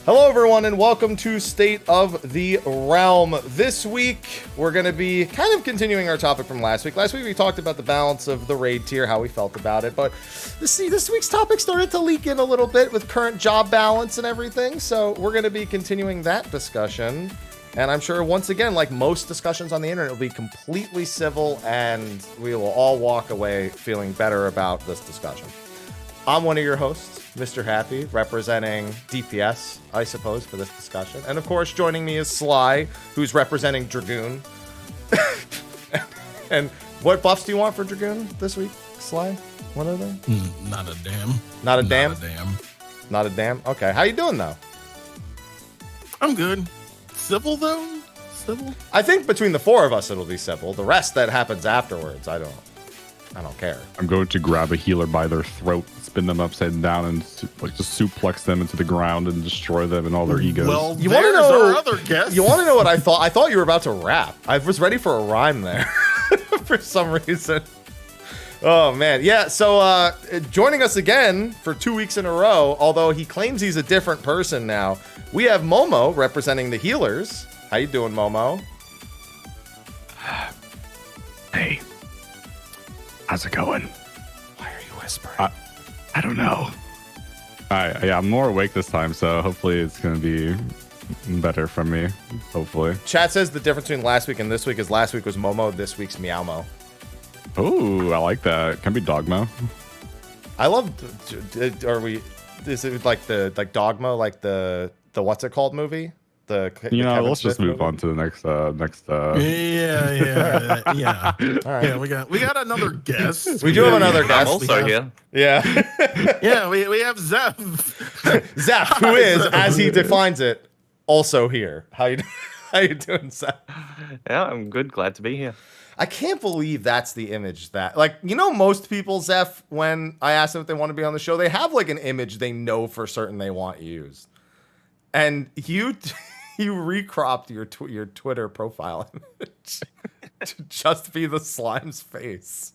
Hello everyone and welcome to State of the Realm. This week we're going to be kind of continuing our topic from last week. Last week we talked about the balance of the raid tier, how we felt about it, but this week's topic started to leak in a little bit with current job balance and everything, so we're going to be continuing that discussion. And I'm sure once again, like most discussions on the internet, it'll be completely civil and we will all walk away feeling better about this discussion. I'm one of your hosts, Mr. Happy, representing DPS, I suppose, for this discussion. And of course, joining me is Sly, who's representing Dragoon. And what buffs do you want for Dragoon this week, Sly? What are they? Not a damn. Not a damn? Not a damn. Not a damn? Okay, how you doing, though? I'm good. Civil, though? Civil? I think between the four of us, it'll be civil. The rest that happens afterwards, I don't care. I'm going to grab a healer by their throat, spin them upside down, and just suplex them into the ground and destroy them and all their egos. Well, you want to know our other guest. You want to know what I thought? I thought you were about to rap. I was ready for a rhyme there for some reason. Oh man, yeah. So joining us again for 2 weeks in a row, although he claims he's a different person now, we have Momo representing the healers. How you doing, Momo? Hey. How's it going? Why are you whispering? I don't know. Yeah, I'm more awake this time, so hopefully it's going to be better from me. Hopefully. Chat says the difference between last week and this week is last week was Momo, this week's Meowmo. Oh, I like that. Can be Dogmo. I love. Is it like Dogma, like the what's it called movie? Let's just move on to the next. Yeah. All right. Yeah, we got another guest. We do have another guest. I'm also here. Yeah. Yeah, we have Zeph. Zeph, who is, as he defines it, also here. How you doing, Zeph? Yeah, I'm good. Glad to be here. I can't believe that's the image that, most people, Zeph, when I ask them if they want to be on the show, they have like an image they know for certain they want used. And you recropped your Twitter profile image to just be the slime's face.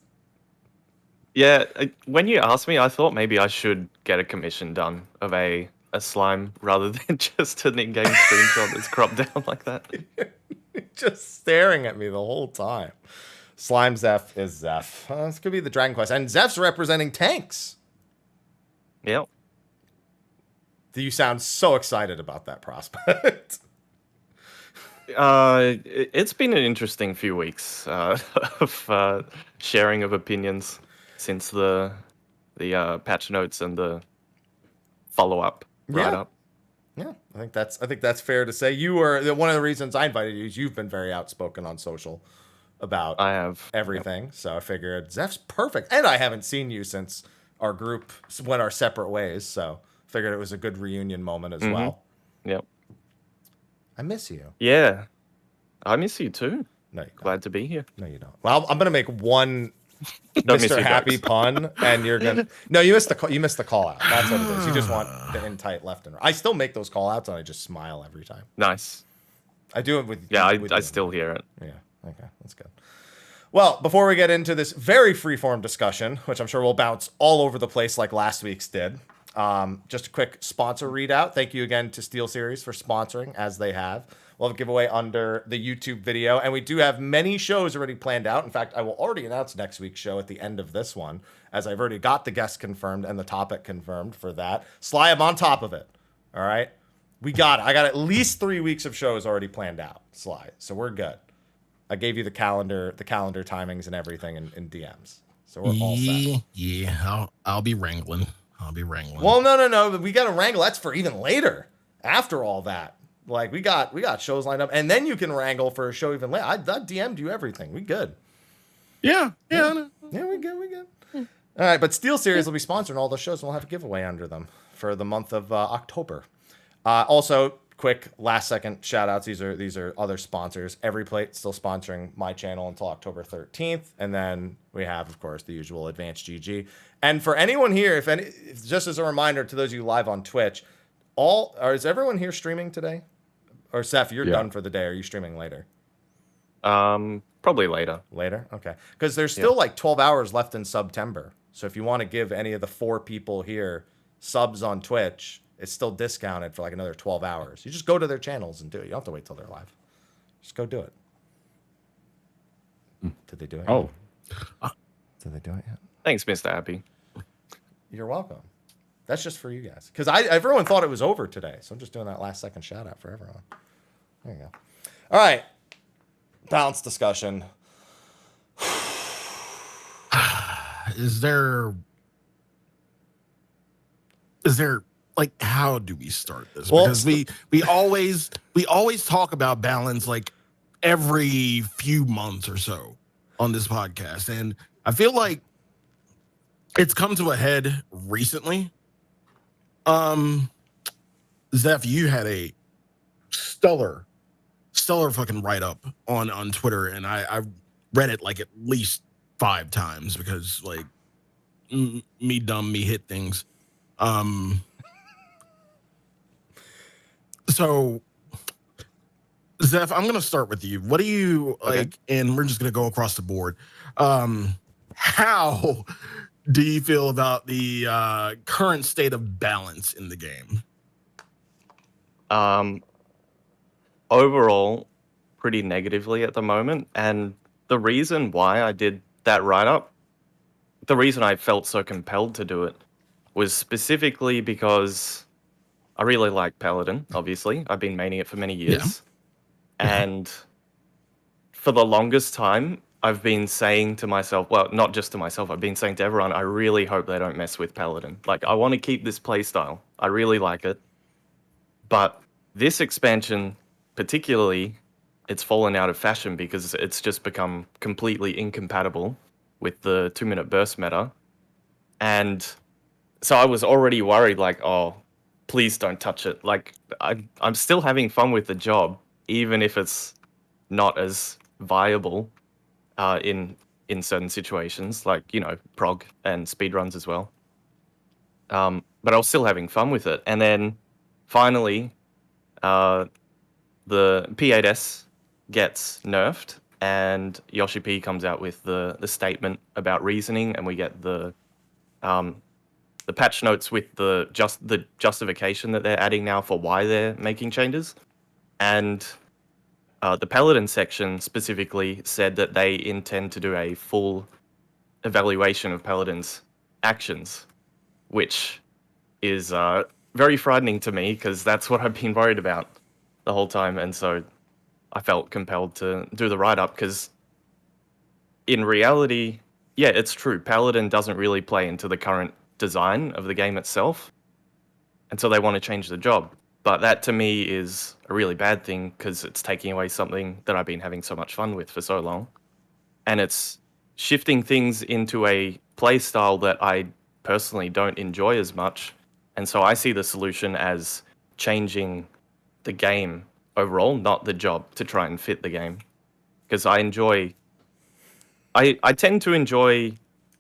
Yeah, when you asked me, I thought maybe I should get a commission done of a slime rather than just an in-game screenshot that's cropped down like that. Just staring at me the whole time. Slime Zeph is Zeph. This could be the Dragon Quest. And Zeph's representing tanks. Yep. You sound so excited about that prospect. It's been an interesting few weeks of sharing of opinions since the patch notes and the follow-up write-up. Yeah, I think that's fair to say. You were one of the reasons I invited you is you've been very outspoken on social about everything. Yep. So I figured Zeph's perfect. And I haven't seen you since our group went our separate ways, so figured it was a good reunion moment as well. Yep. I miss you. Yeah. I miss you too. No, you Glad to be here. No, you don't. Well, I'm gonna make one Mr. Happy pun, and you're gonna. No, you missed the call out. That's what it is. You just want the in tight left and right. I still make those call outs, and I just smile every time. Nice. I do it with. Yeah, I still hear it. Yeah. Okay, that's good. Well, before we get into this very freeform discussion, which I'm sure will bounce all over the place like last week's did, just a quick sponsor readout. Thank you again to Steelseries for sponsoring, as they have. We'll have a giveaway under the YouTube video, and we do have many shows already planned out. In fact, I will already announce next week's show at the end of this one, as I've already got the guest confirmed and the topic confirmed for that. Sly, I'm on top of it. All right? We got it. I got at least 3 weeks of shows already planned out, Sly, so we're good. I gave you the calendar timings and everything in DMs. So we're all set. Yeah, I'll be wrangling. Well, no. We got to wrangle. That's for even later. After all that. Like, we got shows lined up. And then you can wrangle for a show even later. I DM'd you everything. We good. Yeah. Yeah, we good. All right, but Steelseries will be sponsoring all those shows, and we'll have a giveaway under them for the month of October. Also, quick last-second shout-outs. These are other sponsors. EveryPlate still sponsoring my channel until October 13th. And then we have, of course, the usual Advanced GG. And for anyone here, just as a reminder to those of you live on Twitch, is everyone here streaming today? Or Zeph, you're done for the day. Are you streaming later? Probably later. Later? Okay. Because there's still like 12 hours left in September. So if you want to give any of the 4 people here subs on Twitch, it's still discounted for like another 12 hours. You just go to their channels and do it. You don't have to wait till they're live. Just go do it. Did they do it? Oh, Did they do it yet? Thanks, Mr. Happy. You're welcome. That's just for you guys. Because everyone thought it was over today. So I'm just doing that last second shout out for everyone. There you go. All right. Balance discussion. Is there like, how do we start this? Well, Because we always talk about balance like every few months or so on this podcast, and I feel like it's come to a head recently. Zeph, you had a stellar fucking write up on Twitter, and I read it like at least 5 times because like me hit things. So Zeph, I'm gonna start with you. What do you like? And we're just gonna go across the board. How do you feel about the current state of balance in the game? Overall, pretty negatively at the moment. And the reason why I did that write-up, the reason I felt so compelled to do it, was specifically because I really like Paladin, obviously. I've been maining it for many years. Yeah. And for the longest time, I've been saying to myself, well, not just to myself, I've been saying to everyone, I really hope they don't mess with Paladin. Like, I want to keep this playstyle. I really like it. But this expansion, particularly, it's fallen out of fashion because it's just become completely incompatible with the 2-minute burst meta. And so I was already worried, like, oh, please don't touch it. Like, I'm still having fun with the job, even if it's not as viable in certain situations, like, you know, prog and speedruns as well. But I was still having fun with it. And then finally, the P8S gets nerfed, and Yoshi P comes out with the statement about reasoning, and we get the patch notes with the justification that they're adding now for why they're making changes. And the Paladin section specifically said that they intend to do a full evaluation of Paladin's actions, which is very frightening to me because that's what I've been worried about the whole time. And so I felt compelled to do the write-up because in reality, yeah, it's true. Paladin doesn't really play into the current design of the game itself. And so they want to change the job. But that to me is a really bad thing because it's taking away something that I've been having so much fun with for so long. And it's shifting things into a play style that I personally don't enjoy as much. And so I see the solution as changing the game overall, not the job, to try and fit the game. Because I tend to enjoy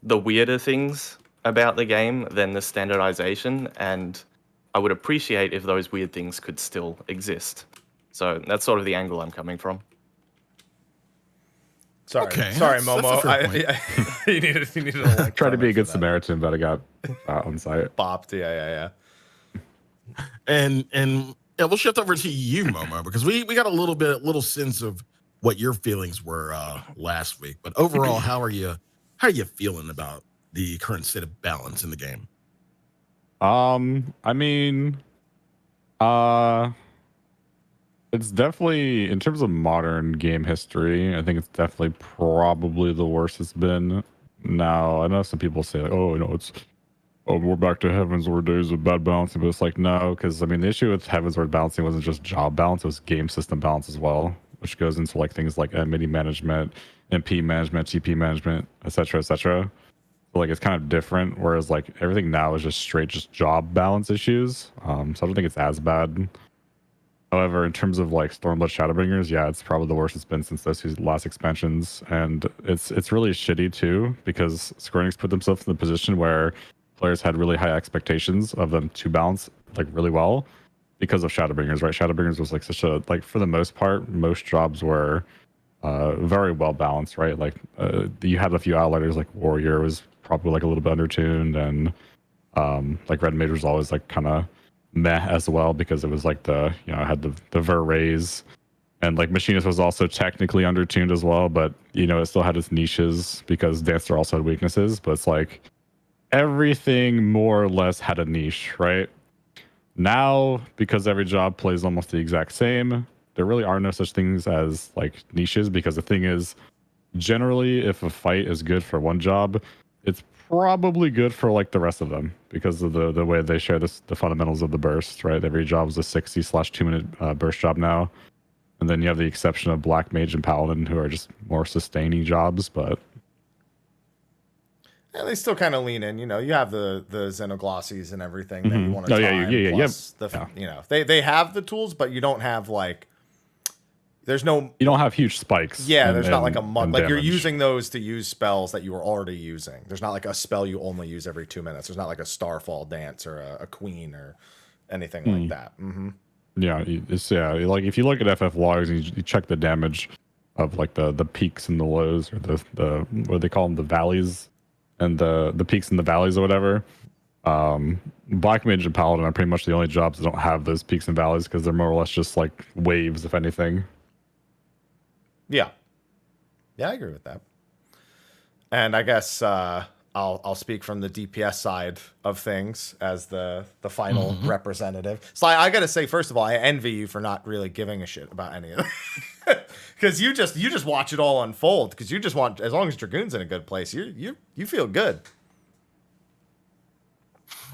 the weirder things about the game than the standardization, and I would appreciate if those weird things could still exist. So that's sort of the angle I'm coming from. Sorry, Okay, sorry, that's a Momo. fair You needed to like, try to be a good comment for that. Samaritan, but I got on site. Bopped. Yeah. And yeah, we'll shift over to you, Momo, because we got a little sense of what your feelings were last week. But overall, how are you feeling about the current state of balance in the game? I mean, it's definitely, in terms of modern game history, I think it's definitely probably the worst it's been. Now, I know some people say, like, oh, we're back to Heavensward days of bad balancing, but it's like, no, because, I mean, the issue with Heavensward balancing wasn't just job balance, it was game system balance as well, which goes into, like, things like MIDI management, MP management, TP management, etc., etc. So, like, it's kind of different, whereas, like, everything now is just straight job balance issues. So I don't think it's as bad. However, in terms of like Stormblood Shadowbringers, yeah, it's probably the worst it's been since those two last expansions, and it's really shitty too because Square Enix put themselves in the position where players had really high expectations of them to balance like really well because of Shadowbringers, right? Shadowbringers was like such a, like, for the most part, most jobs were very well balanced, right? Like you had a few outliers, like Warrior was probably like a little bit undertuned, and like Red Mage was always like kind of meh as well because it was like it had the ver raise, and like Machinist was also technically undertuned as well, but it still had its niches because Dancer also had weaknesses. But it's like everything more or less had a niche, right? Now, because every job plays almost the exact same, there really are no such things as like niches, because the thing is, generally, if a fight is good for one job, it's probably good for like the rest of them because of the way they share the fundamentals of the burst, right? Every job is a 60/2 minute burst job now. And then you have the exception of Black Mage and Paladin, who are just more sustaining jobs, but Yeah, they still kind of lean in. You have the Xenoglossies and everything that you want to Oh, time. yeah. Plus they have the tools, but you don't have like. There's no. You don't have huge spikes. Yeah, there's not like a month. Like you're damage. using those to use spells that you were already using. There's not like a spell you only use every 2 minutes. There's not like a Starfall Dance or a Queen or anything like that. Mm-hmm. Yeah, like if you look at FF logs and you check the damage of like the peaks and the lows, or the what do they call them, the valleys, and the peaks and the valleys or whatever. Black Mage and Paladin are pretty much the only jobs that don't have those peaks and valleys because they're more or less just like waves, if anything. Yeah, I agree with that. And I guess I'll speak from the DPS side of things as the final representative. So I gotta say, first of all, I envy you for not really giving a shit about any of that, because you just watch it all unfold. Because you just want, as long as Dragoon's in a good place, you feel good.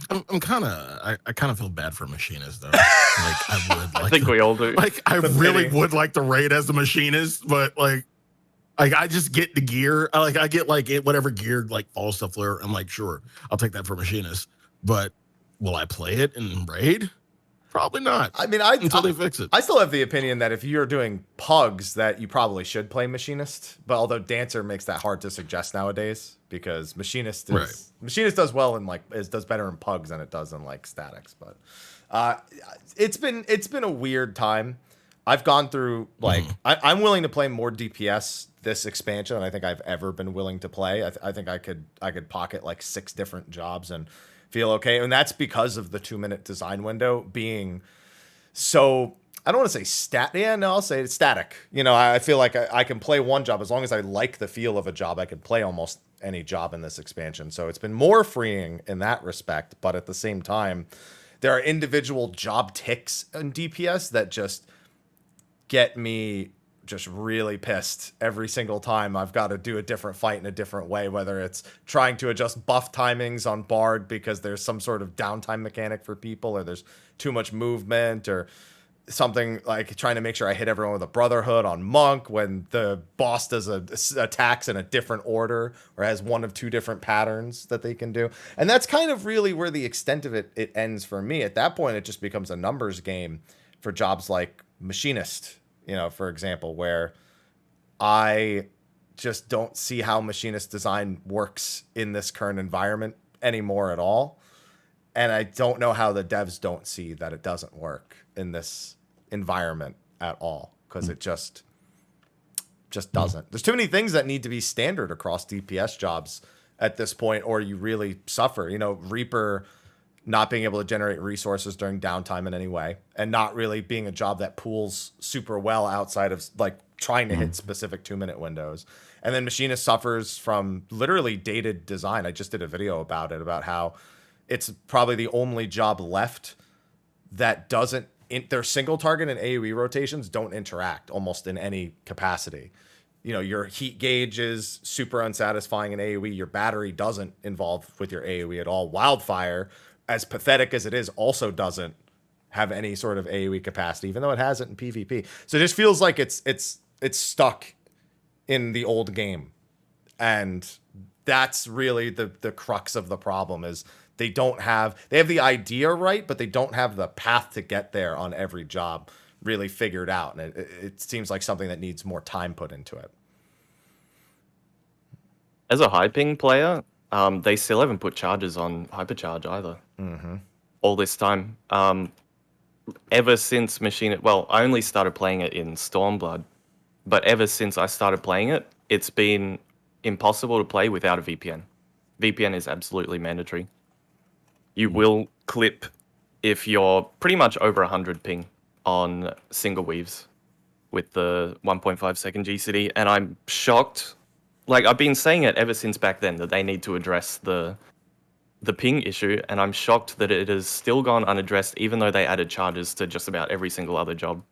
I kind of feel bad for Machinist though. Like I would. Like, I think we all do. Like I really would like to raid as the Machinist, but like I just get the gear. I get like whatever gear like falls to Flare. I'm like, sure, I'll take that for Machinist. But will I play it in raid? Probably not. I mean, until they fix it. I still have the opinion that if you're doing pugs, that you probably should play Machinist. But although Dancer makes that hard to suggest nowadays, because Machinist does well in does better in pugs than it does in like statics. But it's been a weird time. I've gone through like I'm willing to play more DPS this expansion than I think I've ever been willing to play. I think I could pocket like 6 different jobs and feel okay, and that's because of the 2-minute design window being so. I don't want to say I'll say it's static. I feel like I can play one job as long as I like the feel of a job. I can play almost any job in this expansion, so it's been more freeing in that respect. But at the same time, there are individual job ticks in DPS that just get me just really pissed every single time I've got to do a different fight in a different way, whether it's trying to adjust buff timings on Bard because there's some sort of downtime mechanic for people, or there's too much movement, or something like trying to make sure I hit everyone with a Brotherhood on Monk when the boss does attacks in a different order or has one of 2 different patterns that they can do. And that's kind of really where the extent of it ends for me. At that point, it just becomes a numbers game for jobs like Machinist, for example, where I just don't see how Machinist design works in this current environment anymore at all. And I don't know how the devs don't see that it doesn't work in this environment at all, because it just doesn't. There's too many things that need to be standard across DPS jobs at this point, or you really suffer. Reaper not being able to generate resources during downtime in any way, and not really being a job that pools super well outside of like trying to hit specific 2-minute windows. And then Machinist suffers from literally dated design. I just did a video about it, about how it's probably the only job left that doesn't, their single target and AoE rotations don't interact almost in any capacity. Your heat gauge is super unsatisfying in AoE. Your battery doesn't involve with your AoE at all. Wildfire, as pathetic as it is, also doesn't have any sort of AoE capacity, even though it has it in PvP. So it just feels like it's stuck in the old game. And that's really the crux of the problem, is they have the idea right, but they don't have the path to get there on every job really figured out. And it seems like something that needs more time put into it. As a high ping player, they still haven't put charges on hypercharge either. All this time. Ever since I only started playing it in Stormblood, but ever since I started playing it, it's been impossible to play without a VPN. VPN is absolutely mandatory. You will clip if you're pretty much over 100 ping on single weaves with the 1.5 second GCD, and I'm shocked. Like, I've been saying it ever since back then that they need to address the ping issue, and I'm shocked that it has still gone unaddressed, even though they added charges to just about every single other job,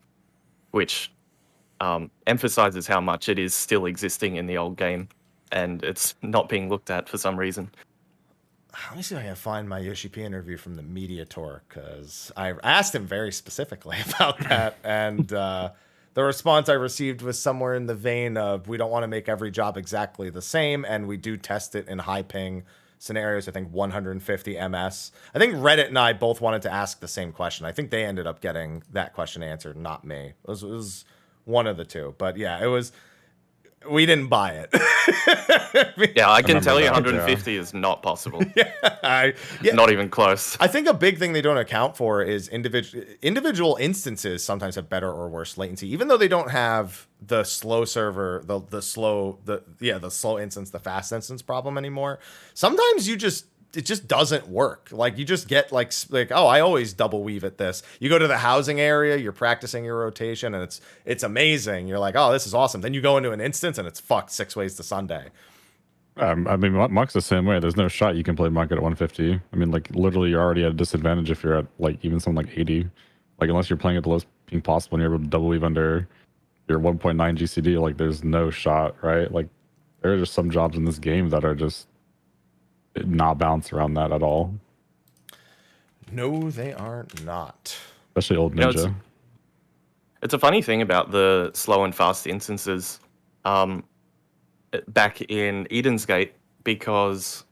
which emphasizes how much it is still existing in the old game, and it's not being looked at for some reason. Let me see if I can find my Yoshi P interview from the media tour, because I asked him very specifically about that, and the response I received was somewhere in the vein of, we don't want to make every job exactly the same, and we do test it in high ping scenarios. I think 150 ms. I think Reddit and I both wanted to ask the same question. I think they ended up getting that question answered, not me. It was one of the two, but yeah, we didn't buy it. Yeah, I can tell you that, 150 is not possible. yeah. Not even close. I think a big thing they don't account for is individual instances sometimes have better or worse latency, even though they don't have the slow server, the slow instance, the fast instance problem anymore. Sometimes it just doesn't work. Like, you just get like, oh, I always double weave at this. You go to the housing area, you're practicing your rotation, and it's amazing. You're like, oh, this is awesome. Then you go into an instance and it's fucked 6 ways to Sunday. I mean, Monk's the same way. There's no shot you can play Monk at 150. I mean, like, literally, you're already at a disadvantage if you're at, like, even something like 80. Like, unless you're playing at the lowest ping possible and you're able to double weave under your 1.9 GCD, like, there's no shot, right? Like, there are just some jobs in this game that are just not balanced around that at all. No, they are not. Especially old Ninja. It's a funny thing about the slow and fast instances back in Eden's Gate, because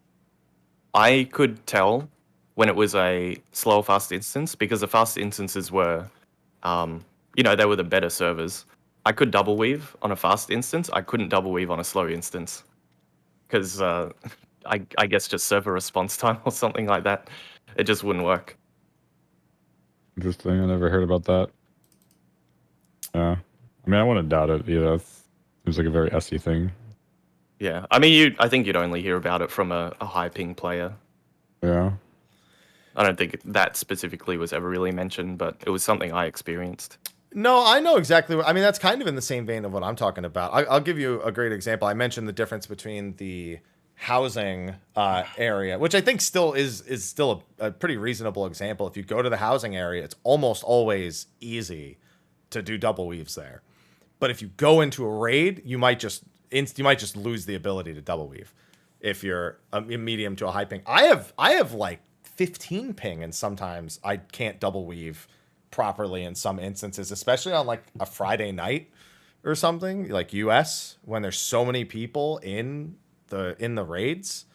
I could tell when it was a slow or fast instance, because the fast instances were, they were the better servers. I could double weave on a fast instance. I couldn't double weave on a slow instance because I guess just server response time or something like that. It just wouldn't work. Interesting. I never heard about that. Yeah. I mean, I wouldn't doubt it either. It seems like a very SE thing. Yeah. I mean, I think you'd only hear about it from a high ping player. Yeah. I don't think that specifically was ever really mentioned, but it was something I experienced. No, I know exactly what, I mean, that's kind of in the same vein of what I'm talking about. I'll give you a great example. I mentioned the difference between the housing area, which I think still is still a pretty reasonable example. If you go to the housing area, it's almost always easy to do double weaves there. But if you go into a raid, you might just lose the ability to double weave if you're a medium to a high ping. I have like 15 ping, and sometimes I can't double weave properly in some instances, especially on like a Friday night or something, like US, when there's so many people in the raids.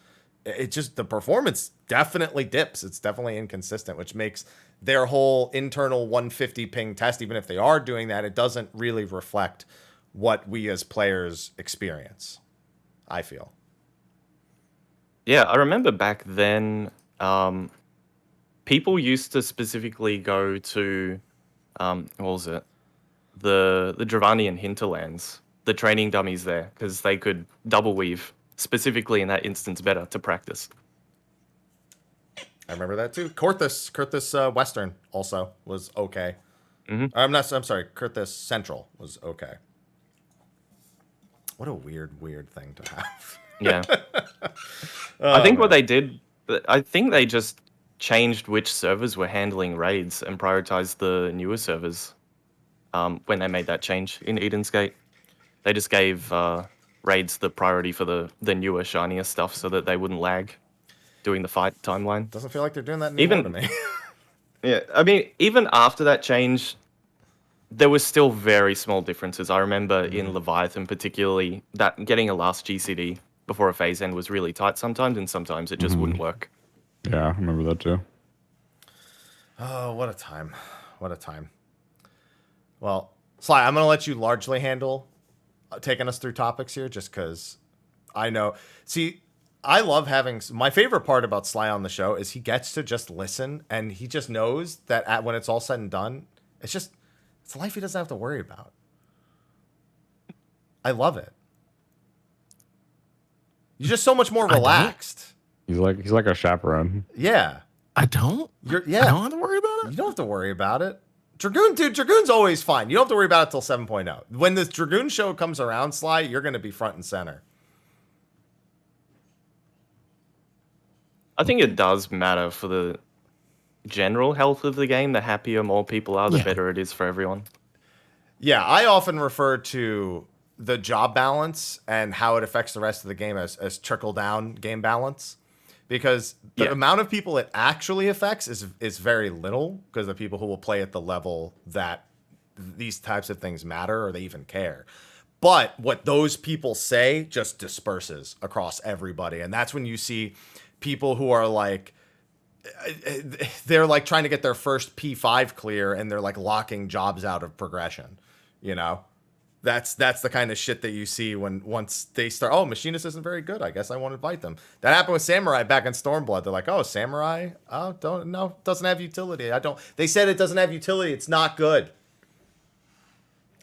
It just, the performance definitely dips. It's definitely inconsistent, which makes their whole internal 150 ping test, even if they are doing that, it doesn't really reflect what we as players experience, I feel. Yeah, I remember back then, people used to specifically go to, what was it? The Dravanian hinterlands, the training dummies there, because they could double weave specifically in that instance better to practice. I remember that too. Kurthus Western also was okay. Mm-hmm. I'm sorry. Kurthus Central was okay. What a weird thing to have. Yeah. I think what they did, I think they just changed which servers were handling raids and prioritized the newer servers when they made that change in Eden's Gate. They just gave raids the priority for the newer, shinier stuff so that they wouldn't lag doing the fight timeline. Doesn't feel like they're doing that anymore to me. Yeah, I mean, even after that change, there was still very small differences. I remember in Leviathan particularly, that getting a last GCD before a phase end was really tight sometimes, and sometimes it just wouldn't work. Yeah, I remember that too. Oh, what a time. What a time. Well, Sly, I'm going to let you largely handle taking us through topics here, just because I know. See, I love having, my favorite part about Sly on the show is he gets to just listen, and he just knows that when it's all said and done, it's a life he doesn't have to worry about. I love it. You're just so much more relaxed. He's like a chaperone. Yeah. I don't. Yeah. I don't have to worry about You don't have to worry about it. Dragoon's always fine. You don't have to worry about it till 7.0. When the Dragoon show comes around, Sly, you're going to be front and center. I think it does matter for the general health of the game. The happier more people are, the better it is for everyone. Yeah, I often refer to the job balance and how it affects the rest of the game as trickle-down game balance. Because the amount of people it actually affects is very little, because the people who will play at the level that these types of things matter or they even care. But what those people say just disperses across everybody. And that's when you see people who are like, they're like trying to get their first P5 clear and they're like locking jobs out of progression, you know? That's the kind of shit that you see once they start. Oh, Machinist isn't very good. I guess I won't invite them. That happened with Samurai back in Stormblood. They're like, oh, Samurai, doesn't have utility. They said it doesn't have utility. It's not good.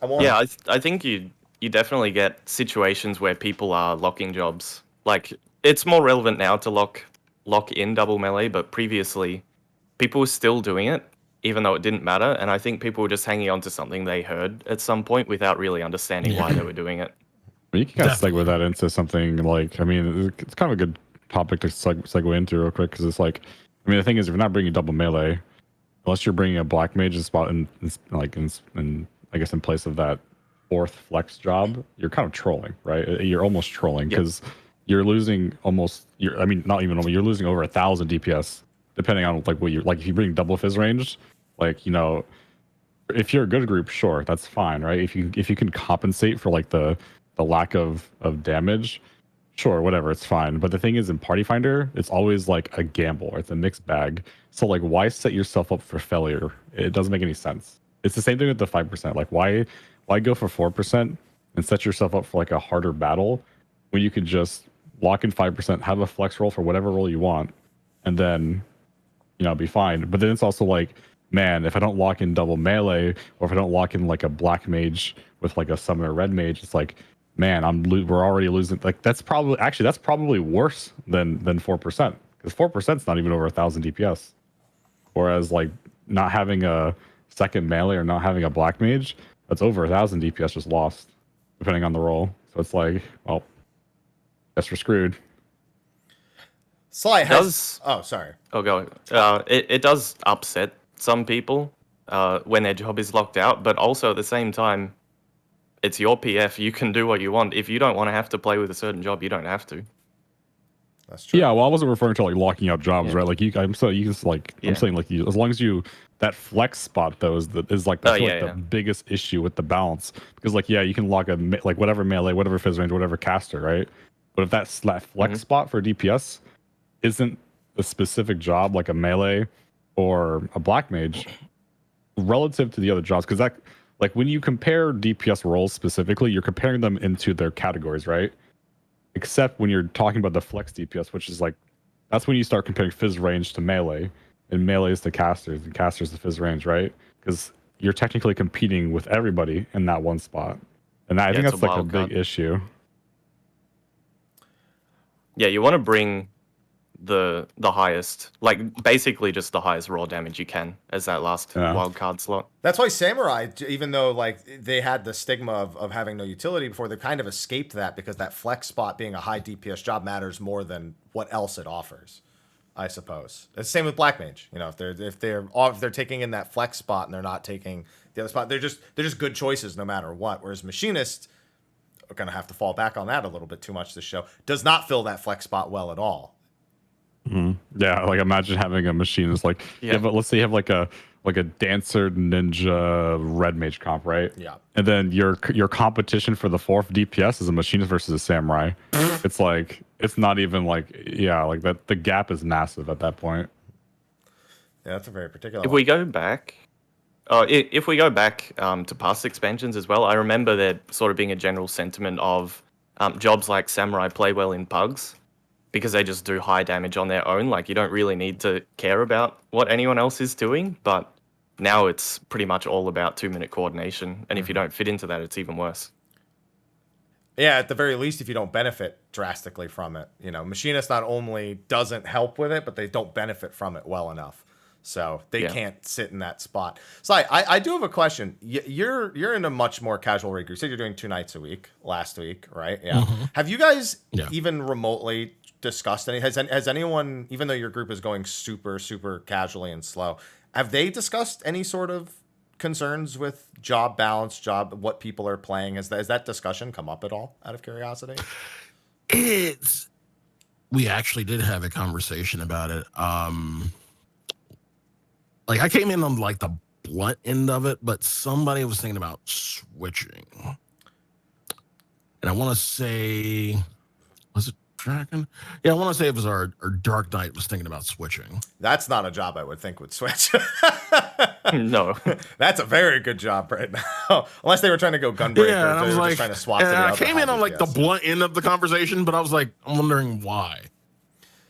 I think you definitely get situations where people are locking jobs. Like, it's more relevant now to lock in double melee, but previously people were still doing it, even though it didn't matter. And I think people were just hanging on to something they heard at some point without really understanding why they were doing it. You can kind of segue that into something like, I mean, it's kind of a good topic to segue into real quick, because it's like, I mean, the thing is, if you're not bringing double melee, unless you're bringing a black mage spot in I guess in place of that fourth flex job, you're kind of trolling, right? You're almost trolling, because you're losing you're losing over 1,000 DPS, depending on like what you like. If you bring double fizz range, like, you know, if you're a good group, sure, that's fine, right? If you can compensate for like the lack of damage, sure, whatever, it's fine. But the thing is, in Party Finder, it's always like a gamble, or it's a mixed bag. So like, why set yourself up for failure? It doesn't make any sense. It's the same thing with the 5%. Like, why go for 4% and set yourself up for like a harder battle when you could just lock in 5%, have a flex roll for whatever role you want, and then, you know, be fine. But then it's also like, man, if I don't lock in double melee, or if I don't lock in like a black mage with like a summoner red mage, it's like, man, we're already losing. Like, that's probably worse than 4%, because 4% is not even over 1,000 DPS. Whereas like not having a second melee or not having a black mage, that's over 1,000 DPS just lost, depending on the role. So it's like, well, guess we're screwed. Sly has... Oh, sorry. Oh, go. It does upset some people when their job is locked out, but also at the same time, it's your PF. You can do what you want. If you don't want to have to play with a certain job, you don't have to. That's true. Yeah, well, I wasn't referring to like locking out jobs, right? Like I'm saying like as long as you, that flex spot though is the biggest issue with the balance, because like, yeah, you can lock like whatever melee, whatever fizz range, whatever caster, right? But if that flex spot for DPS isn't a specific job like a melee or a black mage relative to the other jobs, because that, like, when you compare DPS roles specifically, you're comparing them into their categories, right? Except when you're talking about the flex DPS, which is like, that's when you start comparing fizz range to melee, and melees to casters, and casters to fizz range, right? Because you're technically competing with everybody in that one spot, and I think that's like a big issue. Yeah, you want to bring the highest, like basically just the highest raw damage you can as that last wild card slot. That's why Samurai, even though like they had the stigma of having no utility before, they kind of escaped that, because that flex spot being a high DPS job matters more than what else it offers, I suppose. It's the same with Black Mage. You know, if they're taking in that flex spot and they're not taking the other spot, they're just good choices no matter what. Whereas Machinist are gonna have to fall back on that a little bit too much this show. Does not fill that flex spot well at all. Mm-hmm. Yeah, like imagine having a machine that's like, but let's say you have like a dancer ninja red mage comp, right? Yeah. And then your competition for the fourth DPS is a machinist versus a samurai. It's like, it's not even like, like that. The gap is massive at that point. Yeah, that's a very particular. If we go back to past expansions as well, I remember there sort of being a general sentiment of jobs like samurai play well in pugs, because they just do high damage on their own. Like, you don't really need to care about what anyone else is doing, but now it's pretty much all about 2-minute coordination, and if you don't fit into that, it's even worse. Yeah, at the very least, if you don't benefit drastically from it. You know, Machinist not only doesn't help with it, but they don't benefit from it well enough. So they Yeah. can't sit in that spot. Sly, I do have a question. You're in a much more casual raid group. You said you're doing 2 nights a week last week, right? Yeah. Have you guys even remotely discussed any? Has anyone, even though your group is going super, super casually and slow, have they discussed any sort of concerns with job balance, what people are playing? Has that discussion come up at all, out of curiosity? We actually did have a conversation about it. Like I came in on like the blunt end of it, but somebody was thinking about switching. And I want to say, was it Dragon? Yeah, I want to say it was our Dark Knight was thinking about switching. That's not a job I would think would switch. No. That's a very good job right now. Unless they were trying to go Gunbreaker. Yeah, and I was just like, trying to swap and to the I other came in high on like the DPS. blunt end of the conversation, but I was like, I'm wondering why.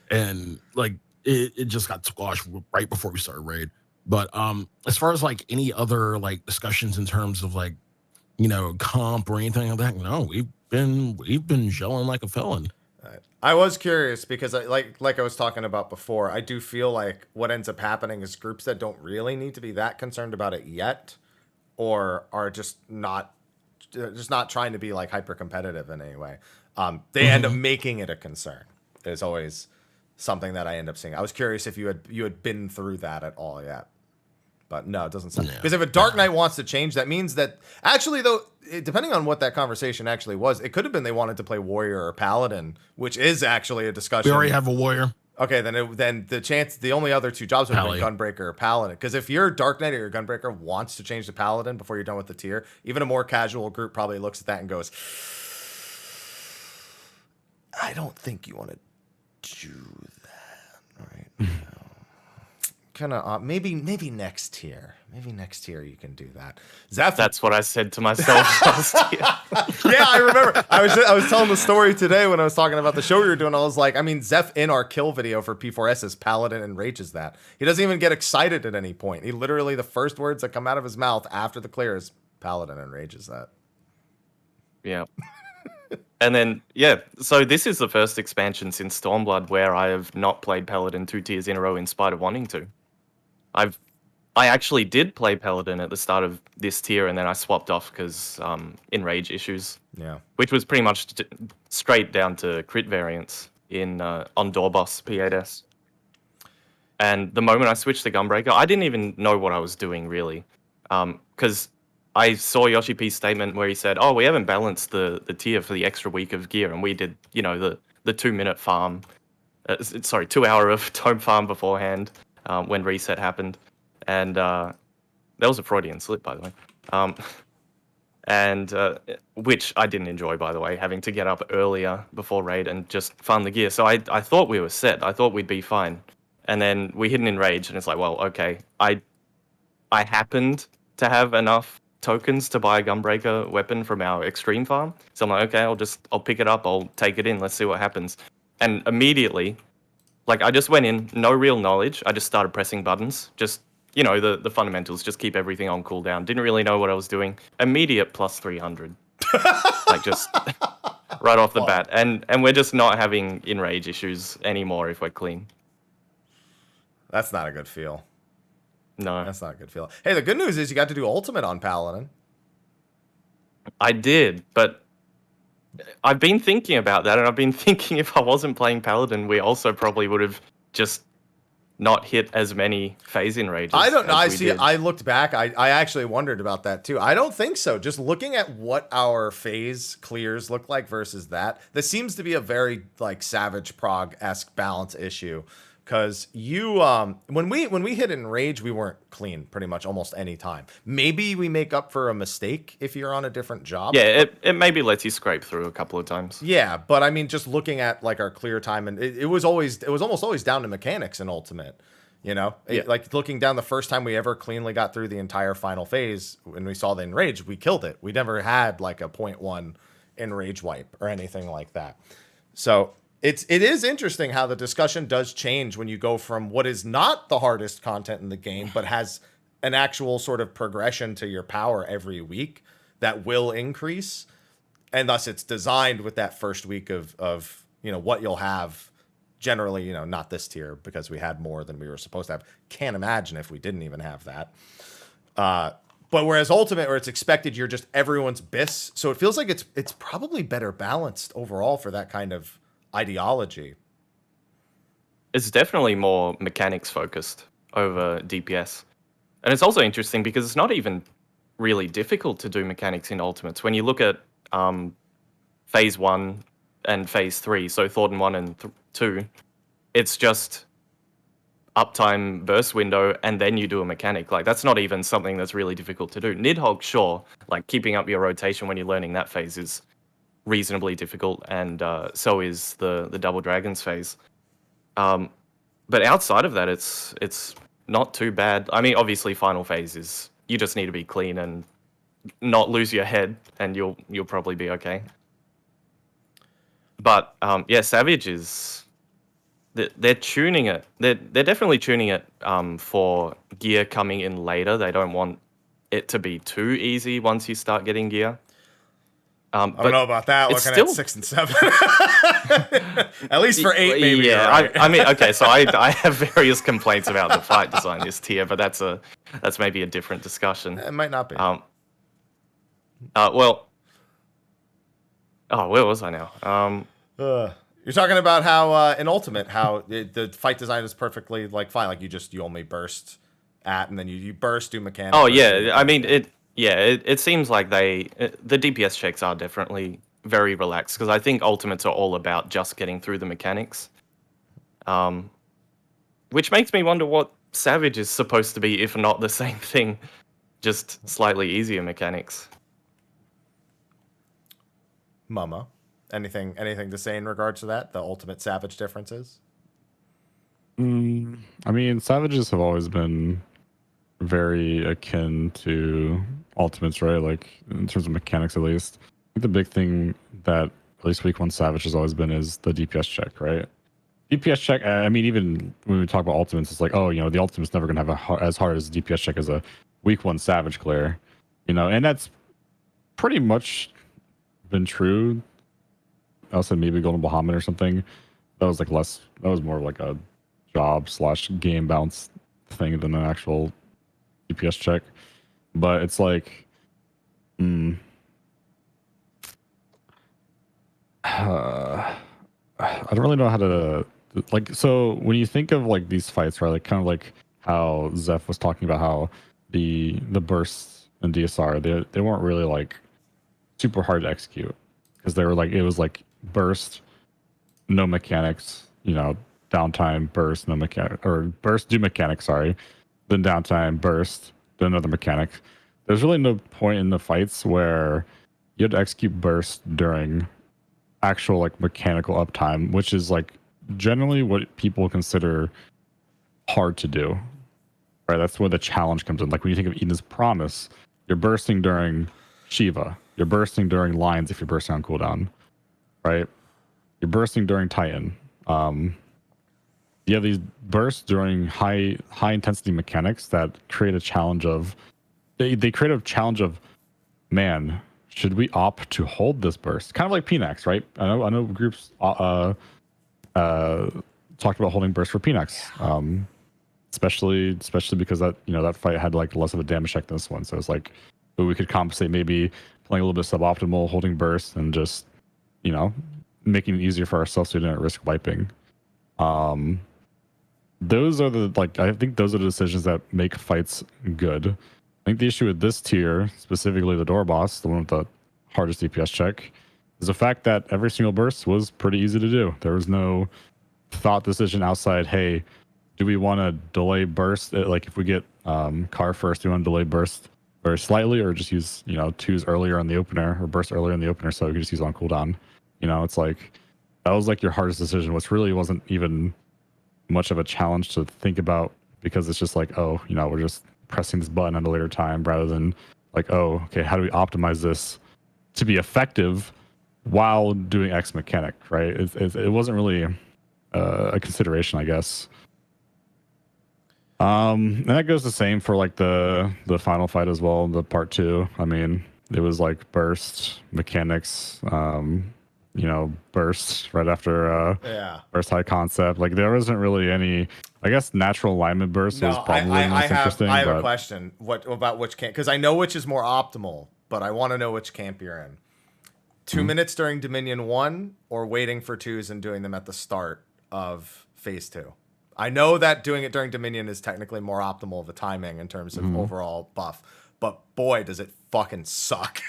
And like it just got squashed right before we started raid. But as far as like any other like discussions in terms of like, you know, comp or anything like that, no, we've been gelling like a felon. I was curious because like I was talking about before, I do feel like what ends up happening is groups that don't really need to be that concerned about it yet, or are just not trying to be like hyper competitive in any way. They end up making it a concern. Is always something that I end up seeing. I was curious if you had been through that at all yet. But no, it doesn't sound. Because if a Dark Knight wants to change, that means that actually, though, depending on what that conversation actually was, it could have been they wanted to play Warrior or Paladin, which is actually a discussion. We already have a Warrior. Okay, then the only other 2 jobs would have been Gunbreaker or Paladin. Because if your Dark Knight or your Gunbreaker wants to change to Paladin before you're done with the tier, even a more casual group probably looks at that and goes, I don't think you want to do that right now. Kind of maybe next tier. Maybe next tier you can do that. Zeph, That's what I said to myself last year. yeah, I remember. I was telling the story today when I was talking about the show we were doing. I was like, I mean, Zeph in our kill video for P4S is Paladin and rages that. He doesn't even get excited at any point. He literally, the first words that come out of his mouth after the clear is Paladin and rages that. Yeah. And then, so this is the first expansion since Stormblood where I have not played Paladin 2 tiers in a row in spite of wanting to. I actually did play Paladin at the start of this tier, and then I swapped off because enrage issues. Yeah. Which was pretty much straight down to crit variance on Doorboss P8S. And the moment I switched to Gunbreaker, I didn't even know what I was doing really, because I saw Yoshi P's statement where he said, "Oh, we haven't balanced the tier for the extra week of gear, and we did, you know, the 2-minute farm, 2 hour of tome farm beforehand when reset happened." And that was a Freudian slip, by the way. And which I didn't enjoy, by the way, having to get up earlier before raid and just farm the gear. So I thought we were set. I thought we'd be fine. And then we hit an enrage, and it's like, well, okay. I happened to have enough tokens to buy a Gunbreaker weapon from our extreme farm. So I'm like, okay, I'll pick it up. I'll take it in. Let's see what happens. And immediately, like, I just went in, no real knowledge. I just started pressing buttons. Just, you know, the fundamentals, just keep everything on cooldown. Didn't really know what I was doing. Immediate plus 300. Like, just right off the bat. And we're just not having enrage issues anymore if we're clean. That's not a good feel. No. That's not a good feel. Hey, the good news is you got to do Ultimate on Paladin. I did, but I've been thinking about that, and I've been thinking if I wasn't playing Paladin, we also probably would have just not hit as many phase enrages. I don't know. as we did. I looked back. I actually wondered about that too. I don't think so. Just looking at what our phase clears look like versus that seems to be a very like Savage Prog-esque balance issue. Because you, when we hit enrage, we weren't clean pretty much almost any time. Maybe we make up for a mistake if you're on a different job. Yeah, it maybe lets you scrape through a couple of times. Yeah, but I mean, just looking at like our clear time, and it was almost always down to mechanics in Ultimate. You know, Yeah. Like looking down the first time we ever cleanly got through the entire final phase, when we saw the enrage, we killed it. We never had like a 0.1 enrage wipe or anything like that. So it is interesting how the discussion does change when you go from what is not the hardest content in the game, but has an actual sort of progression to your power every week that will increase. And thus it's designed with that first week of you know, what you'll have generally, you know, not this tier because we had more than we were supposed to have. Can't imagine if we didn't even have that. But whereas Ultimate, where it's expected, you're just everyone's bis. So it feels like it's probably better balanced overall for that kind of ideology. It's definitely more mechanics focused over DPS. And it's also interesting because it's not even really difficult to do mechanics in Ultimates. When you look at Phase 1 and Phase 3, so Thornton 1 and 2, it's just uptime burst window and then you do a mechanic. Like, that's not even something that's really difficult to do. Nidhogg, sure, like keeping up your rotation when you're learning that phase is reasonably difficult, and so is the Double Dragons phase. But outside of that, it's not too bad. I mean, obviously, final phase is you just need to be clean and not lose your head, and you'll probably be okay. But yeah, Savage is they're tuning it. They're definitely tuning it for gear coming in later. They don't want it to be too easy once you start getting gear. I don't know about that. Looking at 6 and 7, at least for 8, maybe. Yeah, right. I mean, okay. So I have various complaints about the fight design this tier, but that's maybe a different discussion. It might not be. Well, where was I now? You're talking about how in Ultimate, how the fight design is perfectly like fine. Like you only burst at, and then you burst, do mechanics. Oh yeah, I mean it. Yeah, it seems like the DPS checks are definitely very relaxed because I think Ultimates are all about just getting through the mechanics. Which makes me wonder what Savage is supposed to be, if not the same thing, just slightly easier mechanics. Momo, anything to say in regards to that? The Ultimate Savage differences? I mean, Savages have always been very akin to Ultimates, right? Like in terms of mechanics, at least. I think the big thing that at least Week 1 Savage has always been is the DPS check, right? DPS check, I mean, even when we talk about Ultimates, it's like, oh, you know, the Ultimate's never going to have as hard as DPS check as a Week 1 Savage clear, you know, and that's pretty much been true. I also maybe Golden Bahamut or something. That was like less, that was more like a job / game bounce thing than an actual DPS check. But it's like, I don't really know how to, like, so when you think of like these fights, right, like kind of like how Zeph was talking about how the bursts in DSR, they weren't really like super hard to execute because they were like, it was like burst, no mechanics, you know, downtime, burst, no mechanic, or burst, do mechanics, sorry, then downtime, burst, then another mechanic. There's really no point in the fights where you had to execute burst during actual like mechanical uptime, which is like generally what people consider hard to do, right? That's where the challenge comes in. Like when you think of Eden's Promise, you're bursting during Shiva, you're bursting during Lines if you're bursting on cooldown, right? You're bursting during Titan. You have these bursts during high intensity mechanics that create a challenge of they create a challenge of, man, should we opt to hold this burst? Kind of like PNAX, right? I know groups talked about holding burst for PNAX, especially because that, you know, that fight had like less of a damage check than this one. So it's like, but we could compensate maybe playing a little bit suboptimal, holding burst, and just, you know, making it easier for ourselves so we didn't risk wiping. Those are the, like, I think those are the decisions that make fights good. I think the issue with this tier, specifically the door boss, the one with the hardest DPS check, is the fact that every single burst was pretty easy to do. There was no thought decision outside, hey, do we want to delay burst? Like if we get car first, do we want to delay burst very slightly, or just use, you know, twos earlier on the opener, or burst earlier in the opener so we could just use on cooldown? You know, it's like, that was like your hardest decision, which really wasn't even much of a challenge to think about, because it's just like, oh, you know, we're just pressing this button at a later time, rather than like, oh, okay, how do we optimize this to be effective while doing X mechanic, right? It wasn't really a consideration, I guess. And that goes the same for like the final fight as well, the part 2. I mean, it was like burst mechanics, you burst right after Yeah. burst high concept. Like there wasn't really any. I guess natural alignment burst was No, probably the most interesting. I have a but question. What about which camp? Because I know which is more optimal, but I want to know which camp you're in. 2 minutes during Dominion 1 or waiting for 2s and doing them at the start of Phase 2? I know that doing it during Dominion is technically more optimal of a timing in terms of overall buff, but boy, does it fucking suck.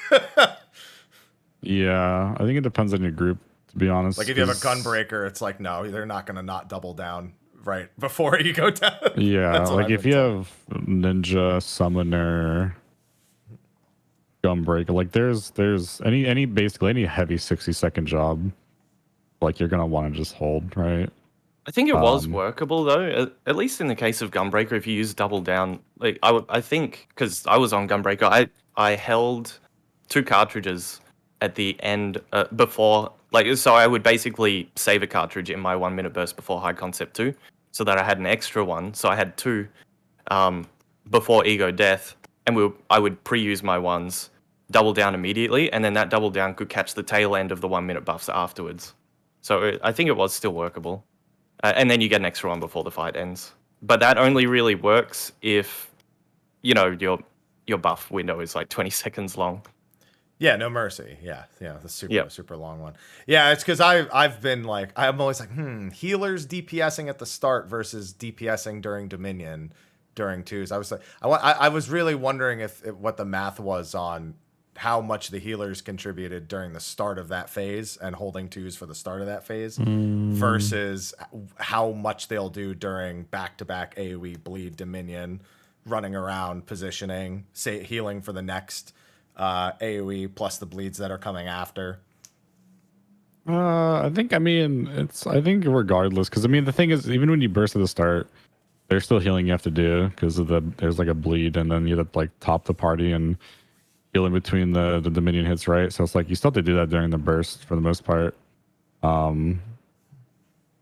yeah, I think it depends on your group, to be honest. Like if you have a 'cause- gunbreaker, it's like, no, they're not going to not double down right before you go down. Yeah, That's what like I've if been you told. have Ninja, Summoner, Gunbreaker, like there's any basically any heavy 60-second job, like you're gonna want to just hold, right? I think it was workable though. At least in the case of Gunbreaker, if you use double down, like I think because I was on Gunbreaker, I held 2 cartridges at the end before, like, so I would basically save a cartridge in my 1 minute burst before High Concept 2, so that I had an extra one. So I had 2 before Ego Death, and I would pre-use my ones, double down immediately, and then that double down could catch the tail end of the 1 minute buffs afterwards. So I think it was still workable. And then you get an extra one before the fight ends. But that only really works if, your buff window is like 20 seconds long. Yeah, no mercy. Yeah, the super long one. Yeah, it's because I've been like, I'm always like, healers DPSing at the start versus DPSing during Dominion during 2s. I was like, I was really wondering if what the math was on how much the healers contributed during the start of that phase and holding 2s for the start of that phase versus how much they'll do during back-to-back AoE bleed Dominion, running around, positioning, healing for the next AoE plus the bleeds that are coming after. I think regardless, because the thing is, even when you burst at the start, there's still healing you have to do because there's like a bleed, and then you have to like top the party and heal in between the Dominion hits, right? So it's like you still have to do that during the burst for the most part.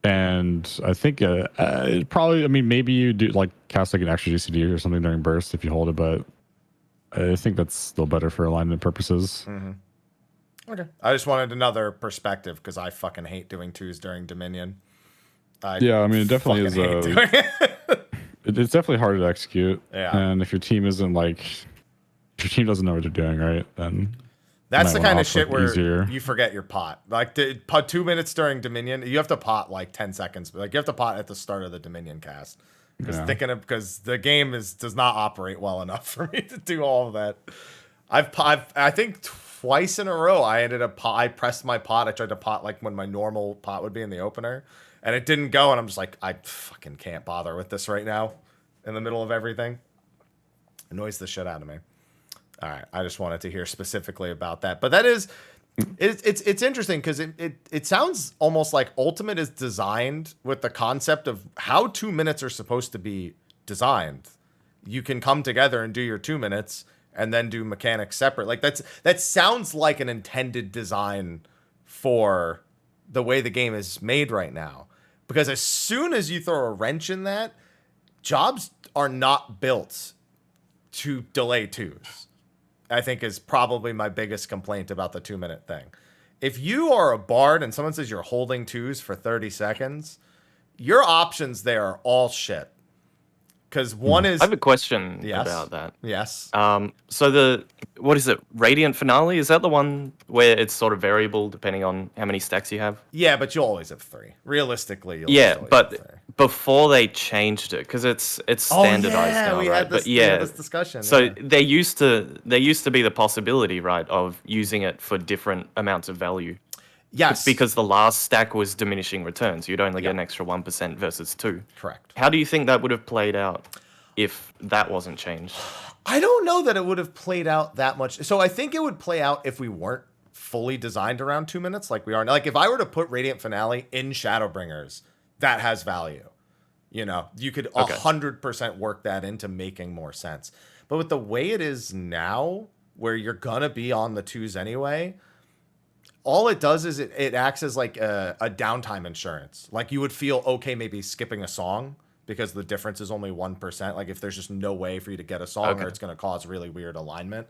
And I think it probably, maybe you do like cast like an extra GCD or something during burst if you hold it, but I think that's still better for alignment purposes. Okay. I just wanted another perspective because I fucking hate doing 2s during Dominion. It definitely is. It's definitely harder to execute. Yeah. And if your team isn't like, if your team doesn't know what they're doing, right, then that's the kind of opt, shit where easier. you forget your pot. Like 2 minutes during Dominion, you have to pot like 10 seconds. Like you have to pot at the start of the Dominion cast. Because the game does not operate well enough for me to do all of that. I think twice in a row I pressed my pot. I tried to pot like when my normal pot would be in the opener, and it didn't go. And I'm just like, I fucking can't bother with this right now, in the middle of everything. Annoys the shit out of me. All right, I just wanted to hear specifically about that, but that is. It's interesting because it sounds almost like Ultimate is designed with the concept of how 2 minutes are supposed to be designed. You can come together and do your 2 minutes and then do mechanics separate. Like that sounds like an intended design for the way the game is made right now. Because as soon as you throw a wrench in that, jobs are not built to delay 2s. I think is probably my biggest complaint about the 2 minute thing. If you are a bard and someone says you're holding 2s for 30 seconds, your options there are all shit. Because one is... I have a question Yes. about that. Yes. So what is it? Radiant Finale? Is that the one where it's sort of variable depending on how many stacks you have? Yeah, but you'll always have 3. Realistically, you'll Yeah, always but have 3. before they changed it, because it's standardized now, we right? had this, But yeah, this discussion. so yeah. there used to be the possibility, right, of using it for different amounts of value. Yes. Because the last stack was diminishing returns. You'd only get an extra 1% versus 2. Correct. How do you think that would have played out if that wasn't changed? I don't know that it would have played out that much. So I think it would play out if we weren't fully designed around 2 minutes like we are now. Like if I were to put Radiant Finale in Shadowbringers, that has value. You could 100% work that into making more sense. But with the way it is now, where you're going to be on the 2s anyway, all it does is it acts as like a downtime insurance. Like you would feel okay maybe skipping a song because the difference is only 1%. Like if there's just no way for you to get a song or it's going to cause really weird alignment.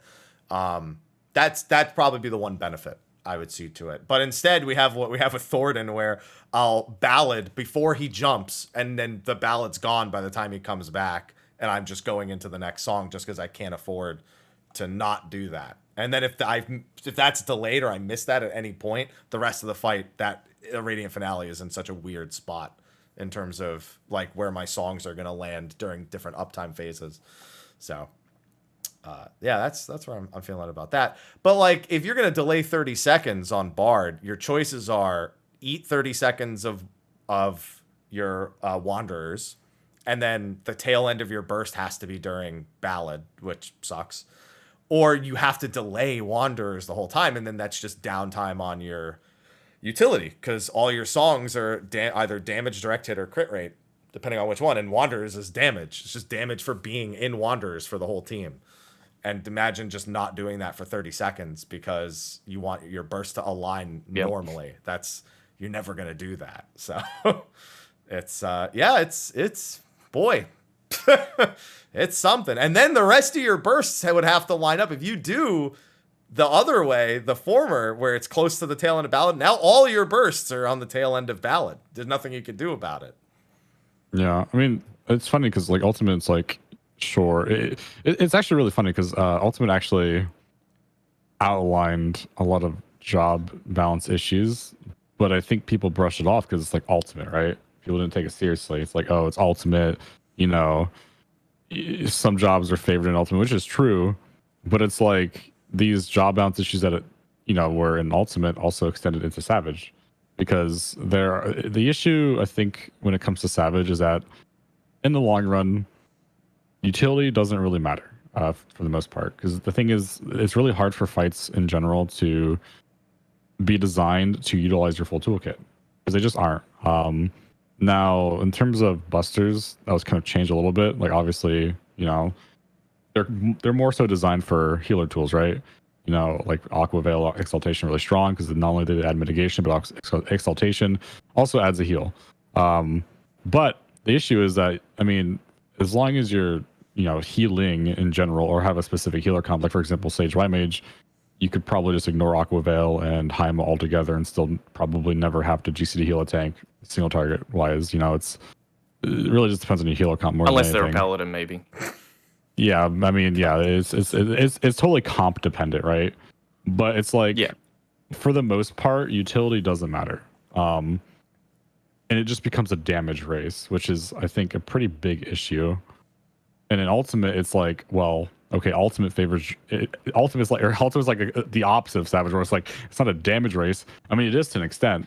That's probably be the one benefit see to it. But instead, we have what we have with Thornton, where I'll ballad before he jumps, and then the ballad's gone by the time he comes back, and I'm just going into the next song just because I can't afford to not do that. And then if that's delayed or I miss that at any point, the rest of the fight, that Radiant Finale is in such a weird spot in terms of like where my songs are gonna land during different uptime phases. So yeah, that's where I'm feeling about that. But like, if you're gonna delay 30 seconds on Bard, your choices are eat 30 seconds of your Wanderers, and then the tail end of your burst has to be during Ballad, which sucks. Or you have to delay Wanderers the whole time, and then that's just downtime on your utility, because all your songs are either damage, direct hit, or crit rate, depending on which one. And Wanderers is damage. It's just damage for being in Wanderers for the whole team. And imagine just not doing that for 30 seconds because you want your burst to align normally. You're never gonna do that. So it's boy, it's something. And then the rest of your bursts would have to line up. If you do the other way, the former, where it's close to the tail end of Ballad, now all your bursts are on the tail end of Ballad. There's nothing you can do about it. Yeah, I mean, it's funny because like Ultimate's like, sure, it's actually really funny because Ultimate actually outlined a lot of job balance issues, but I think people brush it off because it's like Ultimate, right? People didn't take it seriously. It's like, oh, it's Ultimate, some jobs are favored in Ultimate, which is true, but it's like these job balance issues that were in Ultimate also extended into Savage, because the issue I think when it comes to Savage is that in the long run, utility doesn't really matter for the most part, because the thing is, it's really hard for fights in general to be designed to utilize your full toolkit, because they just aren't. Now, in terms of busters, that was kind of changed a little bit. Like obviously, they're more so designed for healer tools, right? Like Aqua Veil Exaltation really strong because not only did it add mitigation, but Exaltation also adds a heal. But the issue is that, I mean, as long as you're healing in general or have a specific healer comp, like for example Sage White Mage, you could probably just ignore Aqua Veil and Haima altogether and still probably never have to GCD heal a tank single target wise. It really just depends on your healer comp more Unless than they're a anything. paladin, maybe. Yeah, I mean, yeah, it's totally comp dependent, right? But it's like, for the most part, utility doesn't matter. And it just becomes a damage race, which is, I think, a pretty big issue. And in Ultimate, it's like, well, okay, Ultimate favors Ultimate's like the opposite of Savage, where it's like it's not a damage race. I mean, it is to an extent,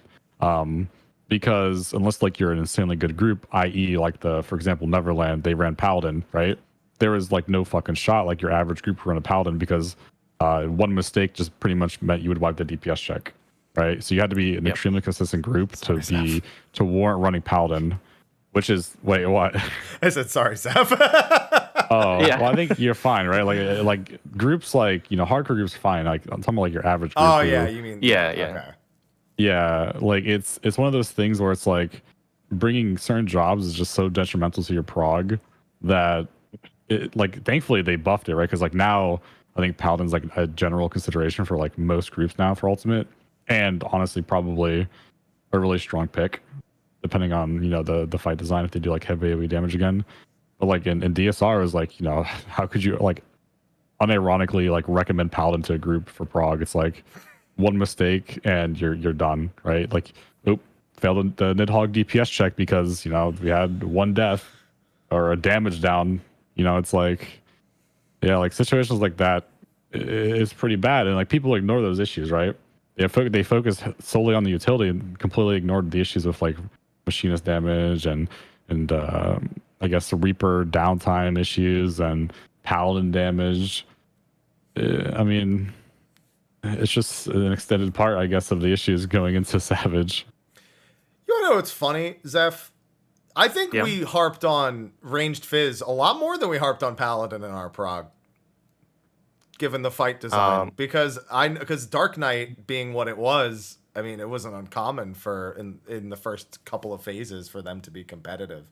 because unless like you're an insanely good group, i.e., like for example, Neverland, they ran Paladin, right? There was like no fucking shot like your average group run a Paladin, because one mistake just pretty much meant you would wipe the DPS check, right? So you had to be an extremely consistent group to warrant running Paladin, which is wait, what? I said sorry, Zeph. Oh, well, I think you're fine, right? Like groups, like hardcore groups, fine. Like I'm talking about like your average group. Oh yeah, you mean yeah. Yeah, like it's one of those things where it's like bringing certain jobs is just so detrimental to your prog that like thankfully they buffed it, right? Because like now I think Paladin's like a general consideration for like most groups now for Ultimate, and honestly probably a really strong pick depending on the fight design if they do like heavy AoE damage again. But like in DSR, it was like, how could you like unironically like recommend Paladin to a group for prog? It's like one mistake and you're done, right? Like, failed the Nidhogg DPS check because we had one death or a damage down. It's like, yeah, like situations like that is pretty bad, and like people ignore those issues, right? They focus solely on the utility and completely ignored the issues with like machinist damage and I guess the Reaper downtime issues and Paladin damage. I mean, it's just an extended part, I guess, of the issues going into Savage. You wanna know what's funny, Zeph? I think we harped on ranged Fizz a lot more than we harped on Paladin in our prog, given the fight design. Because Dark Knight being what it was, I mean, it wasn't uncommon for in the first couple of phases for them to be competitive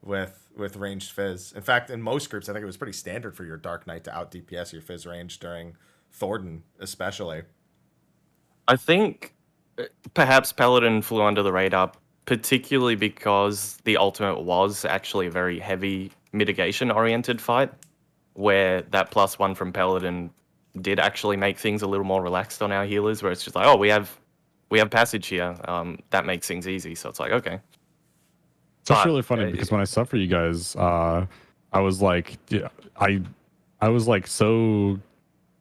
with ranged Fizz. In fact, in most groups, I think it was pretty standard for your Dark Knight to out DPS your Fizz range during Thornton, especially. I think perhaps Paladin flew under the radar, particularly because the ultimate was actually a very heavy mitigation-oriented fight, where that +1 from Paladin did actually make things a little more relaxed on our healers, where it's just like, oh, we have passage here. That makes things easy. So it's like, okay. It's actually really funny because when I subbed for you guys, I was like, yeah, I was like so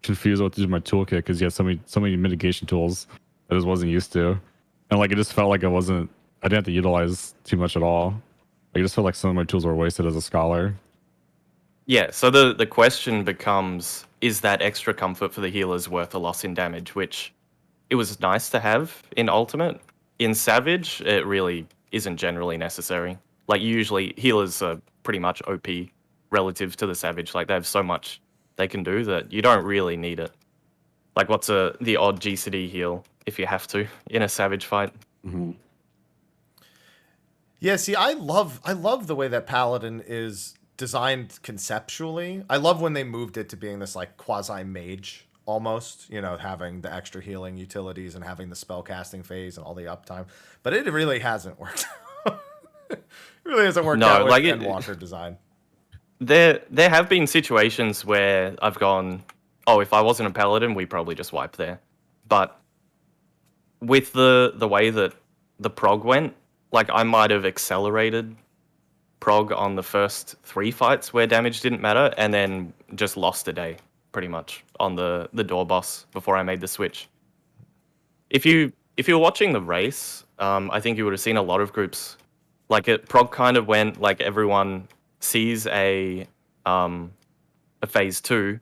confused what to do with my toolkit because you had so many mitigation tools that I just wasn't used to, and like it just felt like I didn't have to utilize too much at all. Like, I just felt like some of my tools were wasted as a scholar. Yeah, so the question becomes, is that extra comfort for the healers worth a loss in damage? Which it was nice to have in Ultimate. In Savage, it really isn't generally necessary. Like, usually healers are pretty much OP relative to the Savage. Like, they have so much they can do that you don't really need it. Like, what's the odd GCD heal if you have to in a Savage fight? Mm-hmm. Yeah, see, I love the way that Paladin is designed conceptually. I love when they moved it to being this like quasi mage almost, you know, having the extra healing utilities and having the spell casting phase and all the uptime. But it really hasn't worked. It really hasn't worked out with like Endwalker design. There have been situations where I've gone, oh, if I wasn't a Paladin, we probably just wipe there. But with the way that the prog went, like, I might have accelerated prog on the first 3 fights where damage didn't matter, and then just lost a day, pretty much, on the door boss before I made the switch. If you were watching the race, I think you would have seen a lot of groups, like, prog kind of went, like, everyone sees a phase 2,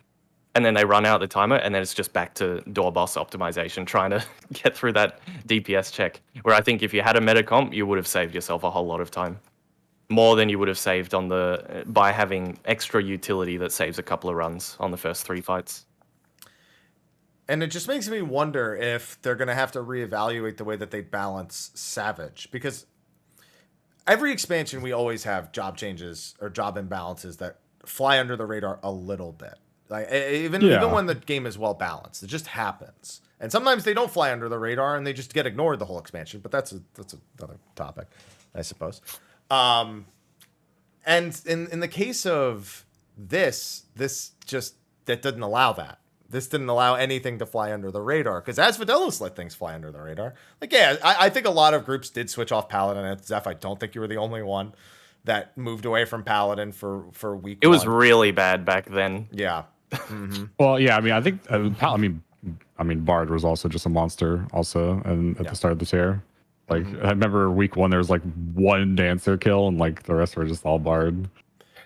and then they run out the timer, and then it's just back to door boss optimization, trying to get through that DPS check. Where I think if you had a meta comp, you would have saved yourself a whole lot of time, more than you would have saved by having extra utility that saves a couple of runs on the first 3 fights. And it just makes me wonder if they're going to have to reevaluate the way that they balance Savage, because every expansion we always have job changes or job imbalances that fly under the radar a little bit. Like even when the game is well balanced, it just happens. And sometimes they don't fly under the radar and they just get ignored the whole expansion. But that's another topic, I suppose. And in the case of this just that didn't allow that. This didn't allow anything to fly under the radar, because Asphodelos let things fly under the radar. Like, yeah, I think a lot of groups did switch off Paladin. And Zeph, I don't think you were the only one that moved away from Paladin for week 1. It was really bad back then. Yeah. Mm-hmm. Well, yeah, I mean, I think Bard was also just a monster also, and at the start of the tier. Like, I remember week 1 there was like 1 dancer kill, and like the rest were just all Bard.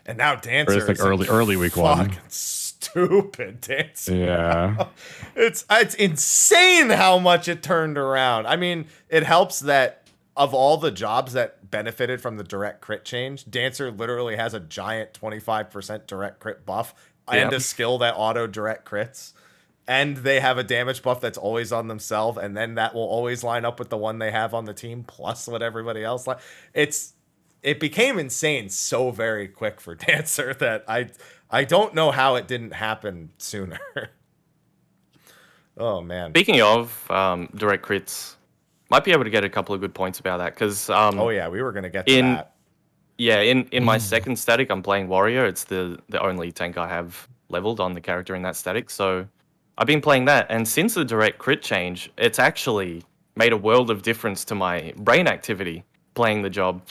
And now dancer is like early week 1. Stupid dancer. Yeah. It's insane how much it turned around. I mean, it helps that of all the jobs that benefited from the direct crit change, dancer literally has a giant 25% direct crit buff and a skill that auto direct crits. And they have a damage buff that's always on themselves, and then that will always line up with the one they have on the team plus what everybody else like. It became insane so very quick for dancer that I don't know how it didn't happen sooner. Oh man. Speaking of direct crits, might be able to get a couple of good points about that, because oh yeah, we were gonna get to that. Yeah, in my second static, I'm playing warrior. It's the only tank I have leveled on the character in that static. So I've been playing that, and since the direct crit change, it's actually made a world of difference to my brain activity playing the job.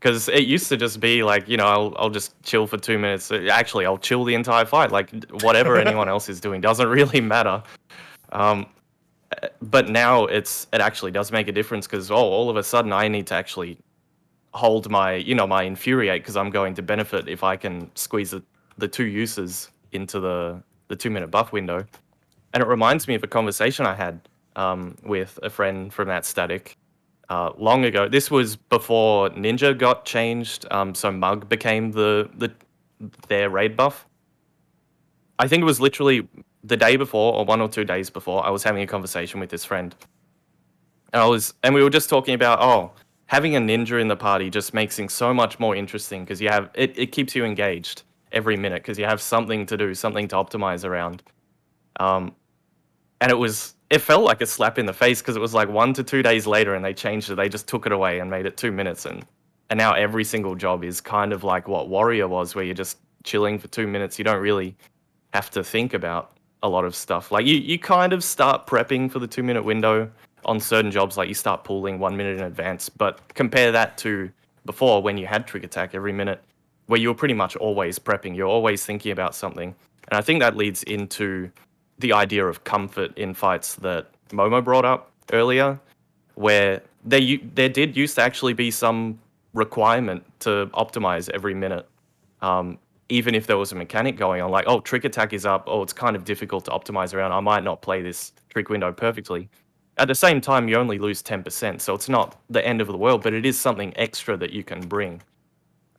Because it used to just be like, you know, I'll just chill for 2 minutes. Actually, I'll chill the entire fight. Like, whatever anyone else is doing doesn't really matter. But now it actually does make a difference, because all of a sudden I need to actually hold my infuriate, because I'm going to benefit if I can squeeze the 2 uses into the 2-minute buff window. And it reminds me of a conversation I had with a friend from that static long ago. This was before Ninja got changed, so Mug became their raid buff. I think it was literally the day before, or 1 or 2 days before, I was having a conversation with this friend. And we were just talking about, having a ninja in the party just makes things so much more interesting, because you have it keeps you engaged every minute, because you have something to do, something to optimize around. And it it felt like a slap in the face because it was like 1 to 2 days later and they changed it. They just took it away and made it 2 minutes. And now every single job is kind of like what Warrior was, where you're just chilling for 2 minutes. You don't really have to think about a lot of stuff. Like you kind of start prepping for the 2-minute window on certain jobs. Like you start pooling 1 minute in advance. But compare that to before when you had Trick Attack every minute, where you were pretty much always prepping. You're always thinking about something. And I think that leads into the idea of comfort in fights that Momo brought up earlier, where there did used to actually be some requirement to optimize every minute. Even if there was a mechanic going on, like, oh, Trick Attack is up, oh, it's kind of difficult to optimize around, I might not play this trick window perfectly. At the same time, you only lose 10%, so it's not the end of the world, but it is something extra that you can bring.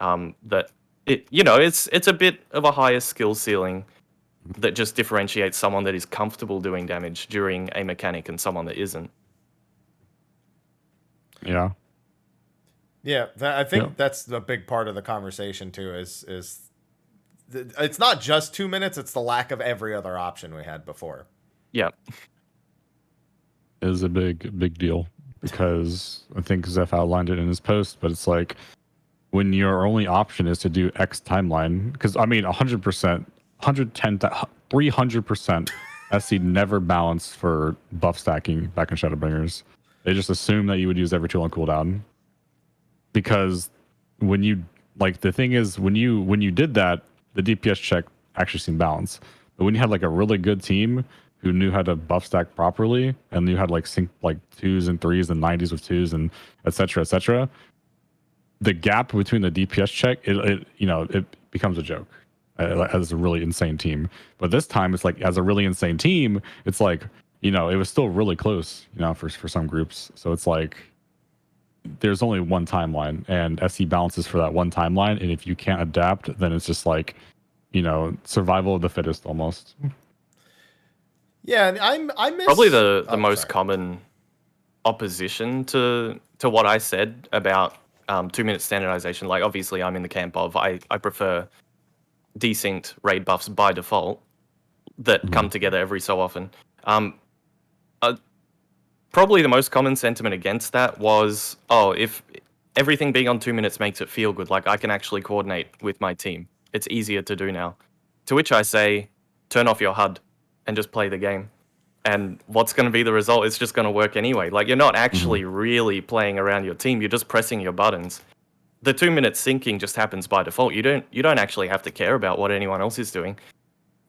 That it's a bit of a higher skill ceiling that just differentiates someone that is comfortable doing damage during a mechanic and someone that isn't. Yeah. Yeah, I think that's a big part of the conversation too. It's not just 2 minutes; it's the lack of every other option we had before. Yeah, It is a big deal because I think Zeph outlined it in his post, but it's like when your only option is to do X timeline, because I mean 100%, 110, 300% SC never balanced for buff stacking back in Shadowbringers. They just assume that you would use every tool on cooldown. Because when you the thing is when you did that, the DPS check actually seemed balanced. But when you had like a really good team who knew how to buff stack properly and knew how to like sync like 2s and 3s and 90s with 2s and etc., the gap between the DPS check it becomes a joke as a really insane team. But this time it's like as a really insane team, it's like it was still really close for some groups. So it's like there's only one timeline and SC balances for that one timeline, and if you can't adapt, then it's just like survival of the fittest almost. Yeah, and I miss probably the most common opposition to what I said about 2-minute standardization. Like obviously I'm in the camp of I prefer desynced raid buffs by default that come together every so often. Probably the most common sentiment against that was, if everything being on 2 minutes makes it feel good, like I can actually coordinate with my team. It's easier to do now. To which I say, turn off your HUD and just play the game. And what's going to be the result? It's just going to work anyway. Like you're not actually really playing around your team. You're just pressing your buttons. The 2-minute syncing just happens by default. You don't actually have to care about what anyone else is doing.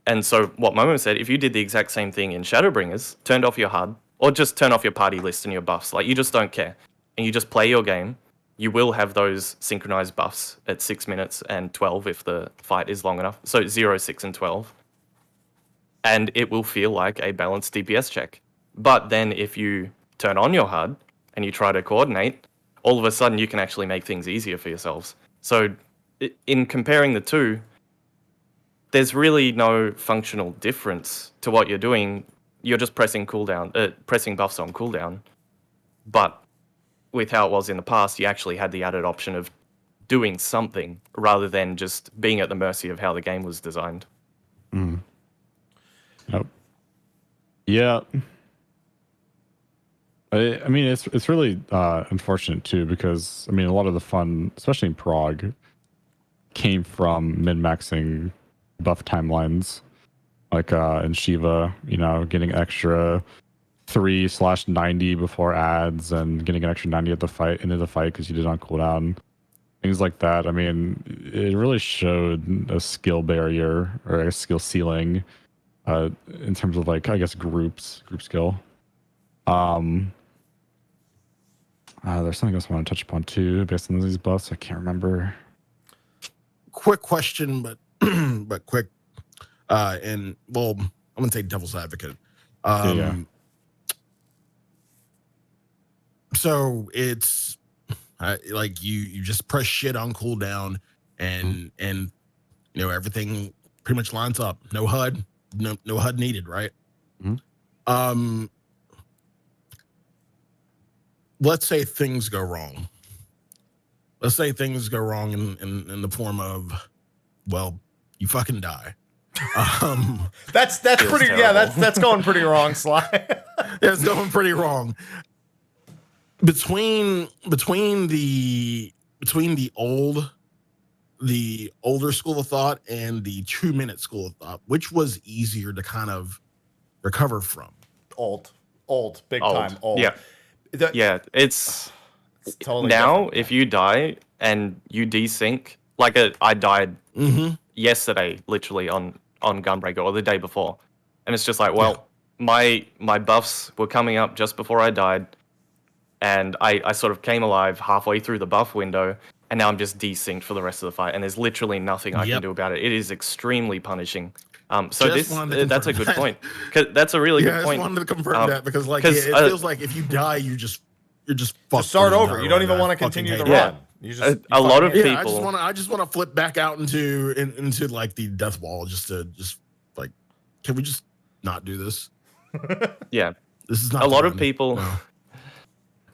And so what Momo said, if you did the exact same thing in Shadowbringers, turned off your HUD, or just turn off your party list and your buffs. Like, you just don't care. And you just play your game. You will have those synchronized buffs at 6 minutes and 12 if the fight is long enough. So 0, 6, and 12. And it will feel like a balanced DPS check. But then if you turn on your HUD and you try to coordinate, all of a sudden you can actually make things easier for yourselves. So in comparing the two, there's really no functional difference to what you're doing. You're just pressing buffs on cooldown. But with how it was in the past, you actually had the added option of doing something rather than just being at the mercy of how the game was designed. Yep. Yeah. I mean, it's really unfortunate too, because I mean, a lot of the fun, especially in Prague, came from min-maxing buff timelines. Like in Shiva, getting extra 3/90 before ads and getting an extra 90 at the fight into the fight because you did on cooldown. Things like that. I mean, it really showed a skill barrier or a skill ceiling in terms of like, I guess, group skill. There's something else I want to touch upon too, based on these buffs. I can't remember. Quick question, but but quick. And well, I'm gonna say devil's advocate. So it's like you just press shit on cooldown, and everything pretty much lines up. No HUD, no HUD needed, right? Let's say things go wrong. Let's say things go wrong in the form of, well, you fucking die. That's pretty. terrible. Yeah, that's going pretty wrong, Sly. It's going pretty wrong. Between the older school of thought and the 2-minute school of thought, which was easier to kind of recover from? Old, big time, old. Yeah, The- it's totally now different, if you die and you desync, like I died Mm-hmm. yesterday, literally on Gunbreaker, or the day before, and it's just like, well, my buffs were coming up just before I died, and I sort of came alive halfway through the buff window, and now I'm just desynced for the rest of the fight, and there's literally nothing I can do about it. It is extremely punishing. So that's a good point. 'Cause that's a really good I point. just wanted to confirm that because it feels like if you die, you're just fucked. Just start for the over. You don't even want to fucking continue the hate it. run. You just A lot of fucking- people- I just want to flip back out into like the death wall just like, can we just not do this? Yeah. This is not A the lot of one. people No.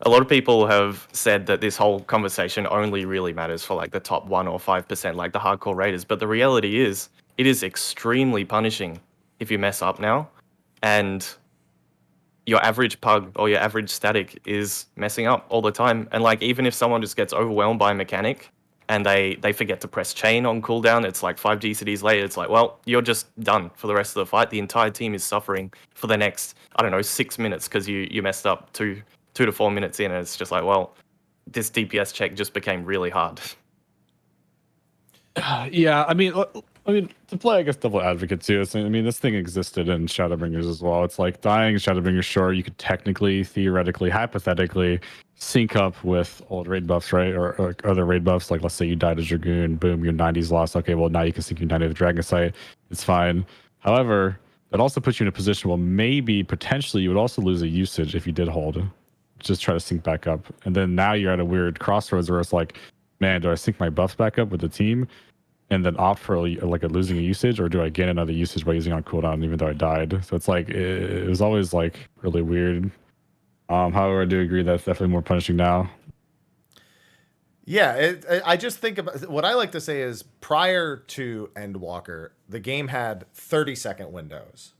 a lot of people have said that this whole conversation only really matters for like the top 1 or 5%, like the hardcore raiders. But the reality is, it is extremely punishing if you mess up now, and your average pug or your average static is messing up all the time. And like, even if someone just gets overwhelmed by a mechanic and they forget to press chain on cooldown, it's like 5 DCDs later, it's like, well, you're just done for the rest of the fight. The entire team is suffering for the next, 6 minutes because you messed up 2 to 4 minutes in, and it's just like, well, this DPS check just became really hard. Yeah, I mean, to play, I guess, devil advocate too. I mean, this thing existed in Shadowbringers as well. It's like dying in Shadowbringers. Sure, you could technically, theoretically, hypothetically sync up with old raid buffs, right, or other raid buffs. Like, let's say you died as Dragoon, boom, your 90s lost. Okay, well now you can sync your 90 with Dragon Sight. It's fine. However, that also puts you in a position where maybe potentially you would also lose a usage if you did hold. Just try to sync back up, and then now you're at a weird crossroads where it's like, man, do I sync my buffs back up with the team and then opt for like losing a usage, or do I gain another usage by using on cooldown even though I died? So it's like it was always like really weird. However, I do agree that's definitely more punishing now. Yeah, I just think about what I like to say is prior to Endwalker, the game had 30-second windows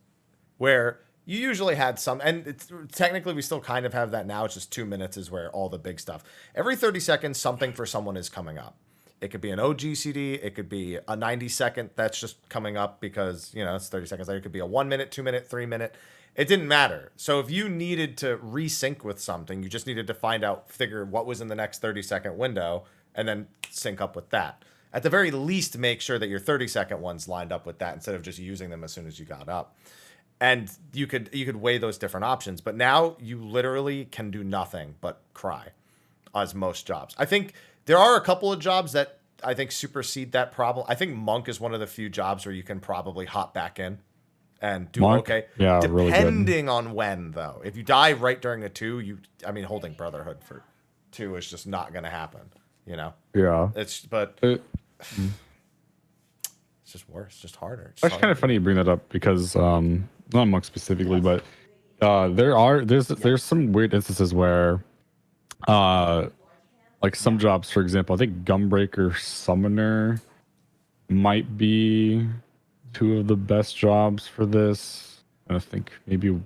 where you usually had some, and technically we still kind of have that now. It's just 2 minutes is where all the big stuff. Every 30 seconds, something for someone is coming up. It could be an OG CD. It could be a 90-second that's just coming up because, it's 30 seconds later. It could be a 1 minute, 2 minute, 3 minute. It didn't matter. So if you needed to resync with something, you just needed to figure what was in the next 30-second window and then sync up with that. At the very least, make sure that your 30-second ones lined up with that instead of just using them as soon as you got up. And you could weigh those different options. But now you literally can do nothing but cry as most jobs. I think there are a couple of jobs that I think supersede that problem. I think Monk is one of the few jobs where you can probably hop back in and do Monk? okay. Yeah, really good. Depending on when, though. If you die right during a 2, holding Brotherhood for 2 is just not going to happen, Yeah. It's just worse. It's just harder. It's actually kind of funny you bring that up because not Monk specifically, but there's some weird instances where like some jobs, for example, I think Gunbreaker Summoner might be 2 of the best jobs for this. And I think maybe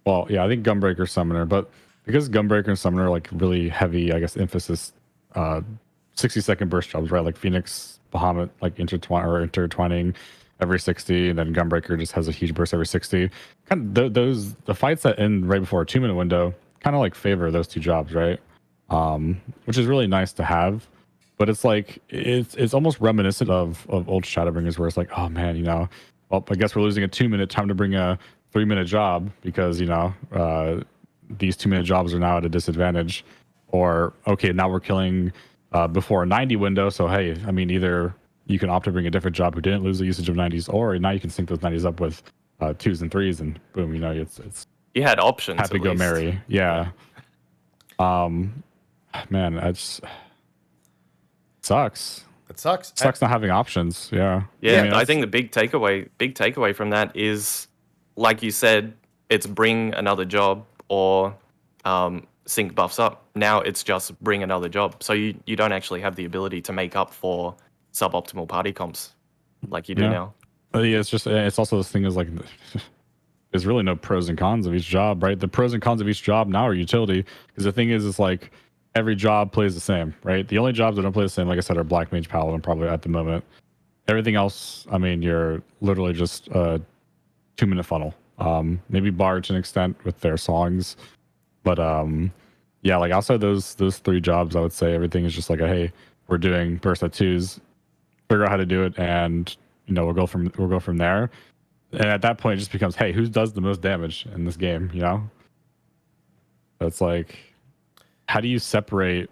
well, yeah, I think Gunbreaker Summoner, but because Gunbreaker and Summoner are like really heavy, I guess, emphasis 60-second burst jobs, right? Like Phoenix, Bahamut, like intertwining every 60, and then Gunbreaker just has a huge burst every 60. Kind of the fights that end right before a 2-minute window kind of like favor those 2 jobs, right? Which is really nice to have. But it's like it's almost reminiscent of old Shadowbringers where it's like, oh man, well, I guess we're losing a 2-minute, time to bring a 3-minute job because these 2-minute jobs are now at a disadvantage. Or okay, now we're killing before a 90 window, so hey, I mean, either you can opt to bring a different job who didn't lose the usage of 90s, or now you can sync those 90s up with 2s and 3s, and boom, it's You had options. happy at go least. merry. Yeah. Man, that's sucks. It sucks. Sucks not having options. Yeah. Yeah, mean, I think the big takeaway from that is, like you said, it's bring another job or sync buffs up. Now it's just bring another job. So you don't actually have the ability to make up for suboptimal party comps like you do Yeah. now. Yeah, it's also this thing is like there's really no pros and cons of each job, right? The pros and cons of each job now are utility, because the thing is, it's like every job plays the same, right? The only jobs that don't play the same, like I said, are Black Mage Paladin probably at the moment. Everything else, I mean, you're literally just a 2-minute funnel. Maybe Bard to an extent with their songs, but yeah, like outside those 3 jobs, I would say everything is just like hey, we're doing burst at 2s, figure out how to do it, and we'll go from there. And at that point, it just becomes, hey, who does the most damage in this game? It's like, how do you separate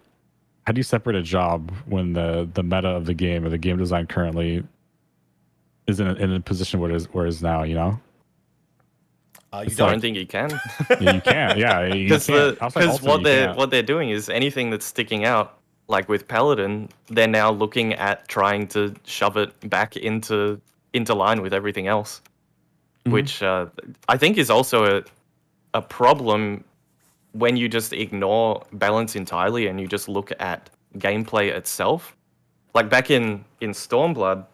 a job when the meta of the game or the game design currently is in a position where it is now? I don't think you can. Yeah, you can't. Yeah, because what they're doing is anything that's sticking out. Like with Paladin, they're now looking at trying to shove it back into line with everything else, which I think is also a problem when you just ignore balance entirely and you just look at gameplay itself. Like back in Stormblood,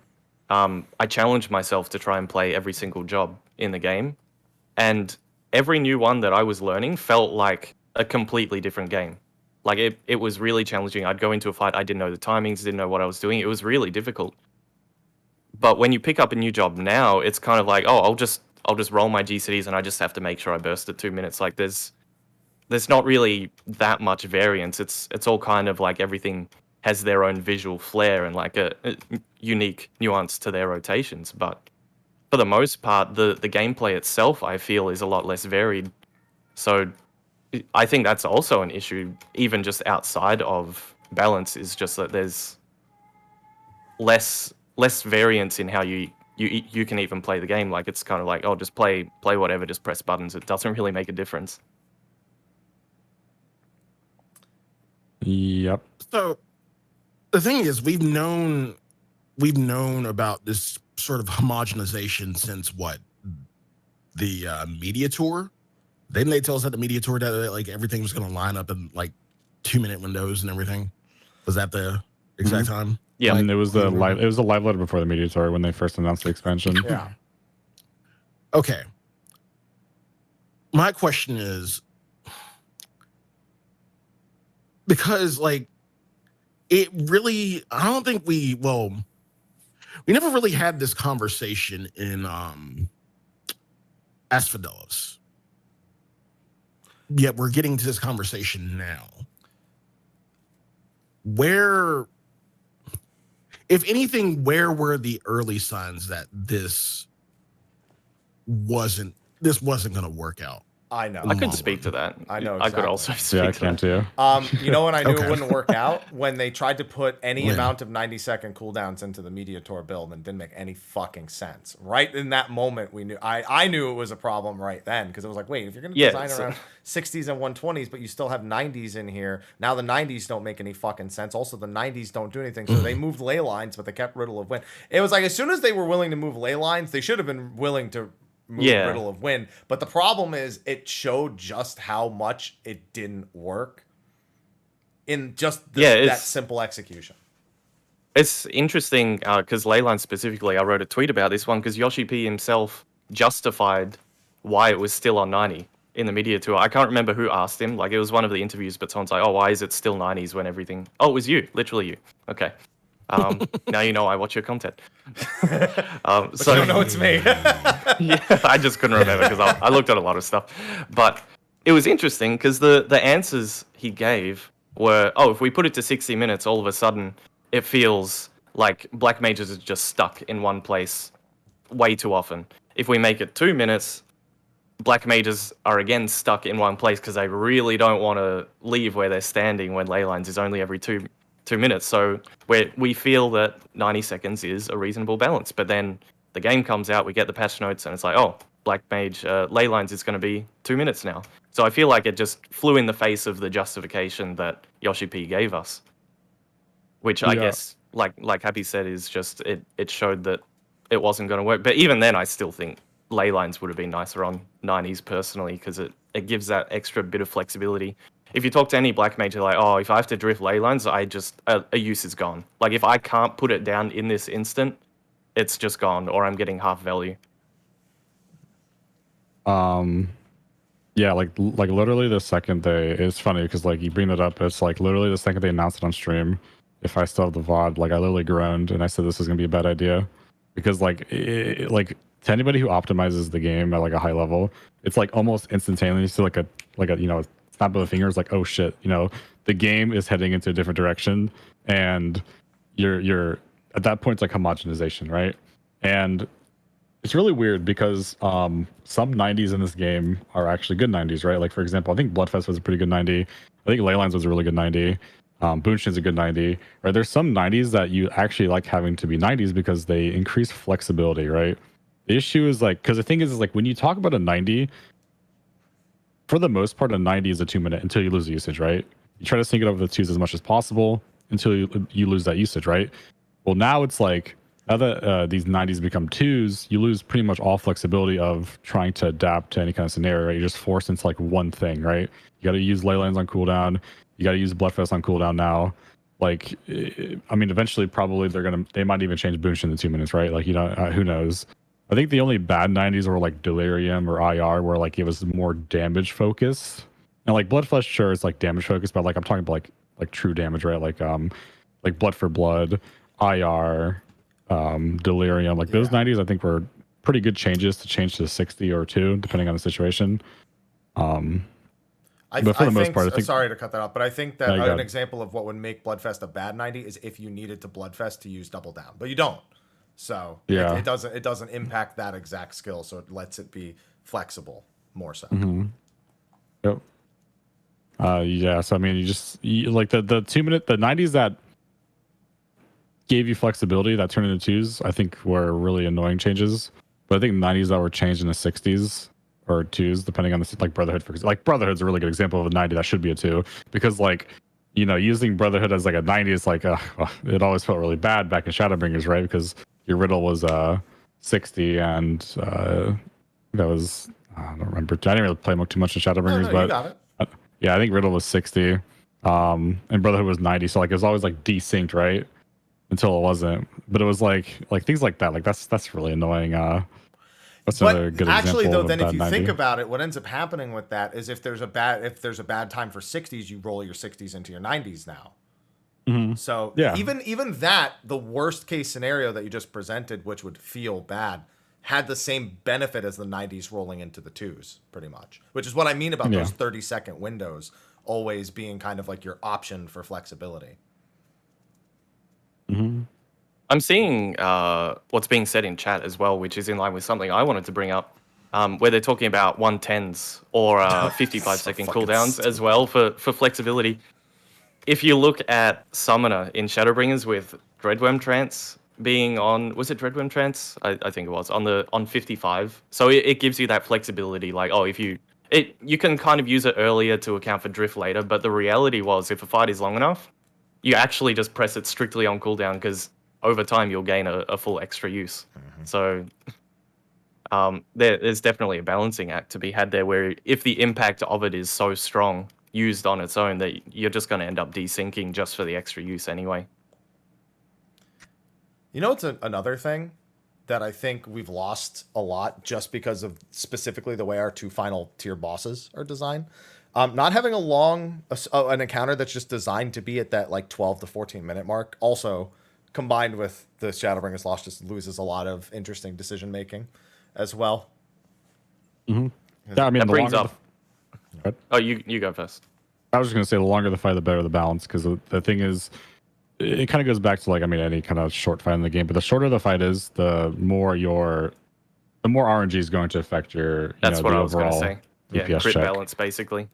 I challenged myself to try and play every single job in the game, and every new one that I was learning felt like a completely different game. Like it was really challenging. I'd go into a fight, I didn't know the timings, didn't know what I was doing. It was really difficult. But when you pick up a new job now, it's kind of like, oh, I'll just roll my GCDs and I just have to make sure I burst at 2 minutes. Like there's not really that much variance. It's all kind of like everything has their own visual flair and like a unique nuance to their rotations. But for the most part, the gameplay itself, I feel, is a lot less varied. So I think that's also an issue, even just outside of balance, is just that there's less variance in how you can even play the game. Like it's kind of like, oh, just play whatever, just press buttons. It doesn't really make a difference. Yep. So the thing is, we've known about this sort of homogenization since what, the media tour. Didn't they tell us at the media tour that like everything was going to line up in like 2-minute windows and everything? Was that the exact time? Yeah, and it was the live. It was a live letter before the media tour when they first announced the expansion. Yeah. Okay. My question is, because like it really, I don't think we never really had this conversation in Asphodelos. Yet we're getting to this conversation now. Where, if anything, where were the early signs that this wasn't going to work out? I know. I could speak to that. I know. I could exactly. also speak Yeah, I to can that. too. You know when I knew Okay. it wouldn't work out? When they tried to put any When? amount of 90-second cooldowns into the Media Tour build and didn't make any fucking sense. Right in that moment, we knew. I knew it was a problem right then, because it was like, wait, if you're going to design around 60s and 120s, but you still have 90s in here, now the 90s don't make any fucking sense. Also, the 90s don't do anything. So they moved ley lines, but they kept Riddle of Wind. It was like, as soon as they were willing to move ley lines, they should have been willing to move Riddle of Wind. But the problem is it showed just how much it didn't work in just that simple execution. It's interesting because Leyline specifically, I wrote a tweet about this one because Yoshi P himself justified why it was still on 90 in the media tour. I can't remember who asked him. Like, it was one of the interviews, but someone's like, oh, why is it still 90s when everything... Oh, it was you. Literally you. Okay. Now you know I watch your content. So you don't know it's me. Yeah, I just couldn't remember because I looked at a lot of stuff. But it was interesting because the answers he gave were, oh, if we put it to 60 minutes, all of a sudden it feels like black mages are just stuck in one place way too often. If we make it 2 minutes, black mages are again stuck in one place because they really don't want to leave where they're standing when ley lines is only every 2 minutes. So we feel that 90 seconds is a reasonable balance. But then the game comes out, we get the patch notes, and it's like, oh, black mage ley lines is going to be 2 minutes now. So I feel like it just flew in the face of the justification that Yoshi P gave us, which I guess, like Happy said, is just it showed that it wasn't going to work. But even then, I still think ley lines would have been nicer on 90s personally, because it gives that extra bit of flexibility. If you talk to any black mage, they're like, oh, if I have to drift ley lines, I just a use is gone. Like, if I can't put it down in this instant, it's just gone, or I'm getting half value. Yeah, like literally the second they, it's funny because like you bring that up, it's like literally the second they announced it on stream. If I still have the VOD, like I literally groaned and I said this is gonna be a bad idea, because like like to anybody who optimizes the game at like a high level, it's like almost instantaneously like a snap of the fingers, like oh shit, the game is heading into a different direction, and you're at that point it's like homogenization, right? And it's really weird because some 90s in this game are actually good 90s, right? Like, for example, I think Bloodfest was a pretty good 90. I think Leylines was a really good 90. Boonshin's a good 90, right? There's some 90s that you actually like having to be 90s because they increase flexibility, right? The issue is like, because the thing is like when you talk about a 90, for the most part, a 90 is a 2-minute until you lose the usage, right? You try to sync it over the twos as much as possible until you lose that usage, right? Well, now it's like, now that these 90s become twos, you lose pretty much all flexibility of trying to adapt to any kind of scenario, right? You're just forced into like one thing, right? You got to use Leylands on cooldown. You got to use Bloodfest on cooldown now. Like, I mean, eventually, probably they might even change Boonshin in 2 minutes, right? Like, who knows? I think the only bad 90s were like Delirium or IR, where like it was more damage focused. And like Bloodflesh, sure, it's like damage focused, but like I'm talking about like true damage, right? Like Blood for Blood, IR. Delirium, like those 90s I think were pretty good changes to change to 60 or 2 depending on the situation. But for the most part, I think, sorry to cut that off, but I think that an example of what would make Bloodfest a bad 90 is if you needed to Bloodfest to use double down, but you don't. So yeah, it doesn't impact that exact skill, so it lets it be flexible more so. Yep. Yeah, so I mean, you like the 2-minute, the 90s that gave you flexibility that turned into twos, I think were really annoying changes. But I think 90s that were changed in the 60s or twos, depending on the, like Brotherhood, for example. Like Brotherhood's a really good example of a 90 that should be a 2, because like, using Brotherhood as like a 90 is like, it always felt really bad back in Shadowbringers, right? Because your Riddle was 60 and that was, I don't remember. I didn't really play too much in Shadowbringers, but you got it. Yeah, I think Riddle was 60 and Brotherhood was 90. So like it was always like desynced, right? Until it wasn't, but it was like things like that. Like that's really annoying. That's another good actually, example. Though, then if you 90. think about it, what ends up happening with that is if there's a bad time for 60s, you roll your 60s into your 90s now. So yeah, even that, the worst case scenario that you just presented, which would feel bad, had the same benefit as the 90s rolling into the twos, pretty much. Which is what I mean about those 30-second windows always being kind of like your option for flexibility. I'm seeing what's being said in chat as well, which is in line with something I wanted to bring up, where they're talking about 110s or 55-second cooldowns as well for flexibility. If you look at Summoner in Shadowbringers with Dreadworm Trance being on, was it Dreadworm Trance? I think it was on 55. So it gives you that flexibility, like if you can kind of use it earlier to account for drift later, but the reality was if a fight is long enough, you actually just press it strictly on cooldown because over time you'll gain a full extra use. So there's definitely a balancing act to be had there, where if the impact of it is so strong used on its own, that you're just going to end up desyncing just for the extra use anyway. It's another thing that I think we've lost a lot just because of specifically the way our 2 final tier bosses are designed. Not having an encounter that's just designed to be at that like 12 to 14 minute mark, also combined with the Shadowbringers loss, just loses a lot of interesting decision making as well. Yeah, I mean, that brings up. Oh, you go first. I was just gonna say the longer the fight, the better the balance. Because the thing is, it kind of goes back to like, I mean, any kind of short fight in the game. But the shorter the fight is, the more RNG is going to affect your. That's what the I was going to say. DPS Yeah, crit check. balance basically.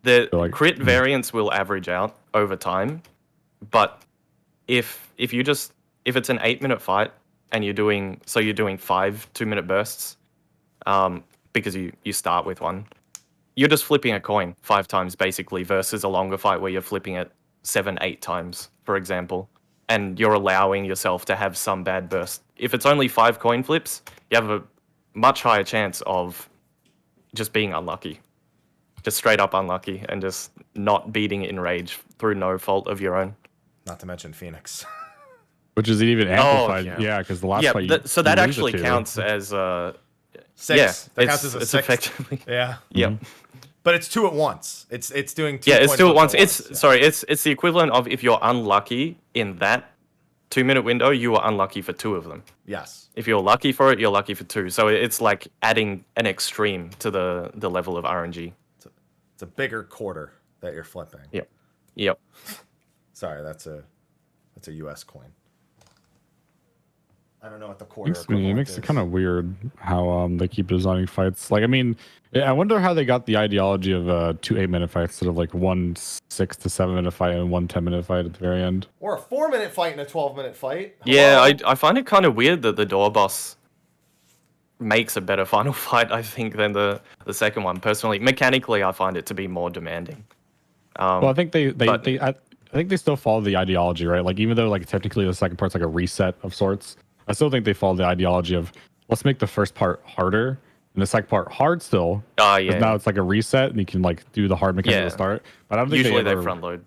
The crit variance will average out over time, but if it's an 8-minute fight and you're doing 5 2-minute bursts, because you start with one, you're just flipping a coin 5 times basically, versus a longer fight where you're flipping it 7-8 times, for example, and you're allowing yourself to have some bad burst. If it's only 5 coin flips, you have a much higher chance of just being unlucky. Just straight up unlucky and just not beating it in rage through no fault of your own. Not to mention Phoenix. Which is even amplified. Yeah, because the last fight. So that actually counts as 6. Yeah, that counts as a it's 6. effectively. Yeah. Yep. But it's 2 at once. It's doing 2 Yeah, it's coin 2 at flips once. yeah. Sorry, it's the equivalent of if you're unlucky in that 2-minute window, you are unlucky for 2 of them. Yes. If you're lucky for it, you're lucky for 2. So it's like adding an extreme to the level of RNG. It's a bigger quarter that you're flipping. Yep. Sorry, that's a US coin. I don't know what the quarter It makes is. it kind of weird how they keep designing fights. Like, I mean, I wonder how they got the ideology of 2 8-minute fights instead of like 1 6 to 7-minute fight and 1 10-minute fight at the very end. Or a 4-minute fight and a 12-minute fight. Yeah, Hello? I find it kind of weird that the door boss makes a better final fight, I think, than the second one. Personally, mechanically, I find it to be more demanding. Well, I think but- I think they still follow the ideology, right? Like, even though like technically the second part's like a reset of sorts, I still think they follow the ideology of let's make the first part harder and the second part hard still. Yeah. Because now it's like a reset and you can like do the hard mechanic at the start. But I don't think Usually they front load.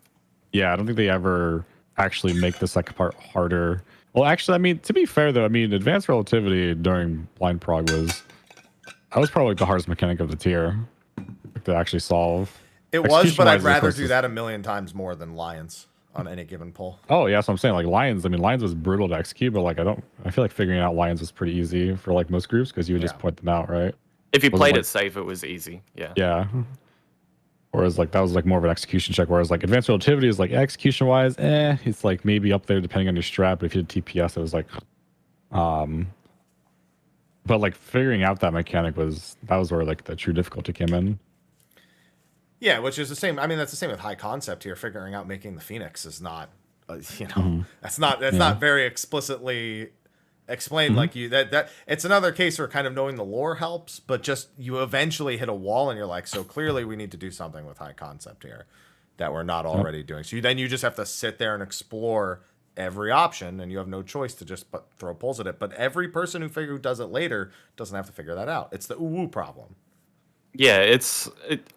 Yeah, I don't think they ever actually make the second part harder. Well, actually, I mean, to be fair though, I mean, advanced relativity during blind prog was probably like the hardest mechanic of the tier to actually solve. It was, but I'd Execution-wise, of rather course, do is- that a million times more than Lions on any given pull. Oh yeah, so I'm saying like Lions. I mean, Lions was brutal to execute, but like I feel like figuring out Lions was pretty easy for like most groups because you would just Yeah. point them out, right? If you Was it played like- it safe, it was easy. Yeah. Yeah. Whereas like that was like more of an execution check. Whereas like advanced relativity is like execution wise, it's like maybe up there depending on your strat. But if you did TPS, it was like, but like figuring out that mechanic was where like the true difficulty came in. Yeah, which is the same. I mean, that's the same with high concept here. Figuring out making the Phoenix is not, that's not very explicitly explained like you that it's another case where kind of knowing the lore helps, but just you eventually hit a wall and you're like, so clearly we need to do something with high concept here that we're not already doing. So you just have to sit there and explore every option, and you have no choice to just throw pulls at it. But every person who does it later doesn't have to figure that out. It's the ooh problem. Yeah,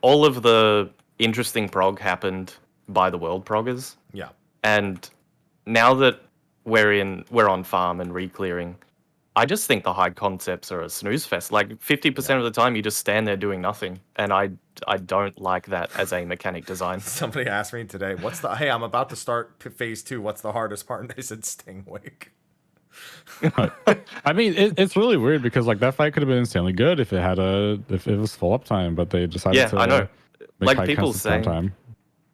all of the interesting prog happened by the world proggers. Yeah. And now that we're on farm and re-clearing, I just think the high concepts are a snooze fest. Like 50% of the time you just stand there doing nothing. And I don't like that as a mechanic design. Somebody asked me today, hey, I'm about to start phase 2. What's the hardest part? And I said Stingwake. I mean, it's really weird because like that fight could have been insanely good if it was full uptime, but they decided to I know. make Like high people concept say, downtime.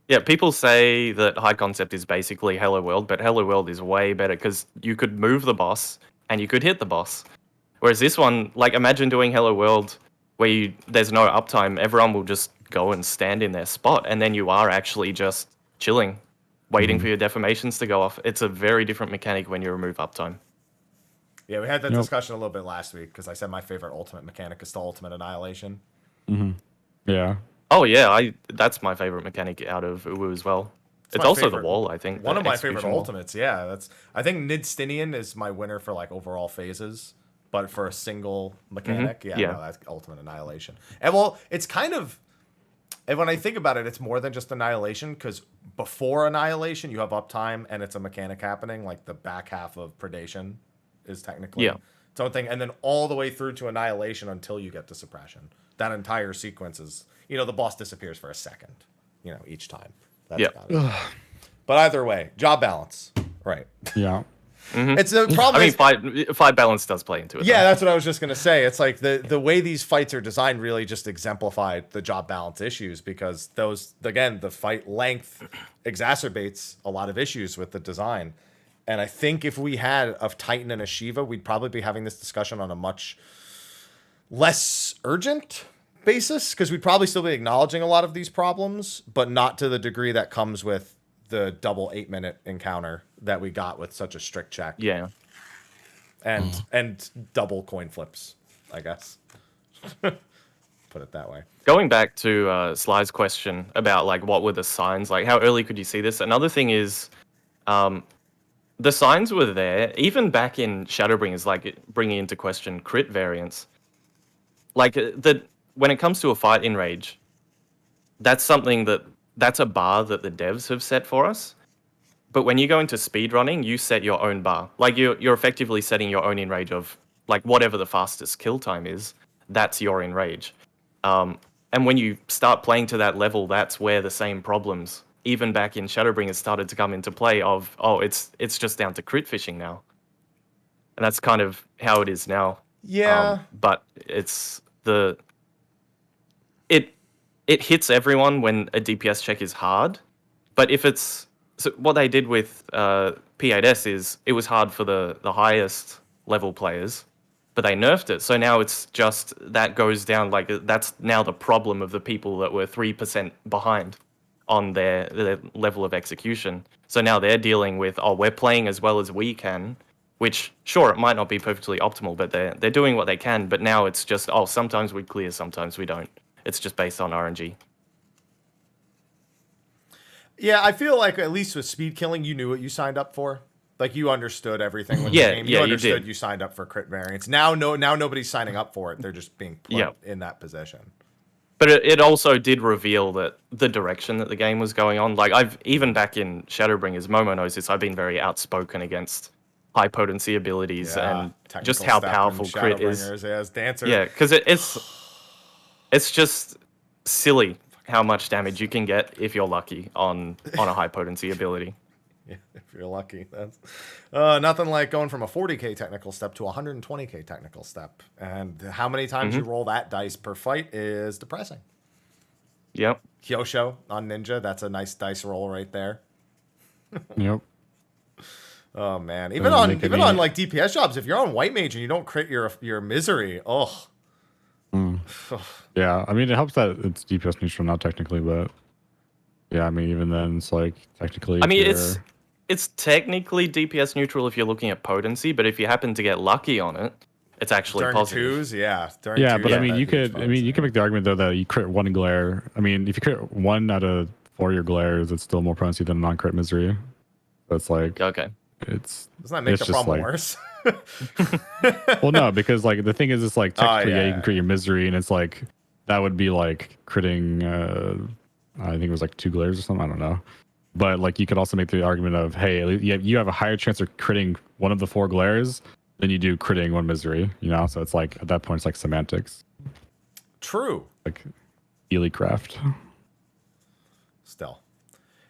yeah, people say that high concept is basically Hello World, but Hello World is way better because you could move the boss and you could hit the boss. Whereas this one, like imagine doing Hello World where there's no uptime, everyone will just go and stand in their spot, and then you are actually just chilling, waiting for your deformations to go off. It's a very different mechanic when you remove uptime. Yeah, we had that Nope. discussion a little bit last week because I said my favorite ultimate mechanic is the ultimate annihilation. Yeah. Oh yeah, that's my favorite mechanic out of Uwu as well. It's my also favorite- the wall, I think. One the of my favorite execution wall. ultimates, yeah. I think Nidstinian is my winner for like overall phases, but for a single mechanic, Yeah. no, that's ultimate annihilation. And well, it's kind of, and when I think about it, it's more than just annihilation because before annihilation you have uptime and it's a mechanic happening, like the back half of predation is technically its own thing, and then all the way through to annihilation until you get to suppression. That entire sequence is, the boss disappears for a second, each time. That's about it. But either way, job balance, right? Yeah. It's the problem. I mean, fight balance does play into it. Yeah, though. that's what I was just gonna say. It's like the way these fights are designed really just exemplified the job balance issues because the fight length exacerbates a lot of issues with the design. And I think if we had a Titan and a Shiva, we'd probably be having this discussion on a much less urgent basis because we'd probably still be acknowledging a lot of these problems, but not to the degree that comes with the double 8-minute encounter that we got with such a strict check. Yeah. And double coin flips, I guess. Put it that way. Going back to Sly's question about like what were the signs, like how early could you see this? Another thing is, the signs were there even back in Shadowbringers, like bringing into question crit variance. Like when it comes to a fight in Rage, that's a bar that the devs have set for us. But when you go into speedrunning, you set your own bar. Like you're effectively setting your own in Rage of like whatever the fastest kill time is. that's your enrage. And when you start playing to that level, that's where the same problems, even back in Shadowbringers, started to come into play of, oh, it's just down to crit fishing now. And that's kind of how it is now. Yeah. But it's it hits everyone when a DPS check is hard. But if it's so what they did with P8S is it was hard for the highest level players, but they nerfed it. So now it's just that goes down, like that's now the problem of the people that were 3% behind on their level of execution. So now they're dealing with, oh, we're playing as well as we can, which sure it might not be perfectly optimal, but they're doing what they can. But now it's just, oh, sometimes we clear, sometimes we don't. It's just based on RNG. Yeah, I feel like at least with speed killing, you knew what you signed up for. Like you understood everything when Yeah, you came. yeah, You you understood did. you signed up for crit variants. Now nobody's signing up for it. They're just being put Yeah. in that position. But it also did reveal that the direction that the game was going on. Like I've even back in Shadowbringers, Momo knows this. I've been very outspoken against high potency abilities and just technical how step powerful and crit is. Shadowbringers, as Dancer. Yeah, because it's just silly how much damage you can get if you're lucky on a high potency ability. Yeah, if you're lucky. That's nothing like going from a 40k technical step to a 120k technical step. And how many times you roll that dice per fight is depressing. Yep. Kyosho on Ninja, that's a nice dice roll right there. Yep. Oh man, Doesn't make any- on like DPS jobs, if you're on White Mage and you don't crit your misery, oh. Yeah, I mean, it helps that it's DPS neutral now technically, but yeah, I mean, even then, it's like technically. I mean, if it's technically DPS neutral if you're looking at potency, but if you happen to get lucky on it, it's actually During positive. twos, yeah. During yeah, twos, but I that mean, you huge could. I mean, you can make the argument though that you crit one glare. I mean, if you crit 1 out of 4 of your glares, it's still more potency than non-crit misery. That's like Okay. it's. Doesn't that make it's the just problem like- worse? Well, no, because like the thing is, it's like technically, yeah, you can crit your misery, and it's like that would be like critting. I think it was like 2 glares or something. I don't know. But like you could also make the argument of, hey, you have a higher chance of critting 1 of the 4 glares than you do critting 1 misery. You know, so it's like at that point, it's like semantics, True. like Ely craft. Still.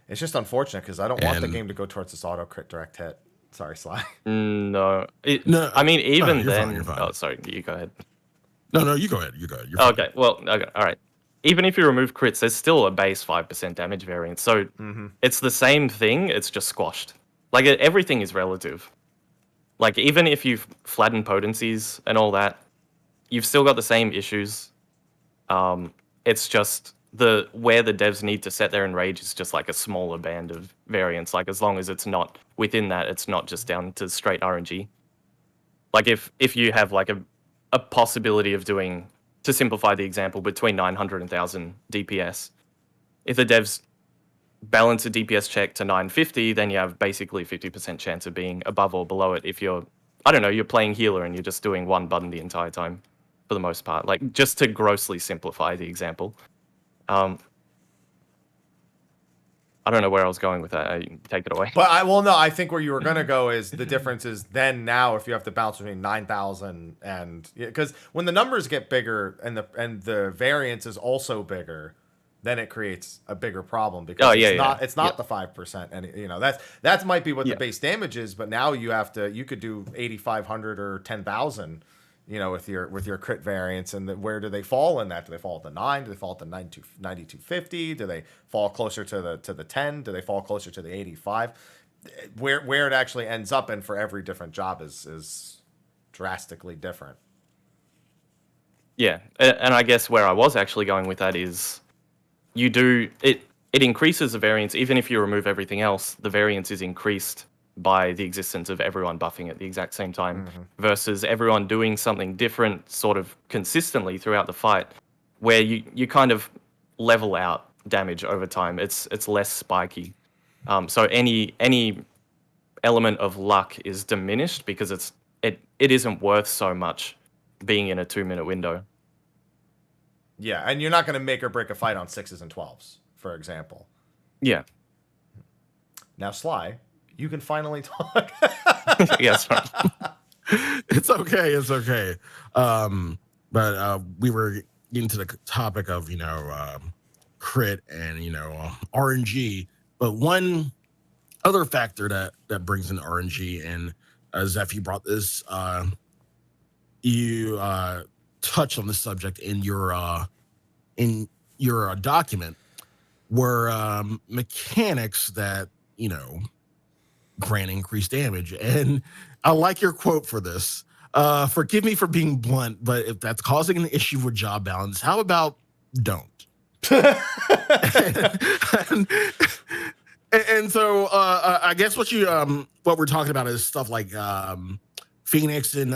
It's just unfortunate because I don't want the And- game to go towards this auto crit direct hit. Sorry, Sly. No. No, I mean, even you're then. fine, you're fine. Oh, sorry. You go ahead. No, you go ahead. You go ahead. You're fine. Okay. Well. Okay. All right. Even if you remove crits, there's still a base 5% damage variance. So it's the same thing. It's just squashed. Like everything is relative. Like even if you've flattened potencies and all that, you've still got the same issues. It's just where the devs need to set their enrage is just like a smaller band of variance. Like as long as it's not within that, it's not just down to straight RNG. Like if you have like a possibility of doing, to simplify the example, between 900 and 1000 DPS, if the devs balance a DPS check to 950, then you have basically a 50% chance of being above or below it. If you're, I don't know, you're playing healer and you're just doing 1 button the entire time, for the most part. Like just to grossly simplify the example. I don't know where I was going with that. Take it away. But I think where you were gonna go is the difference is then now if you have to bounce between 9,000 and because when the numbers get bigger and the variance is also bigger, then it creates a bigger problem because it's not the 5%, and you know that might be what the base damage is, but now you could do 8,500 or 10,000. You know, with your crit variance, and where do they fall in that? Do they fall at the 9? Do they fall at the 9250? Do they fall closer to the 10? Do they fall closer to the 85? Where it actually ends up, and for every different job is drastically different. Yeah, and I guess where I was actually going with that is, it increases the variance even if you remove everything else. The variance is increased by the existence of everyone buffing at the exact same time versus everyone doing something different sort of consistently throughout the fight, where you kind of level out damage over time. It's less spiky. So any element of luck is diminished because it isn't worth so much being in a 2-minute window. Yeah, and you're not going to make or break a fight on 6s and 12s, for example. Yeah. Now, Sly, you can finally talk. Yeah, sorry. It's okay. It's okay. But we were getting to the topic of crit and RNG. But one other factor that brings in RNG, and Zeph, you brought this, you touched on the subject in your document, were mechanics that grant increased damage. And I like your quote for this. Forgive me for being blunt, but if that's causing an issue with job balance, how about don't? and so I guess what we're talking about is stuff like Phoenix in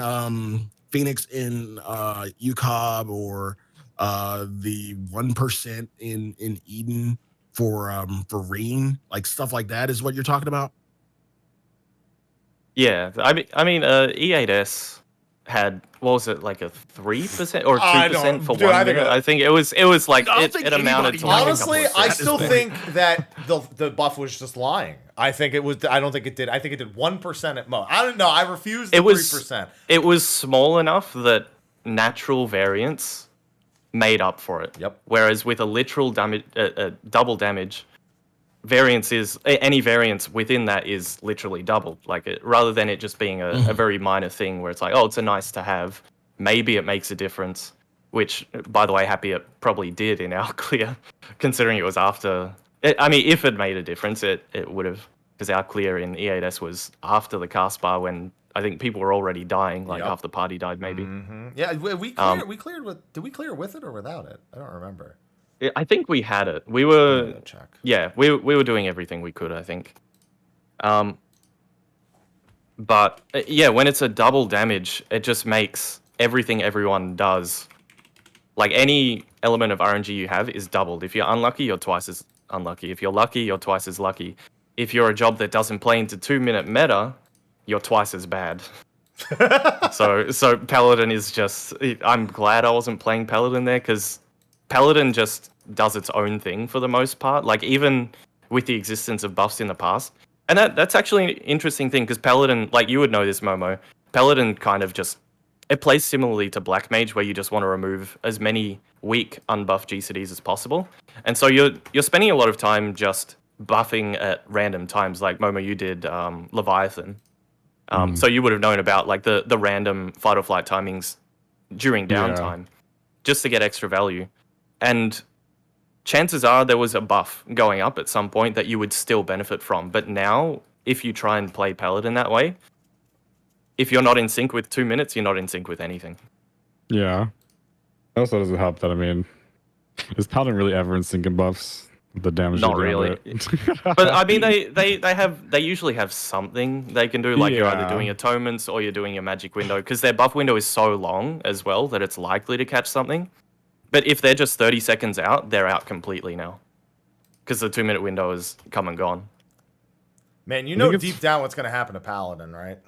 UCOB, or the 1% in Eden for Reen, like stuff like that is what you're talking about. Yeah, I mean, E8S had, what was it, like a 3% or 2% for 1 minute? I think it was like it amounted to like honestly, a couple of I cents. still think that the buff was just lying. I think it was. I don't think it did. I think it did 1% at most. I don't know. I refuse the 3%. It was small enough that natural variance made up for it. Yep. Whereas with a literal damage, double damage, variance is any variance within that is literally doubled. Like rather than it just being a very minor thing where it's like, oh, it's a nice to have. Maybe it makes a difference. Which, by the way, happy it probably did in our clear, considering it was after. I mean, if it made a difference, it would have, because our clear in E8S was after the cast bar when I think people were already dying, like half the party died maybe. Mm-hmm. Yeah, we cleared with. Did we clear with it or without it? I don't remember. I think we had it. We were check. Yeah, we were doing everything we could, I think. But yeah, when it's a double damage, it just makes everything everyone does, like any element of RNG you have, is doubled. If you're unlucky, you're twice as unlucky. If you're lucky, you're twice as lucky. If you're a job that doesn't play into 2-minute meta, you're twice as bad. So Paladin is just. I'm glad I wasn't playing Paladin there, because Paladin just does its own thing for the most part. Like even with the existence of buffs in the past, and that's actually an interesting thing, because Paladin, like you would know this, Momo. Paladin kind of just, it plays similarly to Black Mage, where you just want to remove as many weak unbuffed GCDs as possible, and so you're spending a lot of time just buffing at random times, like Momo, you did Leviathan. So you would have known about like the random fight or flight timings during downtime, just to get extra value. And chances are there was a buff going up at some point that you would still benefit from. But now, if you try and play Paladin that way, if you're not in sync with 2 minutes, you're not in sync with anything. Yeah. It also doesn't help that, I mean, is Paladin really ever in sync in buffs? The damage. Not really. But I mean, they usually have something they can do. Like you're either doing atonements or you're doing your magic window, because their buff window is so long as well that it's likely to catch something. But if they're just 30 seconds out, they're out completely now, because the 2-minute window is come and gone. Man, you know deep down what's going to happen to Paladin, right?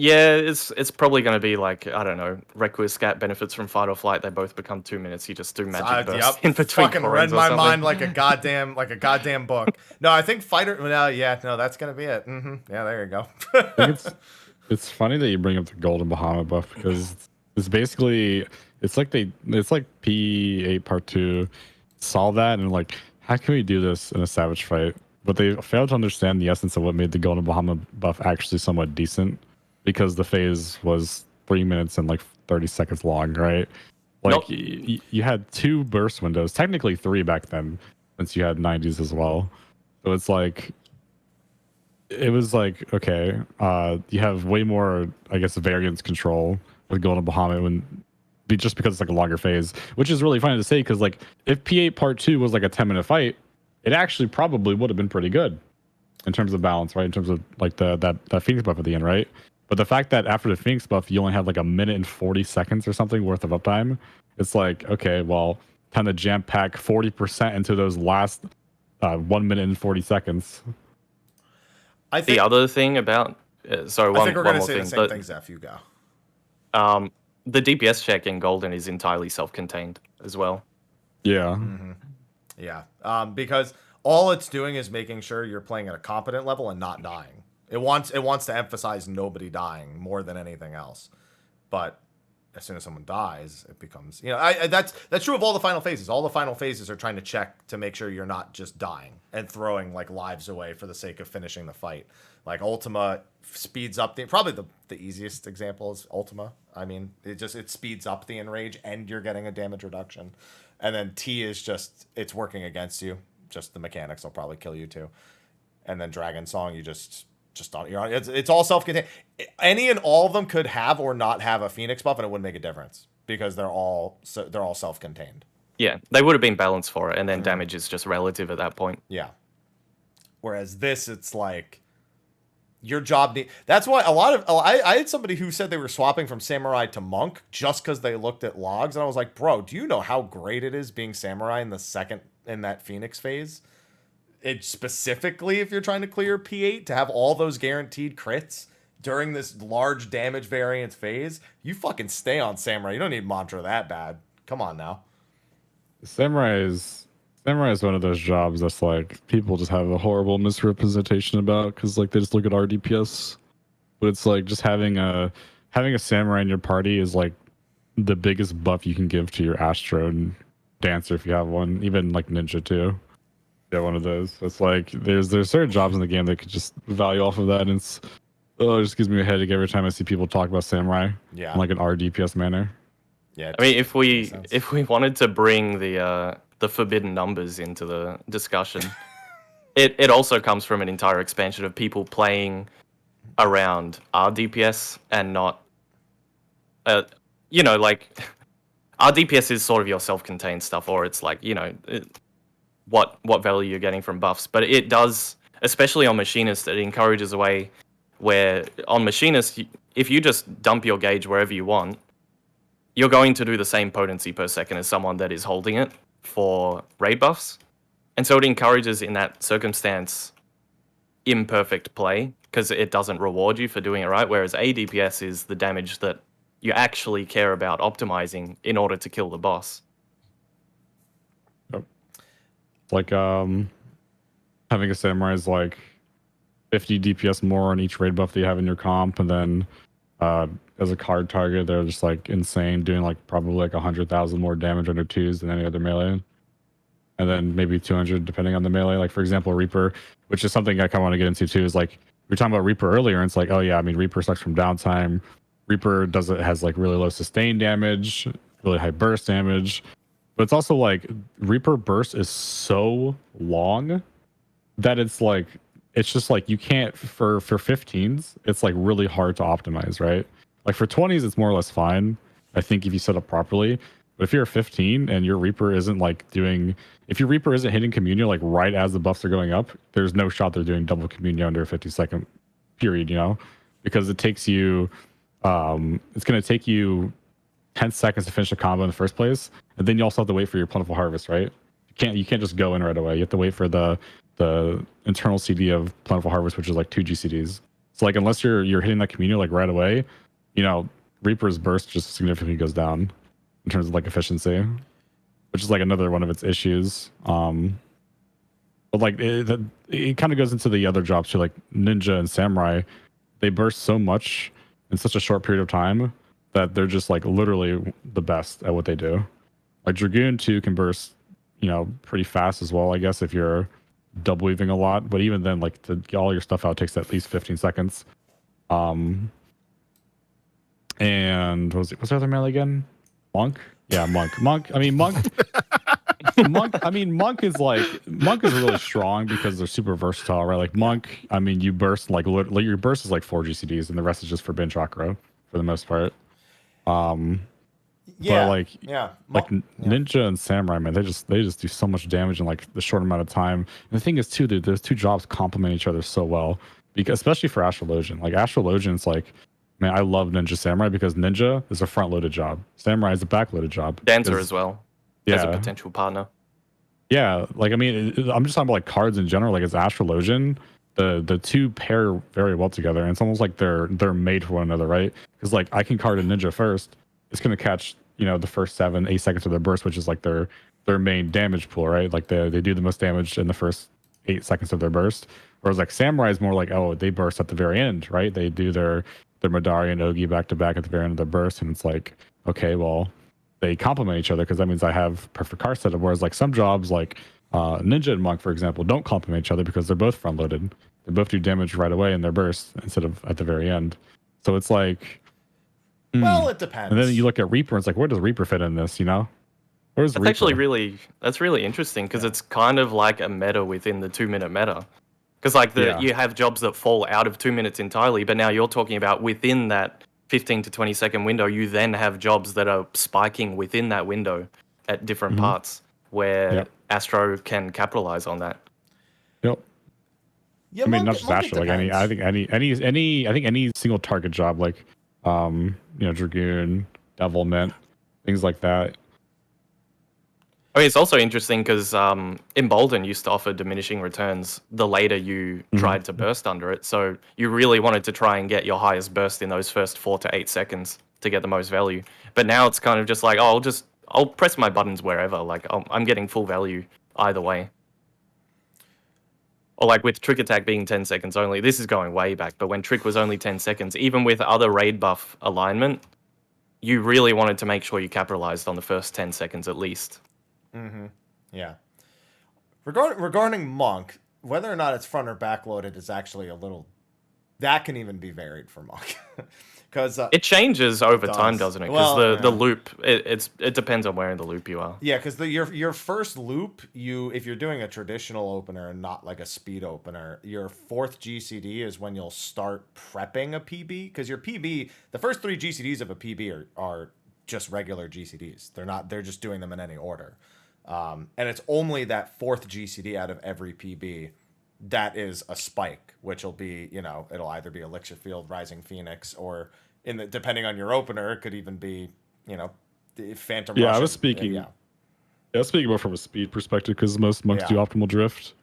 Yeah, it's probably going to be like, I don't know, Requiescat benefits from fight or flight. They both become 2 minutes. You just do magic burst in between. Fucking read my mind like a goddamn book. No, I think fighter. No, that's going to be it. Yeah, there you go. I think it's funny that you bring up the Golden Bahamut buff, because it's basically it's like P8 Part 2 saw that and like, how can we do this in a Savage fight? But they failed to understand the essence of what made the Golden Bahamut buff actually somewhat decent, because the phase was 3 minutes and like 30 seconds long, right? Like you had 2 burst windows, technically 3 back then, since you had 90s as well. So it's like, it was like, okay, you have way more, I guess, variance control with Golden Bahamut just because it's like a longer phase, which is really funny to say, because like if P8 Part 2 was like a 10-minute fight, it actually probably would have been pretty good in terms of balance, right? In terms of like that Phoenix buff at the end, right? But the fact that after the Phoenix buff, you only have like 1 minute and 40 seconds or something worth of uptime, it's like, okay, well, time to jam pack 40% into those last 1 minute and 40 seconds. I think the other thing about sorry, I think we're one going to more say thing, the same thing, Zeph. You go. The DPS check in Golden is entirely self-contained as well. Yeah. Yeah. Because all it's doing is making sure you're playing at a competent level and not dying. It wants to emphasize nobody dying more than anything else. but as soon as someone dies, it becomes, you know, that's true of all the final phases. All the final phases are trying to check to make sure you're not just dying and throwing like lives away for the sake of finishing the fight. Like Ultima speeds up probably the easiest example is Ultima. I mean, it speeds up the enrage and you're getting a damage reduction. And then T is just, it's working against you. Just the mechanics will probably kill you too. And then Dragon Song, you just on, you're on, it's all self-contained. Any and all of them could have or not have a Phoenix buff, and it wouldn't make a difference because they're all self-contained. Yeah, they would have been balanced for it, and then damage is just relative at that point. Yeah. Whereas this, it's like your job. That's why I had somebody who said they were swapping from Samurai to Monk just because they looked at logs, and I was like, bro, do you know how great it is being Samurai in that Phoenix phase? It specifically, if you're trying to clear P8, to have all those guaranteed crits during this large damage variance phase, you fucking stay on Samurai. You don't need Mantra that bad. Come on now. Samurai is one of those jobs that's like people just have a horrible misrepresentation about because like they just look at our DPS, but it's like just having a Samurai in your party is like the biggest buff you can give to your Astro and Dancer if you have one, even like Ninja too. Yeah, one of those. It's like there's certain jobs in the game that could just value off of that, and it just gives me a headache every time I see people talk about Samurai. Yeah, in like an R DPS manner. Yeah, I mean, if we wanted to bring the forbidden numbers into the discussion, it also comes from an entire expansion of people playing around R DPS and not, like R DPS is sort of your self-contained stuff, or it's like what value you're getting from buffs, but it does, especially on Machinist, it encourages a way where on Machinist, if you just dump your gauge wherever you want, you're going to do the same potency per second as someone that is holding it for raid buffs. And so it encourages, in that circumstance, imperfect play, because it doesn't reward you for doing it right, whereas ADPS is the damage that you actually care about optimizing in order to kill the boss. Like having a Samurai is like 50 DPS more on each raid buff that you have in your comp, and then as a card target they're just like insane, doing like probably like 100,000 more damage under twos than any other melee, and then maybe 200 depending on the melee. Like for example Reaper, which is something I kind of want to get into too, is like we were talking about Reaper earlier, and it's like, oh yeah, I mean Reaper sucks from downtime. Reaper has like really low sustain damage, really high burst damage. But it's also like Reaper burst is so long that it's just like you can't for 15s, it's like really hard to optimize, right? Like for 20s, it's more or less fine, I think, if you set up properly. But if you're a 15 and your Reaper isn't if your Reaper isn't hitting Communio like right as the buffs are going up, there's no shot they're doing double Communio under a 50-second period, because it takes you, it's going to take you 10 seconds to finish a combo in the first place, and then you also have to wait for your Plentiful Harvest, right? You can't just go in right away. You have to wait for the internal CD of Plentiful Harvest, which is like 2 GCDs. So like unless you're hitting that Communio like right away, Reaper's burst just significantly goes down in terms of like efficiency, which is like another one of its issues. But like it kind of goes into the other jobs too, like Ninja and Samurai. They burst so much in such a short period of time that they're just like literally the best at what they do. Like Dragoon too can burst, pretty fast as well, I guess, if you're double weaving a lot. But even then, like to get all your stuff out takes at least 15 seconds. And what's the other melee again? Monk? Yeah, Monk. Monk is really strong because they're super versatile, right? Like Monk, you burst like your burst is like 4 GCDs, and the rest is just for bin chakra for the most part. But Ninja and Samurai, man, they just do so much damage in like the short amount of time. And the thing is too, dude, those two jobs complement each other so well, because especially for Astrologian. Like Astrologian's like, man, I love Ninja Samurai because Ninja is a front-loaded job. Samurai is a back-loaded job. Dancer as well. As a potential partner. Yeah, like I'm just talking about like cards in general. Like as Astrologian, the two pair very well together, and it's almost like they're made for one another, right? Because like I can card a Ninja first, it's gonna catch the first 7-8 seconds of their burst, which is like their main damage pool, right? Like they do the most damage in the first 8 seconds of their burst. Whereas like Samurai is more like, oh, they burst at the very end, right? They do their their Madari and Ogi back to back at the very end of their burst, and it's like, okay, well, they complement each other because that means I have perfect card setup. Whereas like some jobs like Ninja and Monk, for example, don't complement each other because they're both front loaded. They both do damage right away in their burst instead of at the very end. So it's like, well, it depends. And then you look at Reaper, and it's like, where does Reaper fit in this? You know, where's That's Reaper? actually really interesting because it's kind of like a meta within the 2-minute meta. Because like you have jobs that fall out of 2 minutes entirely, but now you're talking about within that 15 to 20 second window, you then have jobs that are spiking within that window at different parts where Astro can capitalize on that. Yep. Yeah, I mean, not just Astro. Like I think any single target job, like Dragoon, Devilment, things like that. I mean, it's also interesting because Embolden used to offer diminishing returns the later you tried to burst under it. So you really wanted to try and get your highest burst in those first 4 to 8 seconds to get the most value. But now it's kind of just like, oh, I'll press my buttons wherever. Like I'm getting full value either way. Or like with Trick Attack being 10 seconds only, this is going way back, but when Trick was only 10 seconds, even with other raid buff alignment, you really wanted to make sure you capitalized on the first 10 seconds at least. Mm-hmm. Yeah. Regarding Monk, whether or not it's front or back loaded is actually a little... That can even be varied for Monk. Because it changes over time, doesn't it? Because well, the loop, it depends on where in the loop you are. Yeah, because your first loop, if you're doing a traditional opener and not like a speed opener, your fourth GCD is when you'll start prepping a PB. Because your PB, the first 3 GCDs of a PB are just regular GCDs. They're just doing them in any order. And it's only that fourth GCD out of every PB that is a spike, which will be, it'll either be Elixir Field, Rising Phoenix, or depending on your opener, it could even be, the Phantom Rush. I was speaking. Yeah, I was speaking more from a speed perspective because most monks do optimal drift,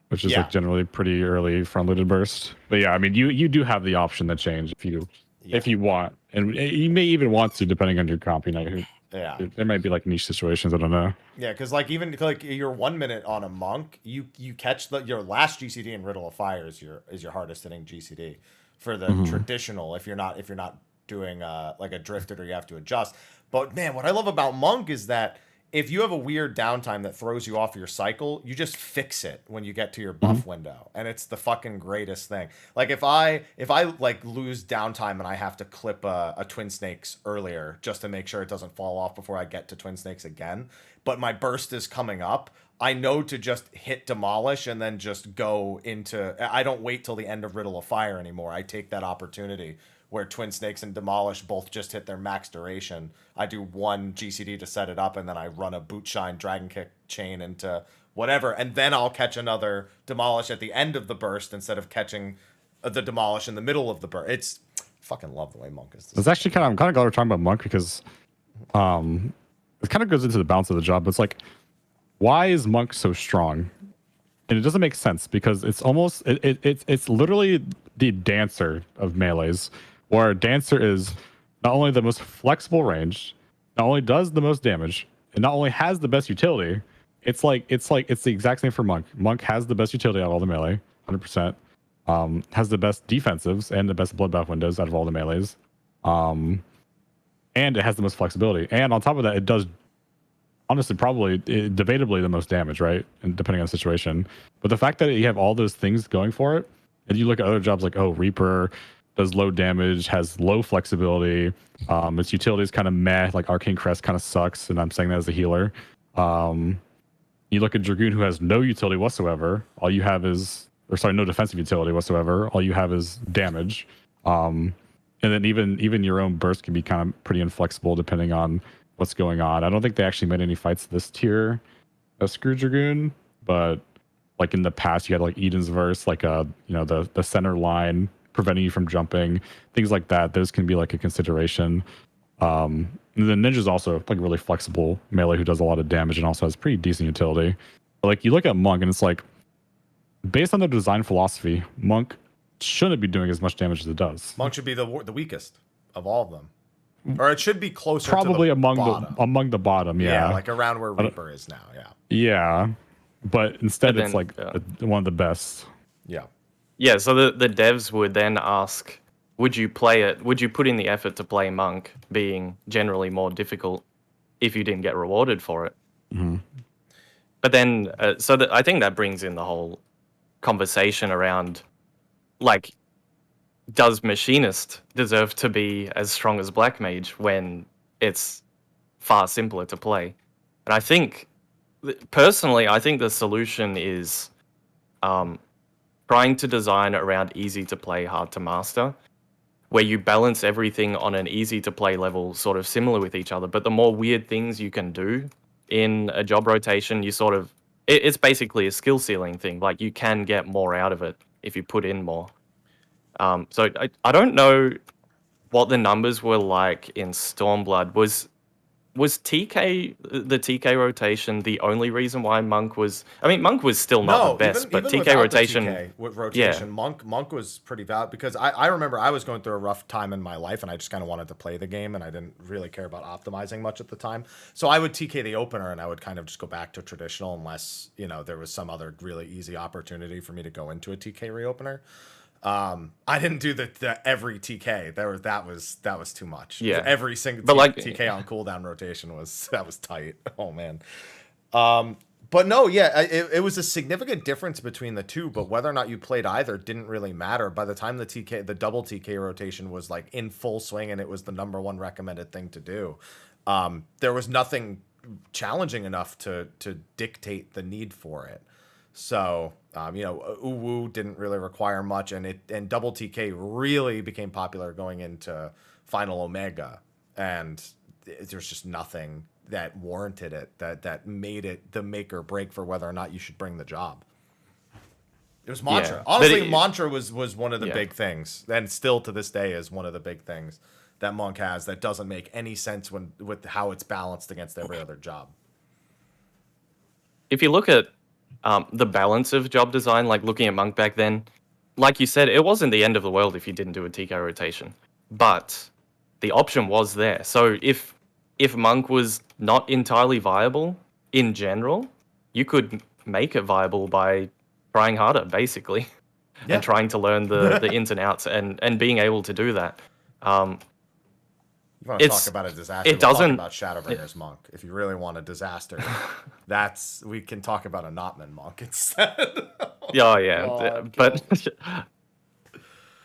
which is like generally pretty early front loaded burst. But yeah, I mean, you do have the option to change if you want, and you may even want to depending on your comp. There might be like niche situations. I don't know. Yeah, because like even like your 1 minute on a monk, you catch your last GCD in Riddle of Fire is your hardest hitting GCD for the traditional. If you're not doing like a drifted or you have to adjust. But man, what I love about monk is that if you have a weird downtime that throws you off your cycle, you just fix it when you get to your buff window, and it's the fucking greatest thing. Like if I like lose downtime and I have to clip a Twin Snakes earlier just to make sure it doesn't fall off before I get to Twin Snakes again, but my burst is coming up, I know to just hit Demolish and then just go into... I don't wait till the end of Riddle of Fire anymore. I take that opportunity where Twin Snakes and Demolish both just hit their max duration. I do 1 GCD to set it up, and then I run a Bootshine Dragon Kick chain into whatever, and then I'll catch another Demolish at the end of the burst instead of catching the Demolish in the middle of the burst. It's fucking love the way Monk is. It's actually I'm kind of glad we're talking about Monk because it kind of goes into the balance of the job. But it's like, why is Monk so strong? And it doesn't make sense because it's almost it's literally the dancer of melees, where a dancer is not only the most flexible range, not only does the most damage, and not only has the best utility. It's the exact same for Monk. Monk has the best utility out of all the melee, 100%. Has the best defensives and the best bloodbath windows out of all the melees. And it has the most flexibility. And on top of that, it does honestly probably debatably the most damage, right? And depending on the situation. But the fact that you have all those things going for it, and you look at other jobs like, Reaper does low damage, has low flexibility. Its utility is kind of meh, like Arcane Crest kind of sucks, and I'm saying that as a healer. You look at Dragoon, who has no utility whatsoever. All you have is, no defensive utility whatsoever. All you have is damage. And then even your own burst can be kind of pretty inflexible depending on what's going on. I don't think they actually made any fights this tier of Screw Dragoon, but like in the past, you had like Eden's Verse, like the center line preventing you from jumping, things like that. Those can be like a consideration. And then Ninja's also like really flexible melee who does a lot of damage and also has pretty decent utility. But like you look at Monk and it's like, based on the design philosophy, Monk shouldn't be doing as much damage as it does. Monk should be the weakest of all of them, or it should be closer. Probably to the among the bottom. Yeah, like around where Reaper is now. Yeah. Yeah, but instead it's like one of the best. Yeah. Yeah. So the devs would then ask, would you play it? Would you put in the effort to play monk, being generally more difficult if you didn't get rewarded for it? Mhm. But then, I think that brings in the whole conversation around, like, does machinist deserve to be as strong as black mage when it's far simpler to play? And I think, personally, I think the solution is trying to design around easy to play, hard to master, where you balance everything on an easy to play level, sort of similar with each other. But the more weird things you can do in a job rotation, you sort of, it's basically a skill ceiling thing. Like, you can get more out of it if you put in more. So I don't know what the numbers were like in Stormblood. Was the TK rotation the only reason why Monk was? I mean, Monk was still not the best, but even TK without rotation. the TK rotation, Monk was pretty valid because I remember I was going through a rough time in my life and I just kind of wanted to play the game and I didn't really care about optimizing much at the time. So I would TK the opener and I would kind of just go back to traditional unless, you know, there was some other really easy opportunity for me to go into a TK reopener. I didn't do the every TK. That was too much. Yeah. Every single But like, TK on cooldown rotation was tight. Oh man. But no, yeah, it was a significant difference between the two. But whether or not you played either didn't really matter. By the time the double TK rotation was like in full swing and it was the #1 recommended thing to do, there was nothing challenging enough to dictate the need for it. So, you know, Uwu didn't really require much, and double TK really became popular going into Final Omega, and there's just nothing that warranted it that made it the make or break for whether or not you should bring the job. It was mantra. Yeah, Honestly, mantra was one of the Yeah. big things, and still to this day is one of the big things that Monk has that doesn't make any sense with how it's balanced against every other job. if you look at the balance of job design, like looking at Monk back then, like you said, it wasn't the end of the world if you didn't do a TK rotation, but the option was there. So if Monk was not entirely viable in general, you could make it viable by trying harder, basically, Yeah. and trying to learn the ins and outs and being able to do that. You want to It's- talk about a disaster? it We'll talk doesn't- about Shadowbringers Monk. If you really want a disaster, we can talk about a Notman Monk instead. Yeah, yeah, Oh, but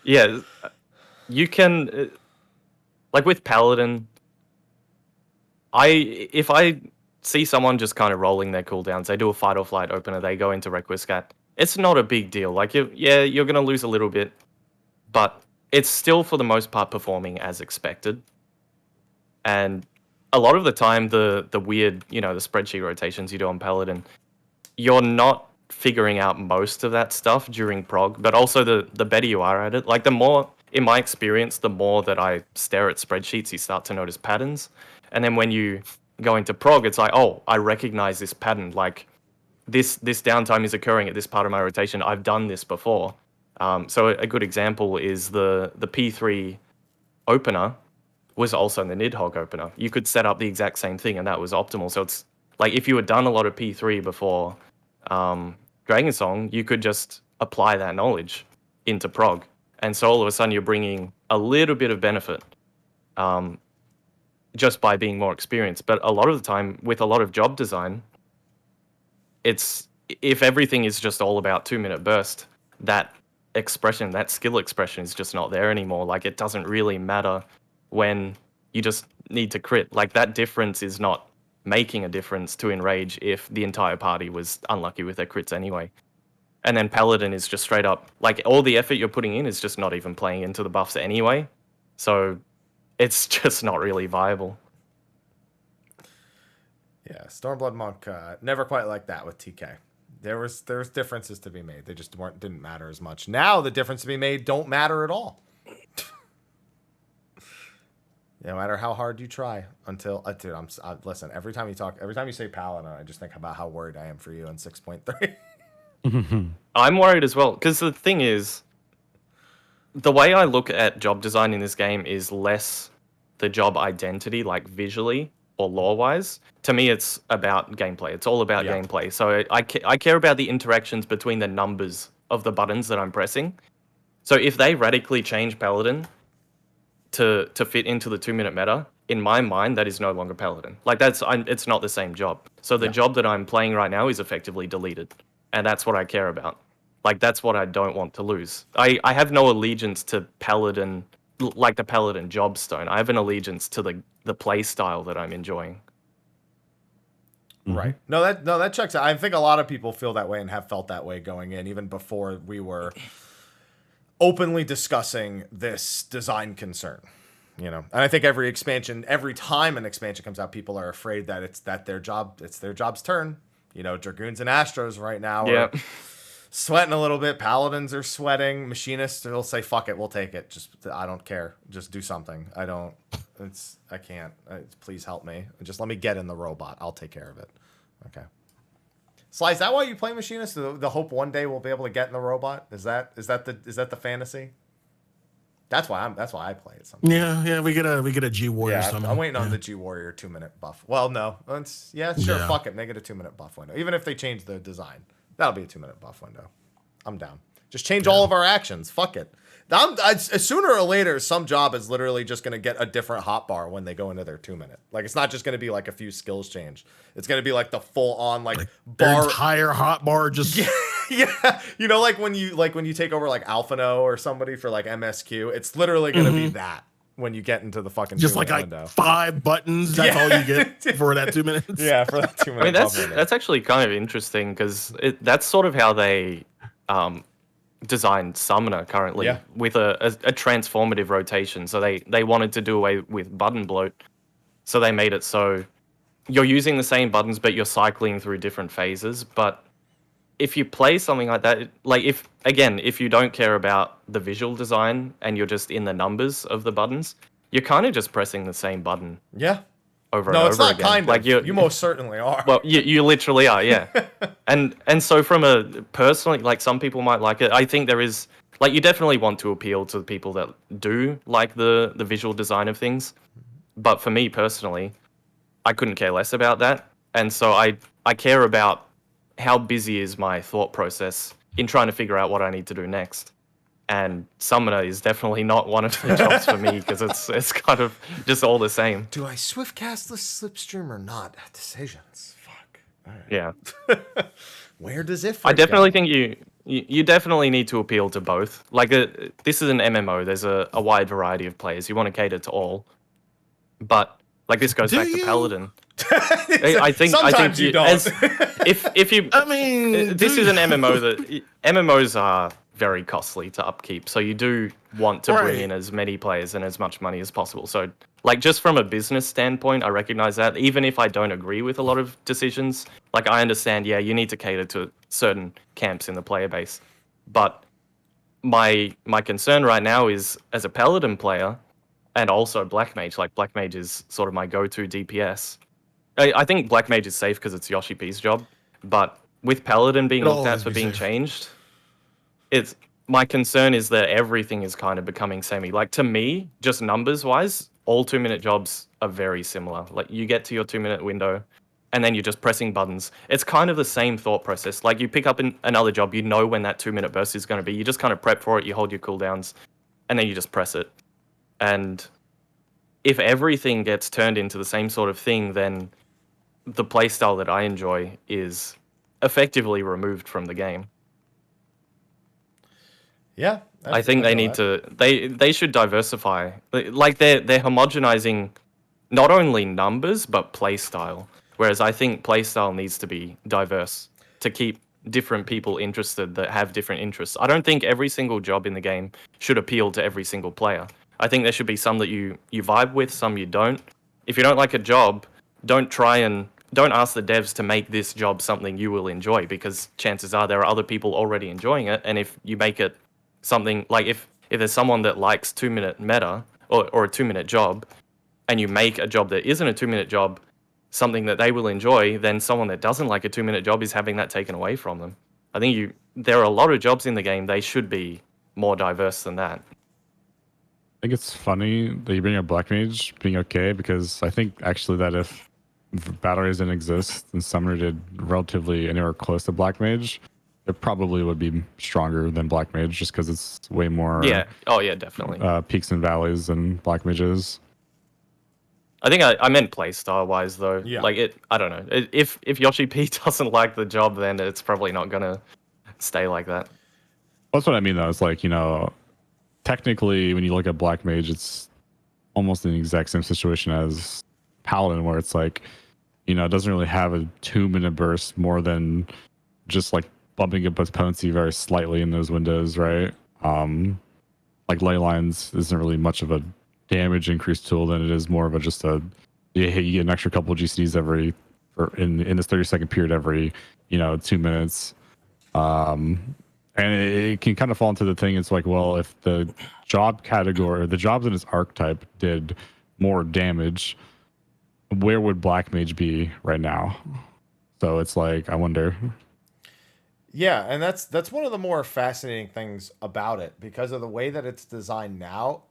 yeah, you can like with Paladin. If I see someone just kind of rolling their cooldowns, they do a fight or flight opener, they go into Requiscat. It's not a big deal. Like you're gonna lose a little bit, but it's still for the most part performing as expected. And a lot of the time, the weird, the spreadsheet rotations you do on Paladin, you're not figuring out most of that stuff during prog, but also the better you are at it. Like the more, in my experience, the more that I stare at spreadsheets, you start to notice patterns. And then when you go into prog, it's like, oh, I recognize this pattern. Like this downtime is occurring at this part of my rotation. I've done this before. So a good example is the P3 opener was also the Nidhogg opener. You could set up the exact same thing, and that was optimal. So it's like if you had done a lot of P3 before Dragon Song, you could just apply that knowledge into prog, and so all of a sudden you're bringing a little bit of benefit just by being more experienced. But a lot of the time, with a lot of job design, it's if everything is just all about 2-minute burst, that expression, that skill expression is just not there anymore. Like it doesn't really matter when you just need to crit. Like that difference is not making a difference to Enrage if the entire party was unlucky with their crits anyway. And then Paladin is just straight up, like all the effort you're putting in is just not even playing into the buffs anyway. So it's just not really viable. Yeah, Stormblood Monk never quite like that with TK. There was differences to be made. They just didn't matter as much. Now the difference to be made don't matter at all. No matter how hard you try, until dude, listen. Every time you say Paladin, I just think about how worried I am for you in 6.3. I'm worried as well, because the thing is, the way I look at job design in this game is less the job identity, like visually or lore-wise. To me, it's about gameplay. It's all about gameplay. So I care about the interactions between the numbers of the buttons that I'm pressing. So if they radically change Paladin to fit into the 2-minute meta, in my mind, that is no longer Paladin. Like it's not the same job. So the job that I'm playing right now is effectively deleted, and that's what I care about. Like that's what I don't want to lose. I have no allegiance to Paladin, like the Paladin job stone. I have an allegiance to the play style that I'm enjoying. Right. No, that checks out. I think a lot of people feel that way and have felt that way going in, even before we were openly discussing this design concern. You know, and I think every time an expansion comes out, people are afraid that it's their job's turn. You know, Dragoons and Astros right now are sweating a little bit. Paladins are sweating. Machinists will say, "Fuck it, we'll take it. I don't care. Just do something. I can't. Please help me. Just let me get in the robot. I'll take care of it." Okay. Sly, is that why you play Machinist? The hope one day we'll be able to get in the robot? Is that the fantasy? That's why I play it sometimes. Yeah, we get a G Warrior. Yeah, I'm waiting on the G Warrior 2-minute buff. Well, no, sure, fuck it, make it a 2-minute buff window. Even if they change the design, that'll be a 2-minute buff window. I'm down. Just change all of our actions. Fuck it. Sooner or later, some job is literally just going to get a different hotbar when they go into their 2-minute. Like, it's not just going to be like a few skills change. It's going to be like the full on like their bar entire hotbar just. Yeah, you know, like when you take over like Alphino or somebody for like MSQ, it's literally going to be that when you get into the fucking just like window. 5 buttons. That's all you get for that 2 minutes. Yeah, for that 2 minutes. I mean, that's actually kind of interesting because that's sort of how they designed Summoner currently with a transformative rotation. So they wanted to do away with button bloat, so they made it so you're using the same buttons but you're cycling through different phases. But if you play something like that, like if you don't care about the visual design and you're just in the numbers of the buttons, you're kind of just pressing the same button. Yeah. Over and over again. No, it's not again. Kind of. Like you most certainly are. Well, you literally are, yeah. and so from a personally, like some people might like it. I think there is like you definitely want to appeal to the people that do like the visual design of things. But for me personally, I couldn't care less about that. And so I care about how busy is my thought process in trying to figure out what I need to do next. And Summoner is definitely not one of the jobs for me because it's kind of just all the same. Do I swift cast the slipstream or not? Decisions. Fuck. All right. Yeah. Where does it? I definitely think you definitely need to appeal to both. Like this is an MMO. There's a wide variety of players. You want to cater to all. But like this goes back to Paladin. I think you don't. If you, I mean, this is an MMO that MMOs are very costly to upkeep, so you do want to bring in as many players and as much money as possible. So, like, just from a business standpoint, I recognize that. Even if I don't agree with a lot of decisions, like, I understand, yeah, you need to cater to certain camps in the player base. But my concern right now is, as a Paladin player, and also Black Mage, like, Black Mage is sort of my go-to DPS. I think Black Mage is safe because it's Yoshi P's job, but with Paladin being looked at for being changed, my concern is that everything is kind of becoming samey. Like, to me, just numbers-wise, all 2-minute jobs are very similar. Like, you get to your 2-minute window, and then you're just pressing buttons. It's kind of the same thought process. Like, you pick up another job, you know when that 2-minute burst is going to be. You just kind of prep for it, you hold your cooldowns, and then you just press it. And if everything gets turned into the same sort of thing, then the playstyle that I enjoy is effectively removed from the game. Yeah, I think they need to. They should diversify. Like they're homogenizing not only numbers but playstyle. Whereas I think playstyle needs to be diverse to keep different people interested that have different interests. I don't think every single job in the game should appeal to every single player. I think there should be some that you vibe with, some you don't. If you don't like a job, don't ask the devs to make this job something you will enjoy, because chances are there are other people already enjoying it. And if you make it something like if there's someone that likes 2-minute meta or a 2-minute job, and you make a job that isn't a 2-minute job something that they will enjoy, then someone that doesn't like a 2-minute job is having that taken away from them. I think there are a lot of jobs in the game. They should be more diverse than that. I think it's funny that you bring up Black Mage being okay, because I think actually that if batteries didn't exist and Summoner did relatively anywhere close to Black Mage, it probably would be stronger than Black Mage just because it's way more Yeah. Oh yeah, definitely. peaks and valleys than Black Mage is. I think I meant playstyle wise though. Yeah. Like I don't know. If Yoshi P doesn't like the job, then it's probably not gonna stay like that. That's what I mean though. It's like, technically when you look at Black Mage, it's almost the exact same situation as Paladin, where it's like, it doesn't really have a 2-minute burst more than just like bumping up its potency very slightly in those windows, right? Like ley lines isn't really much of a damage increase tool than it is more of you get an extra couple of GCDs in this 30-second period every 2 minutes. And it can kind of fall into the thing. It's like, well, if the job category or the jobs in its archetype did more damage, where would Black Mage be right now? So it's like, I wonder. Yeah, and that's one of the more fascinating things about it because of the way that it's designed now.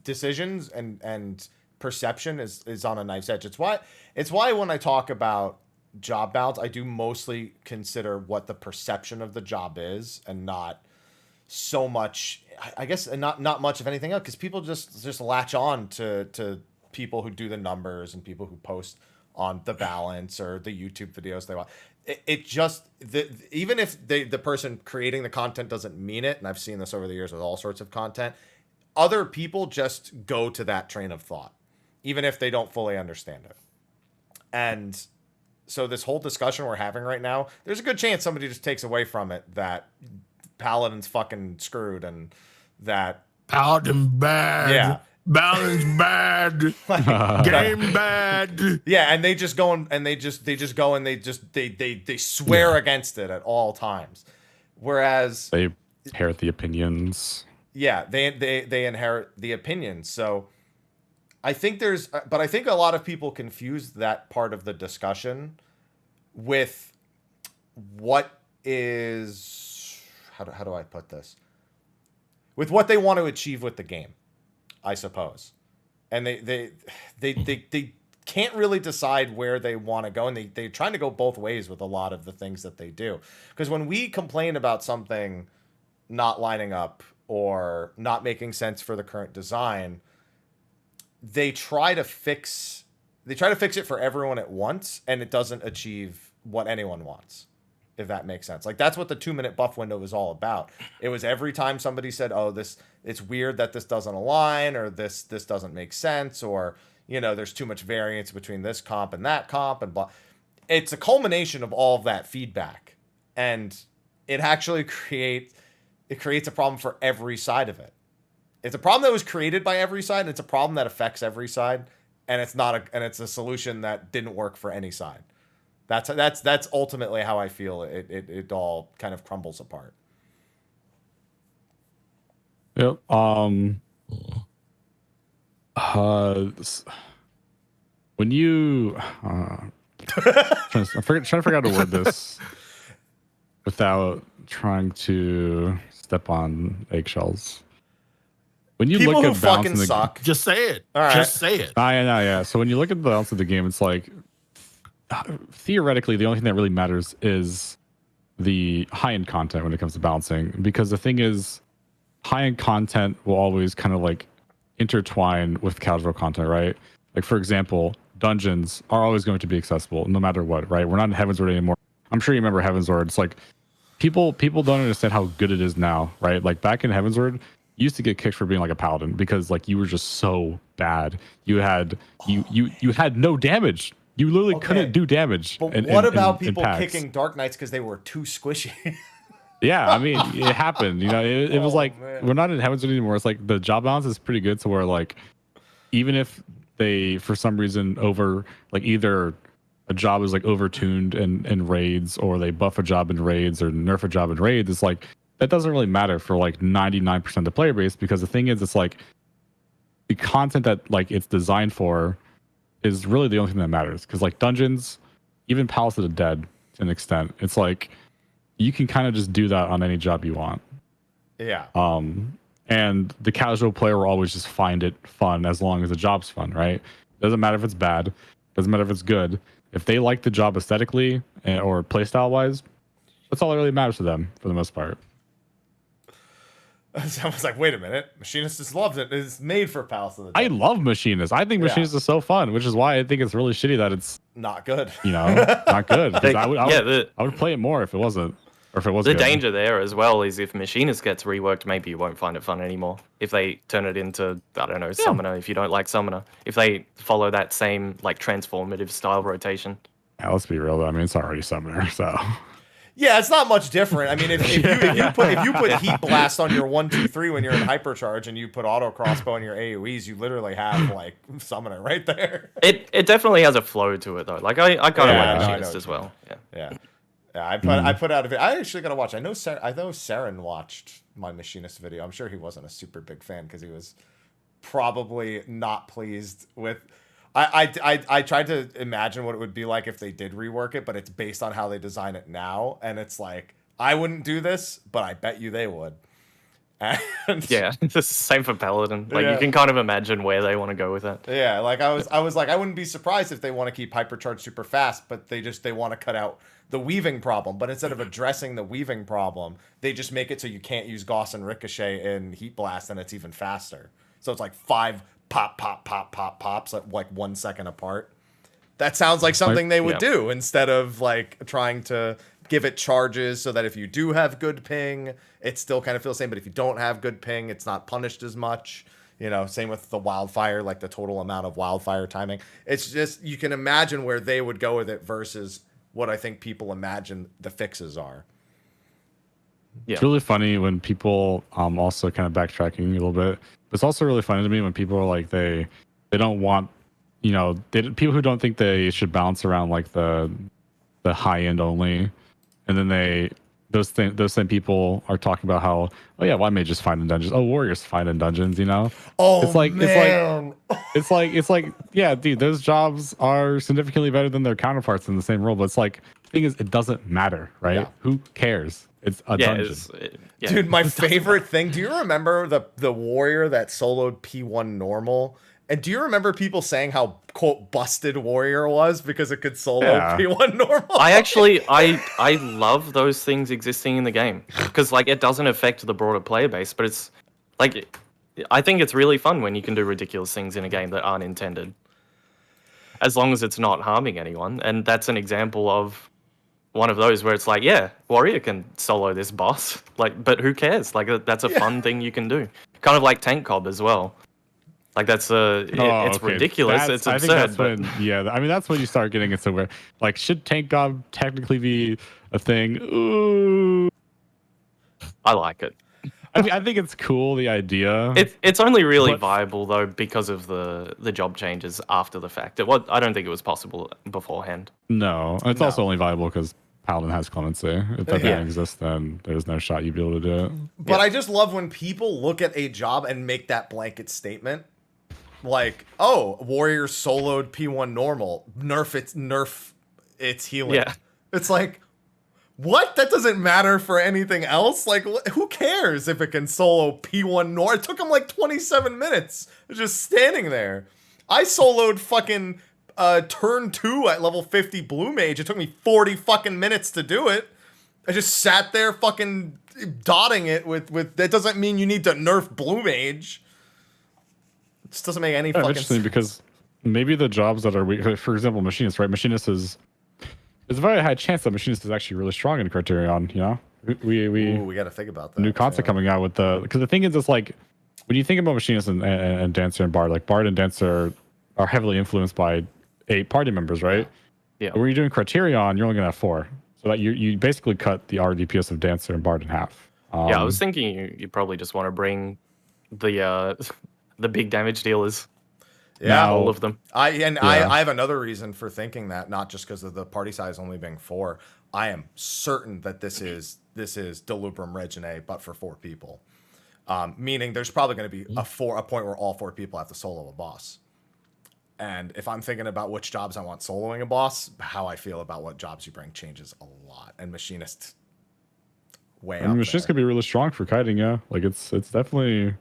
Decisions and perception is on a knife's edge. It's why when I talk about job balance, I do mostly consider what the perception of the job is, and not so much, I guess, and not much of anything else, because people just latch on to people who do the numbers and people who post on the balance or the YouTube videos they watch. It just even if the person creating the content doesn't mean it, and I've seen this over the years with all sorts of content, other people just go to that train of thought, even if they don't fully understand it. And so this whole discussion we're having right now, there's a good chance somebody just takes away from it that Paladin's fucking screwed and that Paladin bad. Yeah. Balance bad. Game bad. Yeah, and they just go and they swear against it at all times. Whereas They inherit the opinions. yeah, they inherit the opinions. So I think but I think a lot of people confuse that part of the discussion with what is how do I put this? With what they want to achieve with the game, I suppose. And they can't really decide where they want to go, and they're trying to go both ways with a lot of the things that they do. Because when we complain about something not lining up or not making sense for the current design, they try to fix it for everyone at once, and it doesn't achieve what anyone wants, if that makes sense. Like, that's what the 2-minute buff window was all about. It was every time somebody said, oh, it's weird that this doesn't align, or this doesn't make sense, or there's too much variance between this comp and that comp, and blah. It's a culmination of all of that feedback, and it actually creates a problem for every side of it. It's a problem that was created by every side, and it's a problem that affects every side, and it's a solution that didn't work for any side. That's ultimately how I feel it all kind of crumbles apart. Yep. When you trying to figure out how to word this without trying to step on eggshells. When you People look who at fucking balancing suck. Just say it. All right. Just say it. Yeah. So when you look at the balance of the game, it's like theoretically the only thing that really matters is the high-end content when it comes to balancing, because the thing is, high-end content will always kind of like intertwine with casual content, right? Like, for example, dungeons are always going to be accessible no matter what, right? We're not in Heavensward anymore. I'm sure you remember Heavensward. It's like people don't understand how good it is now, right? Like, back in Heavensward, you used to get kicked for being like a paladin because like you were just so bad. You had no damage. You literally couldn't do damage. But what about people kicking Dark Knights because they were too squishy? Yeah, I mean, it happened. It was like, man. we're not in Heavensward anymore. It's like the job balance is pretty good to where like, even if they for some reason either a job is like overtuned in raids, or they buff a job in raids or nerf a job in raids, it's like that doesn't really matter for like 99% of the player base, because the thing is, it's like the content that like it's designed for is really the only thing that matters. Because like dungeons, even Palace of the Dead to an extent, it's like you can kind of just do that on any job you want. Yeah. And the casual player will always just find it fun as long as the job's fun, right? Doesn't matter if it's bad, doesn't matter if it's good. If they like the job aesthetically or playstyle wise, That's all that really matters to them for the most part. I was like, wait a minute, Machinist just loves it. It's made for Palace of the I Dead. love Machinist. I think Machinist is so fun, which is why I think it's really shitty that it's Not good. not good. 'Cause I would play it more if it wasn't, or if it was The good. danger there as well is if Machinist gets reworked, maybe you won't find it fun anymore. If they turn it into, I don't know, Summoner, if you don't like Summoner. If they follow that same, like, transformative style rotation. Yeah, let's be real though. I mean, it's already Summoner, so. Yeah, it's not much different. I mean, if you put Heat Blast on your 1-2-3 when you're in Hypercharge and you put Auto Crossbow on your AoEs, you literally have like Summoner right there. It definitely has a flow to it though. Like I kind of Yeah, like no, I Machinist know as well. Yeah. Yeah. I put out a video. I actually gotta watch. I know Siren watched my Machinist video. I'm sure he wasn't a super big fan because he was probably not pleased with. I tried to imagine what it would be like if they did rework it, but it's based on how they design it now, and it's like I wouldn't do this, but I bet you they would. And Yeah, it's the same for Paladin. Like Yeah. you can kind of imagine where they want to go with it. yeah, like I was like I wouldn't be surprised if they want to keep Hypercharge super fast, but they want to cut out the weaving problem. But instead of addressing the weaving problem, they just make it so you can't use Gauss and Ricochet in Heat Blast, and it's even faster. So it's like 5 pops at like 1 second apart. That sounds like something they would do instead of like trying to give it charges so that if you do have good ping, it still kind of feels the same. But if you don't have good ping, it's not punished as much. You know, same with the wildfire, like the total amount of wildfire timing. It's just, you can imagine where they would go with it versus what I think people imagine the fixes are. Yeah. It's really funny when people also kind of backtracking a little bit. It's also really funny to me when people are like they don't want, you know, people who don't think they should bounce around like the high end only, and then those same people are talking about how, oh yeah, well I may just find in dungeons. Oh, warriors find in dungeons, you know. Oh, man. It's like yeah, dude, those jobs are significantly better than their counterparts in the same role. But it's like, the thing is, it doesn't matter, right? Yeah. Who cares? It's a dungeon. Dude, my favorite thing. Do you remember the warrior that soloed P1 normal? And do you remember people saying how quote busted warrior was because it could solo P1 normal? I love those things existing in the game because like it doesn't affect the broader player base, but it's like I think it's really fun when you can do ridiculous things in a game that aren't intended, as long as it's not harming anyone. And that's an example of one of those where it's like, yeah, warrior can solo this boss, like, but who cares? Like that's a fun thing you can do. Kind of like tank cob as well. Like it's ridiculous. It's absurd. I think that's when, I mean, that's when you start getting into where, like, should tank cob technically be a thing? Ooh, I like it. I mean, I think it's cool, the idea. It's only really viable though because of the job changes after the fact. I don't think it was possible beforehand. No, it's also only viable because Paladin has clemency. If that didn't exist, then there's no shot you'd be able to do it. But I just love when people look at a job and make that blanket statement. Like, oh, warrior soloed P1 normal. Nerf its healing. Yeah. It's like, what? That doesn't matter for anything else? Like, who cares if it can solo P1 normal? It took him like 27 minutes just standing there. I soloed fucking turn 2 at level 50 blue mage. It took me 40 fucking minutes to do it. I just sat there fucking dotting it with that doesn't mean you need to nerf blue mage. It just doesn't make any fucking sense. Interesting, because maybe the jobs that are weak, for example, machinist, right? Machinist is, there's a very high chance that machinist is actually really strong in Criterion, you know? We got to think about that. New concept coming out with because the thing is, it's like, when you think about machinist and dancer and bard, like bard and dancer are heavily influenced by 8 party members, right? Yeah. But when you're doing Criterion, you're only gonna have 4, so that you basically cut the RDPS of dancer and bard in half. Yeah, I was thinking you probably just want to bring the big damage dealers. Yeah, all of them. I have another reason for thinking that, not just because of the party size only being 4. I am certain that this is Delubrum Regine, but for 4 people. Meaning there's probably going to be a point where all 4 people have to solo a boss. And if I'm thinking about which jobs I want soloing a boss, how I feel about what jobs you bring changes a lot. And machinist machinist could be really strong for kiting, yeah. Like it's definitely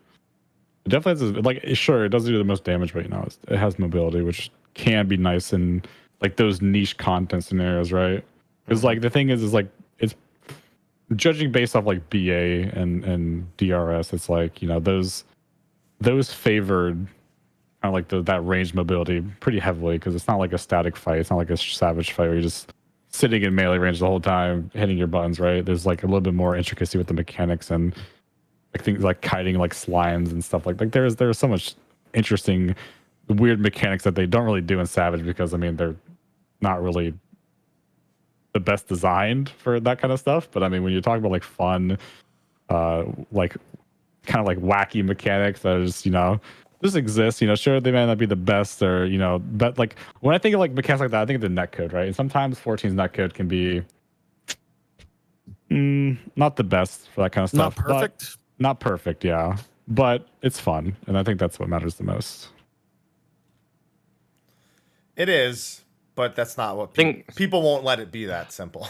has like, sure, it doesn't do the most damage, but you know, it has mobility, which can be nice in like those niche content scenarios, right? Because like the thing is like judging based off like BA and DRS, it's like, you know, those favored kind of like that range mobility pretty heavily because it's not like a static fight. It's not like a savage fight where you're just sitting in melee range the whole time hitting your buttons, right? There's like a little bit more intricacy with the mechanics and like things like kiting like slimes and stuff like there's so much interesting weird mechanics that they don't really do in savage because I mean they're not really the best designed for that kind of stuff. But I mean when you're talking about like fun like kind of like wacky mechanics that are just, you know, just exist, you know, sure they may not be the best or, you know, but like when I think of like mechanics like that, I think of the netcode, right? And sometimes 14's netcode can be not the best for that kind of stuff. Not perfect. Not perfect, yeah. But it's fun. And I think that's what matters the most. It is, but that's not what people won't let it be that simple.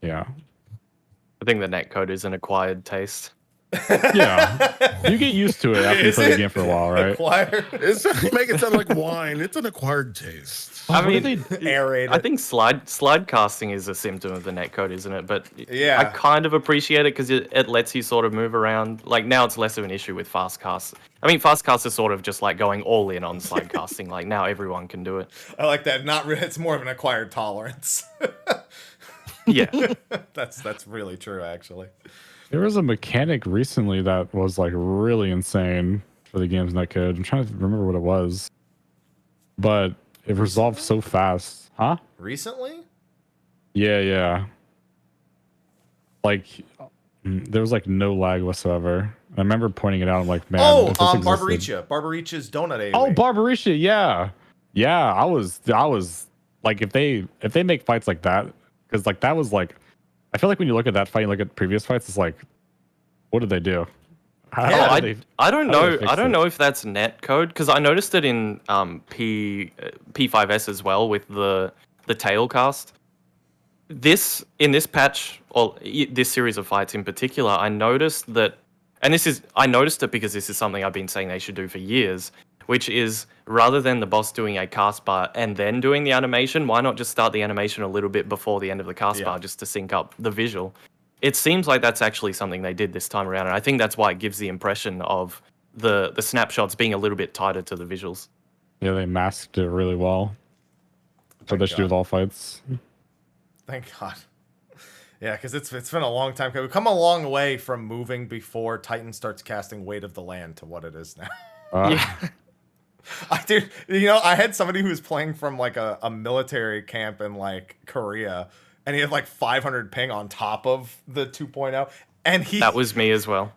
Yeah. I think the netcode is an acquired taste. Yeah. You get used to it after you play the game for a while, right? Acquired. You make it sound like wine. It's an acquired taste. I mean, Aerated. I think slide casting is a symptom of the netcode, isn't it? But Yeah. I kind of appreciate it because it lets you sort of move around. Like now it's less of an issue with fast cast. I mean, fast cast is sort of just like going all in on slide casting. Like now everyone can do it. I like that. It's more of an acquired tolerance. Yeah. That's really true, actually. There was a mechanic recently that was like really insane for the game's netcode. I'm trying to remember what it was. But it resolved so fast. Huh? Recently? Yeah. Like there was like no lag whatsoever. I remember pointing it out. I'm like, man. Oh, if this existed- Barbaricha's donut AoE. Oh, Barbaricha, yeah. Yeah, I was like if they make fights like that, because like that was like I feel like when you look at that fight, you look at previous fights, it's like, what did they do? I don't know. I don't it? know if that's net code because I noticed it in P5S as well with the tail cast. In this patch or this series of fights in particular, I noticed that, and I noticed it because this is something I've been saying they should do for years, which is rather than the boss doing a cast bar and then doing the animation, why not just start the animation a little bit before the end of the cast bar just to sync up the visual? It seems like that's actually something they did this time around, and I think that's why it gives the impression of the snapshots being a little bit tighter to the visuals. Yeah, they masked it really well. So they should do with all fights. Thank God. Yeah, because it's been a long time. We've come a long way from moving before Titan starts casting Weight of the Land to what it is now. Yeah. Dude, you know, I had somebody who was playing from like a military camp in like Korea, and he had like 500 ping on top of the 2.0, and that was me as well.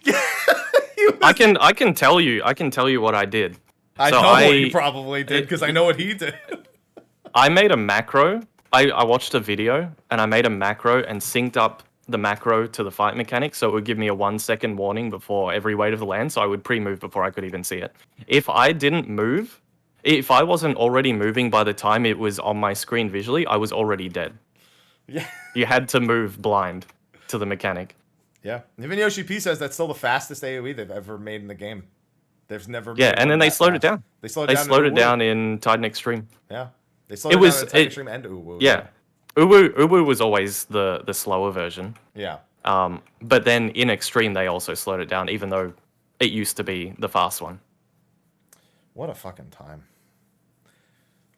I can tell you what I did. I know what you probably did because I know what he did. I made a macro. I watched a video and I made a macro and synced up the macro to the fight mechanic, so it would give me a 1 second warning before every Weight of the Land, so I would pre-move before I could even see it. If I didn't move, if I wasn't already moving by the time it was on my screen visually, I was already dead. Yeah. You had to move blind to the mechanic. Yeah. Even Yoshi P says that's still the fastest AoE they've ever made in the game. There's never been. Yeah, and then they slowed it down. They slowed it down in Titan Extreme. Yeah. They slowed it down in Titan Extreme and Uwu. Yeah. Uwu was always the slower version. Yeah. But then in Extreme they also slowed it down, even though it used to be the fast one. What a fucking time.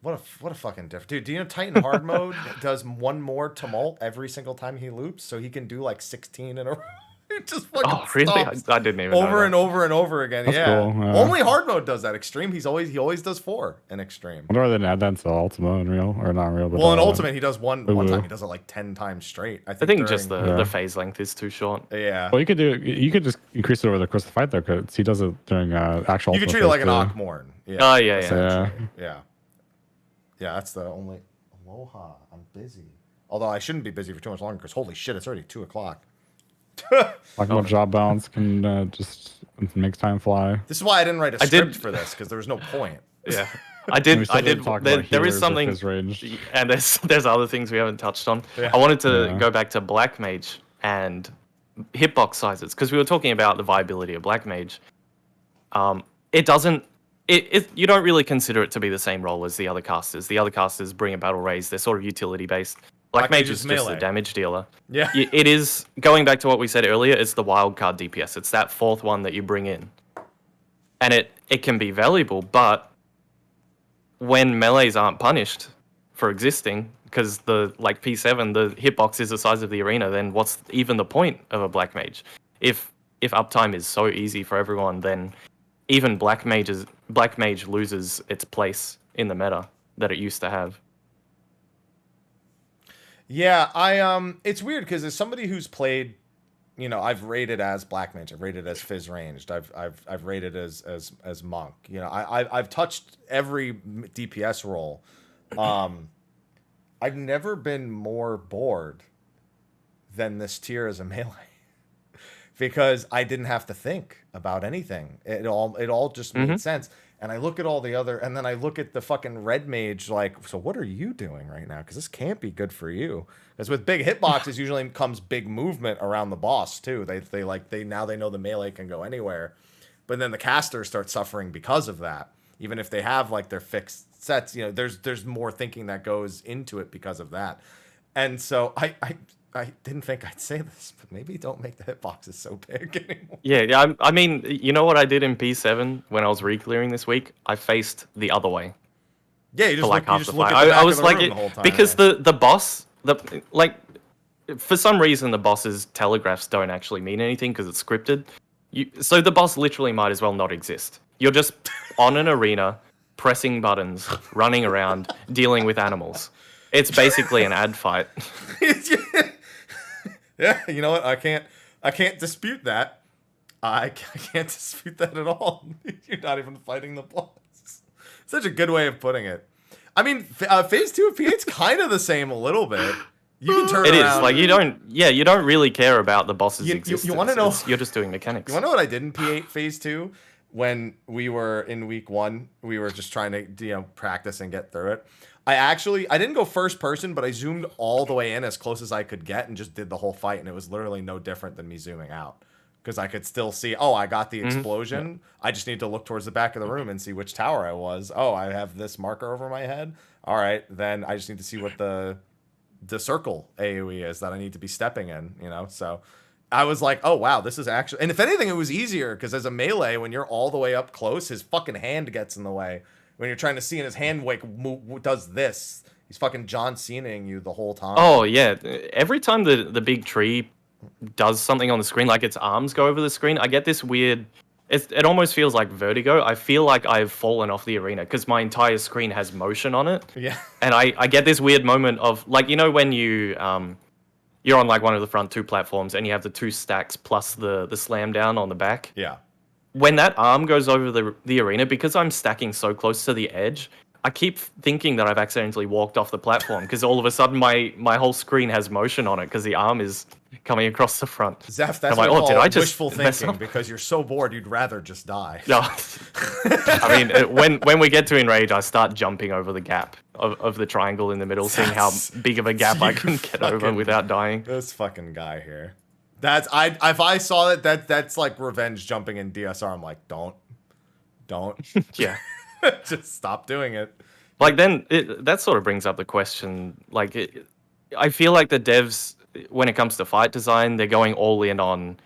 What a fucking difference. Dude, do you know Titan Hard Mode does one more tumult every single time he loops, so he can do like 16 in a row? It just fucking really? stops I didn't even know over that. and over and over again. That's yeah. cool, yeah. Only Hard Mode does that. Extreme, he always does 4 in Extreme. I wonder why they didn't add that to Ultima and Real, or not Real, but Well, in Ultimate, he does one Uwu. time. He does it like 10 times straight. I think just during- the phase length is too short. Yeah. Well, you could just increase it over the course of the fight though, because he does it during actual. You can Ultima treat it like an phase, too. Akmorn. Yeah. Oh, yeah. essentially. Yeah. Yeah, that's the only. Aloha, I'm busy. Although I shouldn't be busy for too much longer because holy shit, it's already 2 o'clock. Talking about job balance can just make time fly. This is why I didn't write a script for this because there was no point. Yeah. I did. Talk about There healers is something, with his range. and there's other things we haven't touched on. Yeah. I wanted to Yeah. go back to Black Mage and hitbox sizes because we were talking about the viability of Black Mage. It doesn't. You don't really consider it to be the same role as the other casters. The other casters bring a battle raise. They're sort of utility based. Black Mage is is just melee. the damage dealer. Yeah. It is, going back to what we said earlier, it's the wild card DPS. It's that fourth one that you bring in. And it can be valuable, but when melees aren't punished for existing, because like P7, the hitbox is the size of the arena, then what's even the point of a Black Mage? If uptime is so easy for everyone, then even Black Mage loses its place in the meta that it used to have. Yeah, it's weird because as somebody who's played, I've rated as Black Mage, I've rated as Fizz ranged, I've rated as Monk. I've touched every DPS role. I've never been more bored than this tier as a melee because I didn't have to think about anything. It all just made sense. And I look at all the other, and then I look at the fucking red mage like, so what are you doing right now? Because this can't be good for you. Because with big hitboxes usually comes big movement around the boss too. They now know the melee can go anywhere, but then the casters start suffering because of that. Even if they have like their fixed sets, there's more thinking that goes into it because of that. And so I didn't think I'd say this, but maybe don't make the hitboxes so big anymore. Yeah. I mean, you know what I did in P7 when I was re-clearing this week? I faced the other way. Yeah, you just for like look, half you just the look fight. at the back I of was the like, room the whole time. because the boss, for some reason the boss's telegraphs don't actually mean anything because it's scripted. So the boss literally might as well not exist. You're just on an arena, pressing buttons, running around, dealing with animals. It's basically an ad fight. Yeah, you know what? I can't dispute that. I can't dispute that at all. You're not even fighting the boss. Such a good way of putting it. I mean, phase 2 of P8's kind of the same a little bit. You can turn It around. is like you don't really care about the boss's existence. You want to know? You're just doing mechanics. You want to know what I did in P8 phase 2 when we were in week 1? We were just trying to practice and get through it. I didn't go first person, but I zoomed all the way in as close as I could get and just did the whole fight, and it was literally no different than me zooming out because I could still see. Oh, I got the explosion. I just need to look towards the back of the room and see which tower I was. Oh, I have this marker over my head. All right, then I just need to see what the circle AoE is that I need to be stepping in. So I was like, oh wow, this is actually. And if anything, it was easier because as a melee, when you're all the way up close, his fucking hand gets in the way. When you're trying to see, and his hand does this. He's fucking John Cena-ing you the whole time. Oh yeah, every time the big tree does something on the screen, like its arms go over the screen, I get this weird. It almost feels like vertigo. I feel like I've fallen off the arena because my entire screen has motion on it. Yeah. And I get this weird moment of like when you you're on like one of the front two platforms and you have the two stacks plus the slam down on the back. Yeah. When that arm goes over the arena, because I'm stacking so close to the edge, I keep thinking that I've accidentally walked off the platform because all of a sudden my whole screen has motion on it because the arm is coming across the front. Zeph, that's like, what did I just wishful mess thinking up? because you're so bored you'd rather just die. No, I mean when we get to Enrage, I start jumping over the gap of the triangle in the middle, seeing how big of a gap I can get over without dying. This fucking guy here. If I saw that's like revenge jumping in DSR. I'm like, don't, Yeah. just stop doing it. Like then that sort of brings up the question. Like I feel like the devs, when it comes to fight design, they're going all in on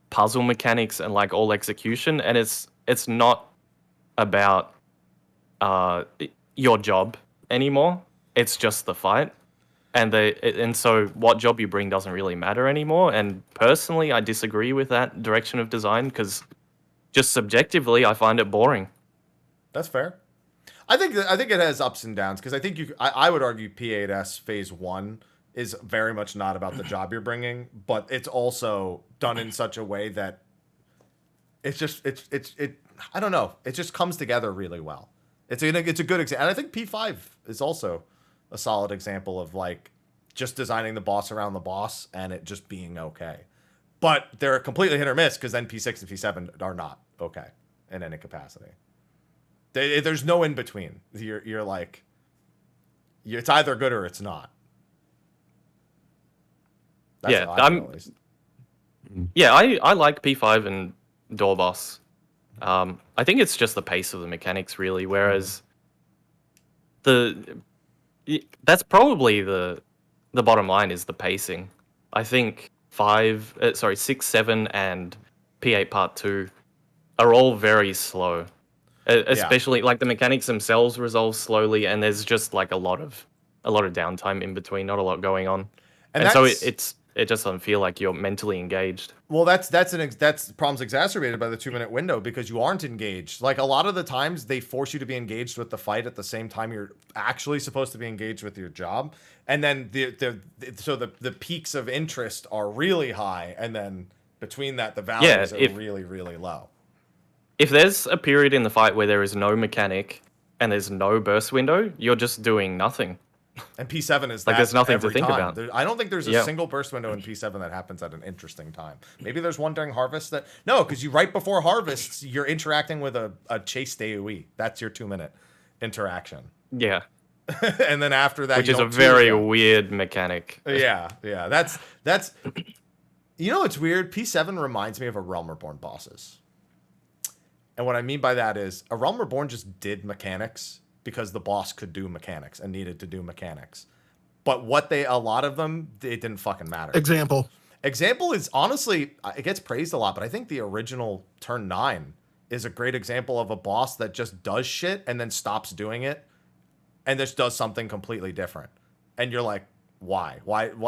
puzzle mechanics and like all execution, and it's not about your job anymore. It's just the fight. And so what job you bring doesn't really matter anymore. And personally, I disagree with that direction of design because just subjectively, I find it boring. That's fair. I think it has ups and downs because I think I would argue P8S phase 1 is very much not about the job you're bringing, but it's also done in such a way that it's I don't know. It just comes together really well. It's a good example. And I think P5 is also a solid example of like just designing the boss around the boss and it just being okay. But they're completely hit or miss because then P6 and P7 are not okay in any capacity. There's no in between. You're like, it's either good or it's not. That's Yeah, how I feel, at least. Yeah, I like P5 and Door Boss. I think it's just the pace of the mechanics, really. Whereas that's probably the the bottom line is the pacing. I think 6, 7, and P8 Part 2 are all very slow. Especially like the mechanics themselves resolve slowly, and there's just like a lot of downtime in between, not a lot going on, and so it just doesn't feel like you're mentally engaged. Well, that's problems exacerbated by the 2-minute window because you aren't engaged. Like a lot of the times, they force you to be engaged with the fight at the same time you're actually supposed to be engaged with your job, and then the peaks of interest are really high, and then between that, the values are really, really low. If there's a period in the fight where there is no mechanic and there's no burst window, you're just doing nothing. And P7 is like that there's nothing every to think time. about. I don't think there's a single burst window in P7 that happens at an interesting time. Maybe there's one during Harvest that... No, because right before Harvest, you're interacting with a chase AoE. That's your 2-minute interaction. Yeah. And then after that... Which is a very weird mechanic. Yeah. That's... You know what's weird? P7 reminds me of a Realm Reborn bosses. And what I mean by that is a Realm Reborn just did mechanics because the boss could do mechanics and needed to do mechanics. But a lot of them, it didn't fucking matter. Example is honestly, it gets praised a lot, but I think the original Turn 9 is a great example of a boss that just does shit and then stops doing it and just does something completely different. And you're like, why?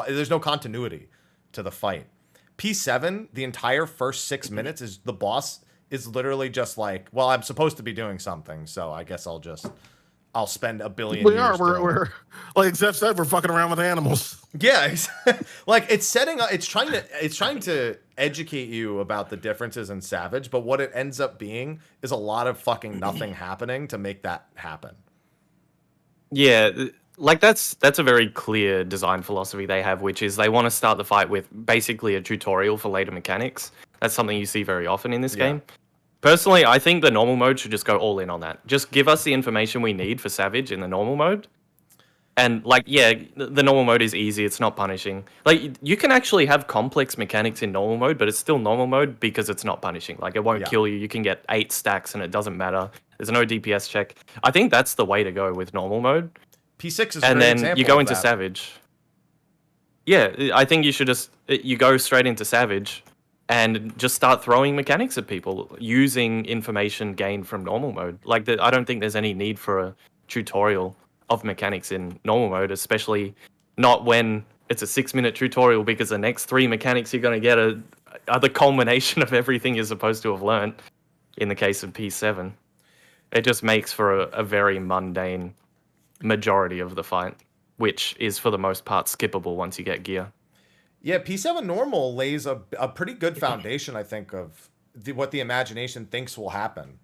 There's no continuity to the fight. P7, the entire first 6 minutes is the boss is literally just like, well, I'm supposed to be doing something, so I guess I'll spend a billion years. We're like Zeph said, we're fucking around with animals. Yeah, like it's trying to educate you about the differences in Savage, but what it ends up being is a lot of fucking nothing happening to make that happen. Yeah, like that's a very clear design philosophy they have, which is they want to start the fight with basically a tutorial for later mechanics. That's something you see very often in this game. Personally, I think the normal mode should just go all in on that. Just give us the information we need for Savage in the normal mode. And, like, yeah, the normal mode is easy. It's not punishing. Like, you can actually have complex mechanics in normal mode, but it's still normal mode because it's not punishing. Like, it won't kill you. You can get 8 stacks and it doesn't matter. There's no DPS check. I think that's the way to go with normal mode. P6 is and then you go into Savage. Yeah, I think you should just... You go straight into Savage and just start throwing mechanics at people using information gained from normal mode. Like, I don't think there's any need for a tutorial of mechanics in normal mode, especially not when it's a 6-minute tutorial, because the next 3 mechanics you're going to get are the culmination of everything you're supposed to have learned in the case of P7. It just makes for a very mundane majority of the fight, which is for the most part skippable once you get gear. Yeah, P7 normal lays a pretty good foundation, I think, of what the imagination thinks will happen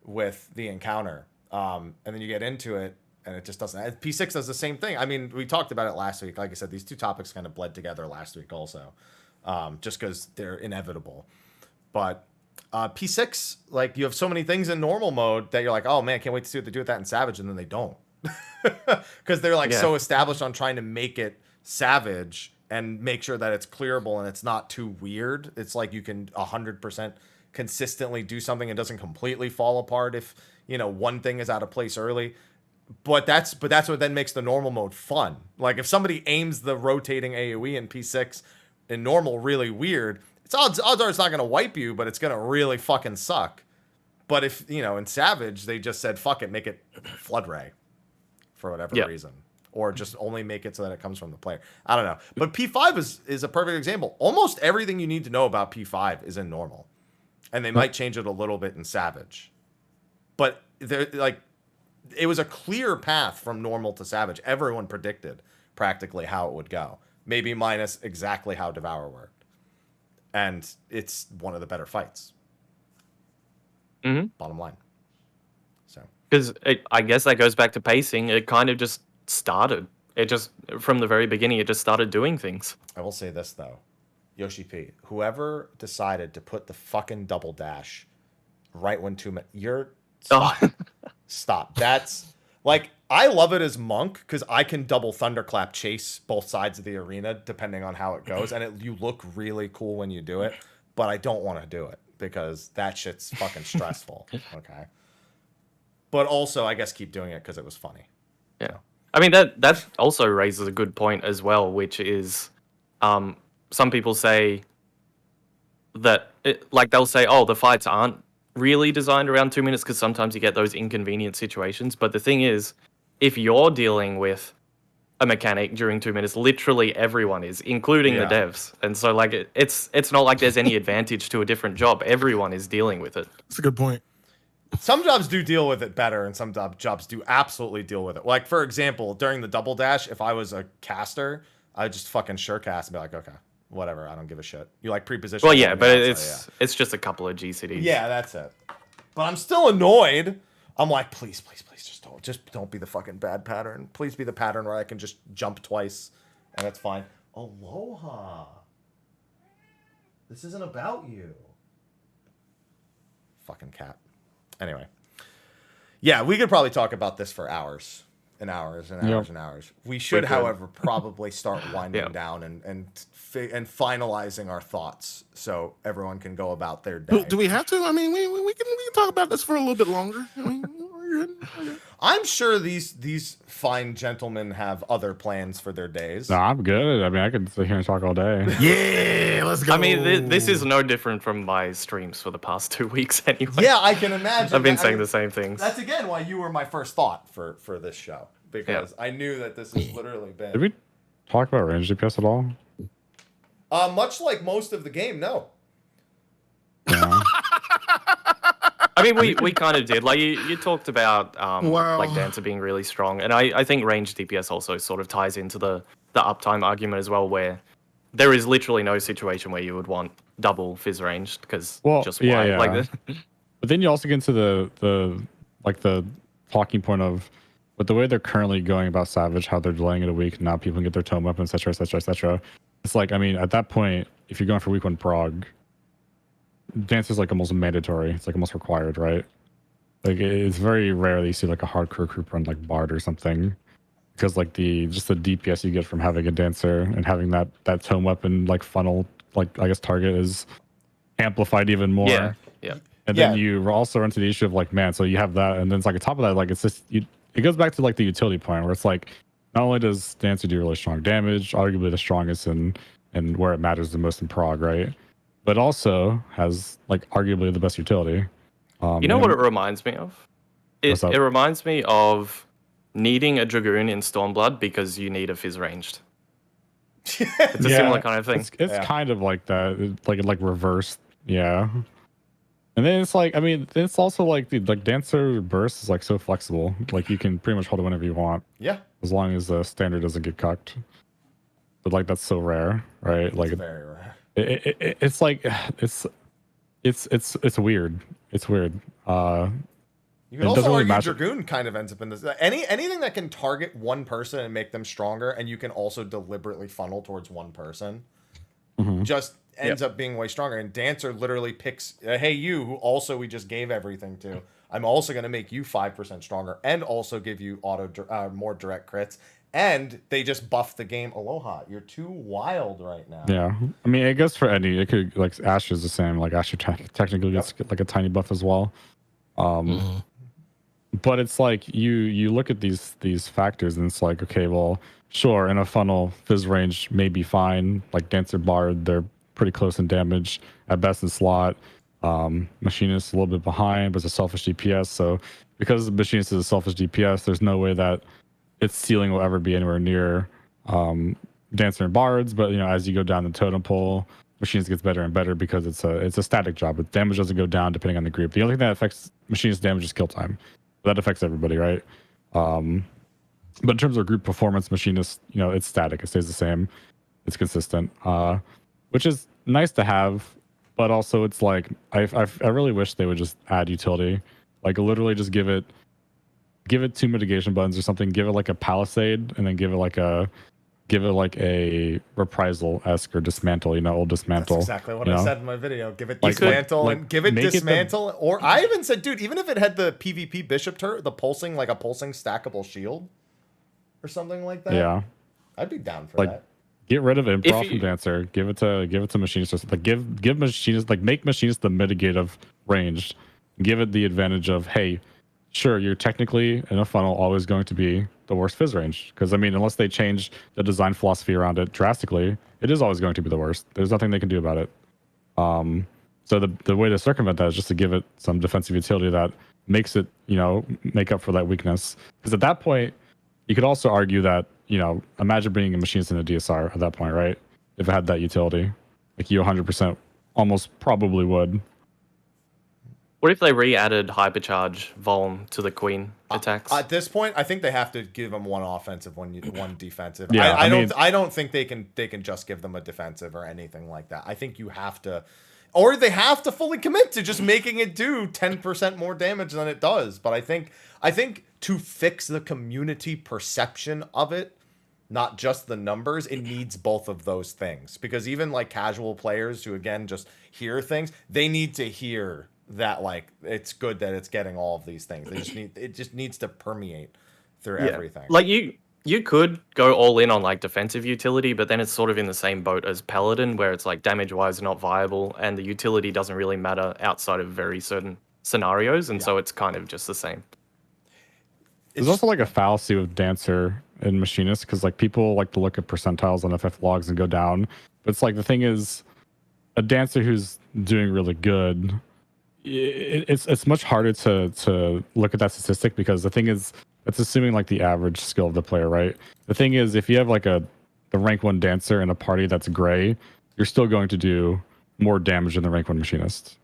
with the encounter. And then you get into it, and it just doesn't. P6 does the same thing. I mean, we talked about it last week. Like I said, these two topics kind of bled together last week also, just because they're inevitable. But P6, like, you have so many things in normal mode that you're like, oh, man, can't wait to see what they do with that in Savage, and then they don't. Because they're, like, so established on trying to make it Savage and make sure that it's clearable and it's not too weird. It's like you can 100% consistently do something and doesn't completely fall apart if, you know, one thing is out of place early. But that's what then makes the normal mode fun. Like, if somebody aims the rotating AoE in P6 in normal really weird, odds are it's not going to wipe you, but it's going to really fucking suck. But if, you know, in Savage, they just said, fuck it, make it Flood Ray for whatever reason. Or just only make it so that it comes from the player. I don't know. But P5 is a perfect example. Almost everything you need to know about P5 is in normal. And they might change it a little bit in Savage. But they're like, it was a clear path from normal to Savage. Everyone predicted practically how it would go. Maybe minus exactly how Devour worked. And it's one of the better fights. Mm-hmm. Bottom line. So, because I guess that goes back to pacing. It kind of just started. It just, from the very beginning, it just started doing things. I will say this, though. Yoshi P, whoever decided to put the fucking double dash right when 2 minutes, Stop. That's, like, I love it as Monk because I can double thunderclap chase both sides of the arena depending on how it goes, and you look really cool when you do it, but I don't want to do it because that shit's fucking stressful. Okay. But also, I guess keep doing it because it was funny. Yeah. I mean, that also raises a good point as well, which is, some people say that, they'll say, oh, the fights aren't really designed around 2 minutes because sometimes you get those inconvenient situations. But the thing is, if you're dealing with a mechanic during 2 minutes, literally everyone is, including the devs. And so, like, it's not like there's any advantage to a different job. Everyone is dealing with it. That's a good point. Some jobs do deal with it better, and some jobs do absolutely deal with it. Like, for example, during the double dash, if I was a caster, I'd just fucking sure cast and be like, okay, whatever, I don't give a shit. You like pre-position. Well, yeah, but it's just a couple of GCDs. Yeah, that's it. But I'm still annoyed. I'm like, please, just don't be the fucking bad pattern. Please be the pattern where I can just jump twice, and that's fine. Aloha. This isn't about you. Fucking cat. Anyway. Yeah, we could probably talk about this for hours and hours and hours and hours. We should, however, probably start winding down and finalizing our thoughts so everyone can go about their day. Do we have to? I mean, we can talk about this for a little bit longer. I mean, we're good. I'm sure these fine gentlemen have other plans for their days. No, I'm good. I mean, I could sit here and talk all day. Yeah, let's go. I mean, this is no different from my streams for the past 2 weeks anyway. Yeah, I can imagine. I've been saying the same things. That's again why you were my first thought for this show, because I knew that this has literally been. Did we talk about range DPS at all? Much like most of the game, no. Yeah. I mean, we kind of did. Like, you talked about Wow. like Dancer being really strong, and I think range DPS also sort of ties into the uptime argument as well, where there is literally no situation where you would want double fizz ranged because just why? Yeah. Like this. But then you also get into the talking point of, with the way they're currently going about Savage, how they're delaying it a week, now people can get their tome up, etc., etc., etc. It's like, I mean, at that point, if you're going for week 1 prog, Dance is like almost mandatory. It's like almost required, right? Like, it's very rare that you see like a hardcore group run like Bard or something, because like the DPS you get from having a Dancer and having that tome weapon like funnel, like I guess target, is amplified even more. Yeah. And then you also run into the issue of like, man, so you have that, and then it's like on top of that, like it's just it goes back to like the utility point where it's like, not only does Dancer do really strong damage, arguably the strongest and where it matters the most in prog, right? But also has like arguably the best utility. You know what it reminds me of? It reminds me of needing a Dragoon in Stormblood because you need a fizz ranged. It's a similar kind of thing. It's kind of like that, like reversed, yeah. And then it's like, I mean, it's also like the Dancer burst is like so flexible. Like you can pretty much hold it whenever you want. Yeah. As long as the standard doesn't get cucked. But like that's so rare, right? Like It's very rare. It's like it's weird. It's weird. You can also argue Dragoon kind of ends up in this. Anything that can target one person and make them stronger, and you can also deliberately funnel towards one person, just ends up being way stronger. And Dancer literally picks, hey, you, who also we just gave everything to. I'm also going to make you 5% stronger and also give you more direct crits. And they just buff the game. Aloha, you're too wild right now. Yeah, I mean, it goes for any. It could, like, Ashe is the same. Like, Ashe technically gets like a tiny buff as well. But it's like you look at these factors and it's like, okay, well, sure, in a funnel, fizz range may be fine. Like Dancer, Bard, they're pretty close in damage at best in slot. Machinist a little bit behind, but it's a selfish DPS. So because the Machinist is a selfish DPS, there's no way that its ceiling will ever be anywhere near Dancer and Bards. But as you go down the totem pole, Machinist gets better and better because it's a static job. But damage doesn't go down depending on the group. The only thing that affects Machinist damage is kill time. That affects everybody, right? But in terms of group performance, Machinist, it's static. It stays the same. It's consistent, which is nice to have. But also, it's like I really wish they would just add utility, like literally just give it 2 mitigation buttons or something. Give it like a palisade, and then give it like a reprisal-esque or dismantle. Old dismantle. That's exactly what I said in my video. Give it dismantle and give it dismantle. Or I even said, dude, even if it had the PvP bishop turret, the pulsing, like a pulsing stackable shield, or something like that. Yeah, I'd be down for that. Get rid of improv from Dancer. Give it to Machinist. Like give Machinist, like make Machinist the mitigative ranged. Give it the advantage of, hey, sure, you're technically in a funnel always going to be the worst fizz range. Because I mean, unless they change the design philosophy around it drastically, it is always going to be the worst. There's nothing they can do about it. So the way to circumvent that is just to give it some defensive utility that makes it, make up for that weakness. Because at that point, you could also argue that, imagine bringing a machinist in a DSR at that point, right? If it had that utility, like you 100% almost probably would. What if they re-added hypercharge Volm to the Queen attacks? At this point, I think they have to give them one offensive, one defensive. Yeah, I don't think they can just give them a defensive or anything like that. I think you have to, or they have to fully commit to just making it do 10% more damage than it does. But I think to fix the community perception of it, not just the numbers, it needs both of those things. Because even like casual players who again just hear things, they need to hear that like it's good that it's getting all of these things. It just needs to permeate through everything. Like you could go all in on like defensive utility, but then it's sort of in the same boat as Paladin, where it's like damage wise not viable, and the utility doesn't really matter outside of very certain scenarios, and so it's kind of just the same. There's also like a fallacy with Dancer and Machinist, because like people like to look at percentiles on FF logs and go down, but it's like the thing is, a Dancer who's doing really good, it's much harder to look at that statistic, because the thing is, it's assuming like the average skill of the player, right? The thing is, if you have like the rank 1 Dancer in a party that's gray, you're still going to do more damage than the rank 1 Machinist.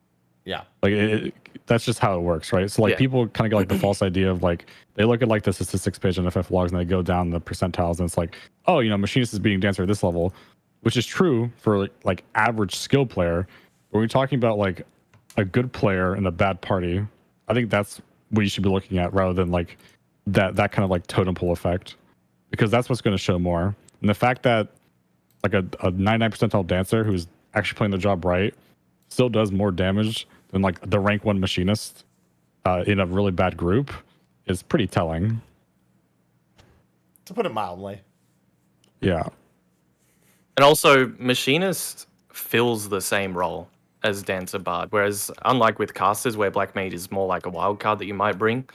Yeah. Like that's just how it works, right? So like people kind of get like the false idea of like, they look at like the statistics page on FF logs and they go down the percentiles and it's like, oh, Machinist is beating Dancer at this level, which is true for like average skill player. But when you're talking about like a good player in a bad party, I think that's what you should be looking at, rather than like that kind of like totem pole effect, because that's what's going to show more. And the fact that like a 99 percentile Dancer who's actually playing the job right still does more damage than like the rank 1 Machinist in a really bad group is pretty telling, to put it mildly. Yeah. And also, Machinist fills the same role as Dancer Bard, whereas unlike with casters where Black Mage is more like a wild card that you might bring,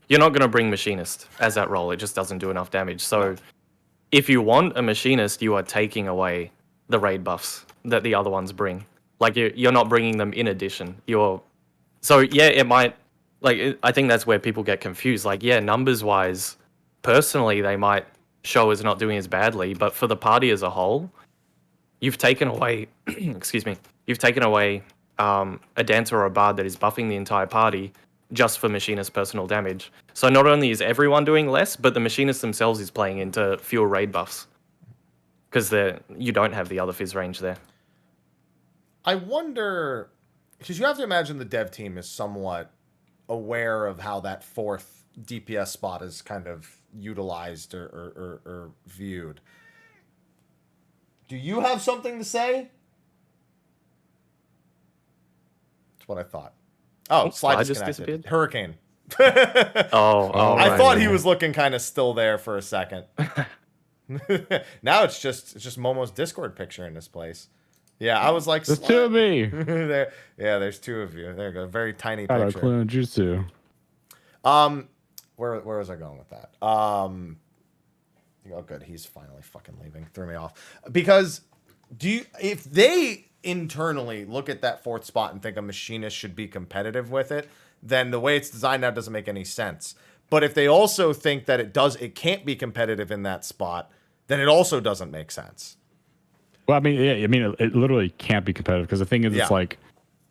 you're not going to bring Machinist as that role. It just doesn't do enough damage. So if you want a Machinist, you are taking away the raid buffs that the other ones bring. Like you're not bringing them in addition. It might, like, I think that's where people get confused. Like, yeah, numbers wise, personally, they might show as not doing as badly, but for the party as a whole, you've taken away, you've taken away a Dancer or a Bard that is buffing the entire party just for Machinist personal damage. So not only is everyone doing less, but the Machinists themselves is playing into fewer raid buffs, because you don't have the other fizz range there. I wonder, because you have to imagine the dev team is somewhat aware of how that 4th DPS spot is kind of utilized or viewed. Do you have something to say? That's what I thought. Oh, Sly just disappeared. Hurricane. I thought he was looking kind of still there for a second. Now it's just Momo's Discord picture in this place. Yeah, I was like, there's 2 of me. There's 2 of you. There you go. Very tiny picture. Jutsu. Where was I going with that? Oh, good. He's finally fucking leaving. Threw me off. Because if they internally look at that 4th spot and think a Machinist should be competitive with it, then the way it's designed now doesn't make any sense. But if they also think that it can't be competitive in that spot, then it also doesn't make sense. Well, I mean, it literally can't be competitive, because the thing is, it's like,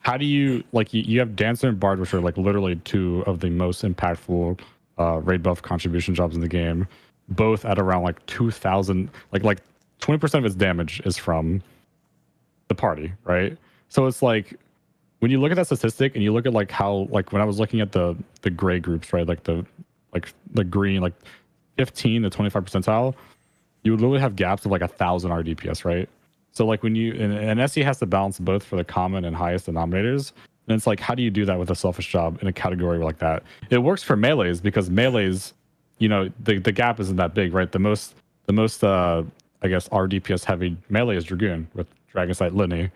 how do you, like, you have Dancer and Bard, which are like literally 2 of the most impactful raid buff contribution jobs in the game, both at around like 2,000, like 20% of its damage is from the party, right? So it's like, when you look at that statistic and you look at like how, like when I was looking at the gray groups, right, like the green, like 15 to 25 percentile, you would literally have gaps of like 1,000 RDPS, right? So like when and SE has to balance both for the common and highest denominators, and it's like, how do you do that with a selfish job in a category like that? It works for melees, because melees, the gap isn't that big, right? The most I guess RDPS heavy melee is Dragoon with Dragon Sight Litany,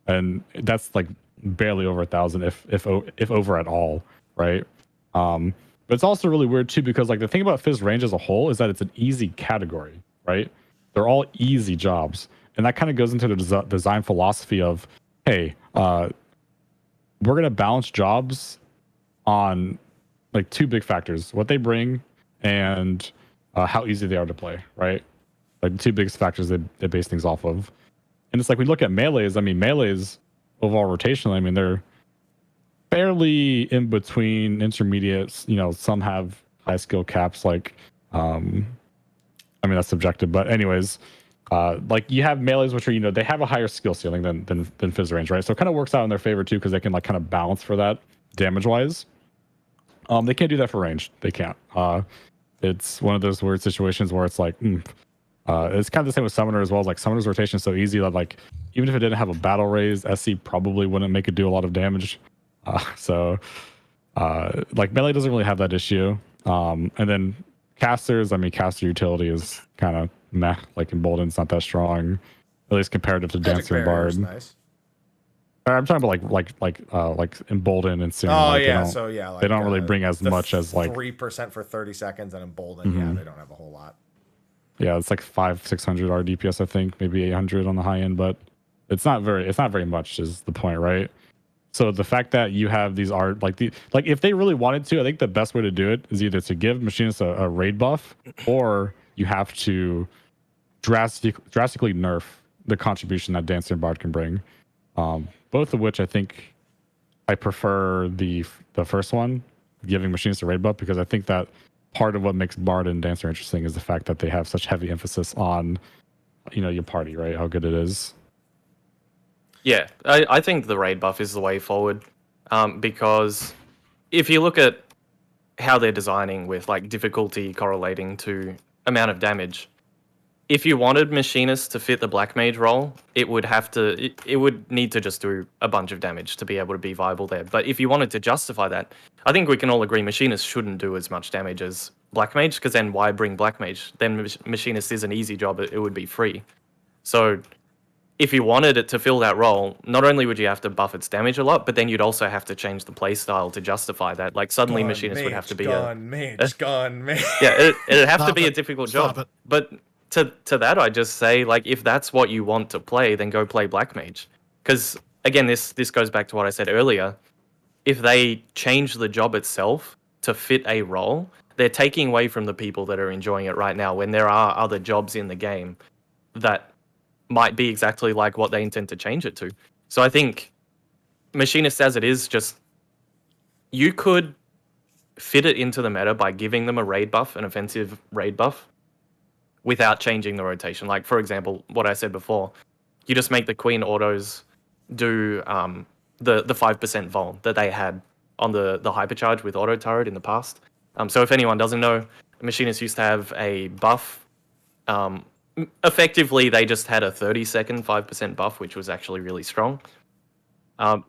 and that's like barely over 1,000 if over at all, right? But it's also really weird too because like the thing about Fizz range as a whole is that it's an easy category, right? They're all easy jobs, and that kind of goes into the design philosophy of, hey, we're gonna balance jobs on like two big factors: what they bring and how easy they are to play, right? Like the two biggest factors they base things off of. And it's like we look at melees. I mean, melees overall rotational. I mean, they're fairly in between intermediates. You know, some have high skill caps. Like, I mean, that's subjective. But anyways, like you have melees, which are they have a higher skill ceiling than Fizz range, right? So it kind of works out in their favor too because they can like kind of balance for that damage wise. They can't do that for range. They can't. It's one of those weird situations where it's like. It's kind of the same with Summoner as well. Like Summoner's rotation is so easy that like even if it didn't have a battle raise, SC probably wouldn't make it do a lot of damage. Like melee doesn't really have that issue. And then casters, I mean caster utility is kind of meh. Like Embolden's not that strong, at least comparative to Dancer and Bard. Nice. I'm talking about like Embolden and Siren. Oh like, yeah, they don't really bring as much as like 3% for 30 seconds, and Embolden, yeah, they don't have a whole lot. Yeah, it's like 500-600 R DPS, I think, maybe 800 on the high end, but it's not very much is the point, right? So the fact that you have these like if they really wanted to, I think the best way to do it is either to give machinists a raid buff, or you have to drastically nerf the contribution that Dancer and Bard can bring. Both of which I think I prefer the first one, giving machinists a raid buff, because I think that part of what makes Bard and Dancer interesting is the fact that they have such heavy emphasis on, your party, right? How good it is. Yeah, I think the raid buff is the way forward, because if you look at how they're designing with like difficulty correlating to amount of damage, if you wanted Machinist to fit the Black Mage role, it would need to just do a bunch of damage to be able to be viable there. But if you wanted to justify that, I think we can all agree Machinist shouldn't do as much damage as Black Mage, because then why bring Black Mage? Then Machinist is an easy job, it would be free. So if you wanted it to fill that role, not only would you have to buff its damage a lot, but then you'd also have to change the playstyle to justify that. Like suddenly Machinist would have to be gun mage. Yeah, it'd have to be a difficult Stop job. it. But to that, I just say, like, if that's what you want to play, then go play Black Mage. Because again, this goes back to what I said earlier. If they change the job itself to fit a role, they're taking away from the people that are enjoying it right now, when there are other jobs in the game that might be exactly like what they intend to change it to. So I think Machinist as it is, just you could fit it into the meta by giving them a raid buff, an offensive raid buff, without changing the rotation. Like, for example, what I said before, you just make the Queen autos do the 5% vol that they had on the hypercharge with auto turret in the past. So if anyone doesn't know, Machinists used to have a buff. Effectively, they just had a 30-second 5% buff, which was actually really strong.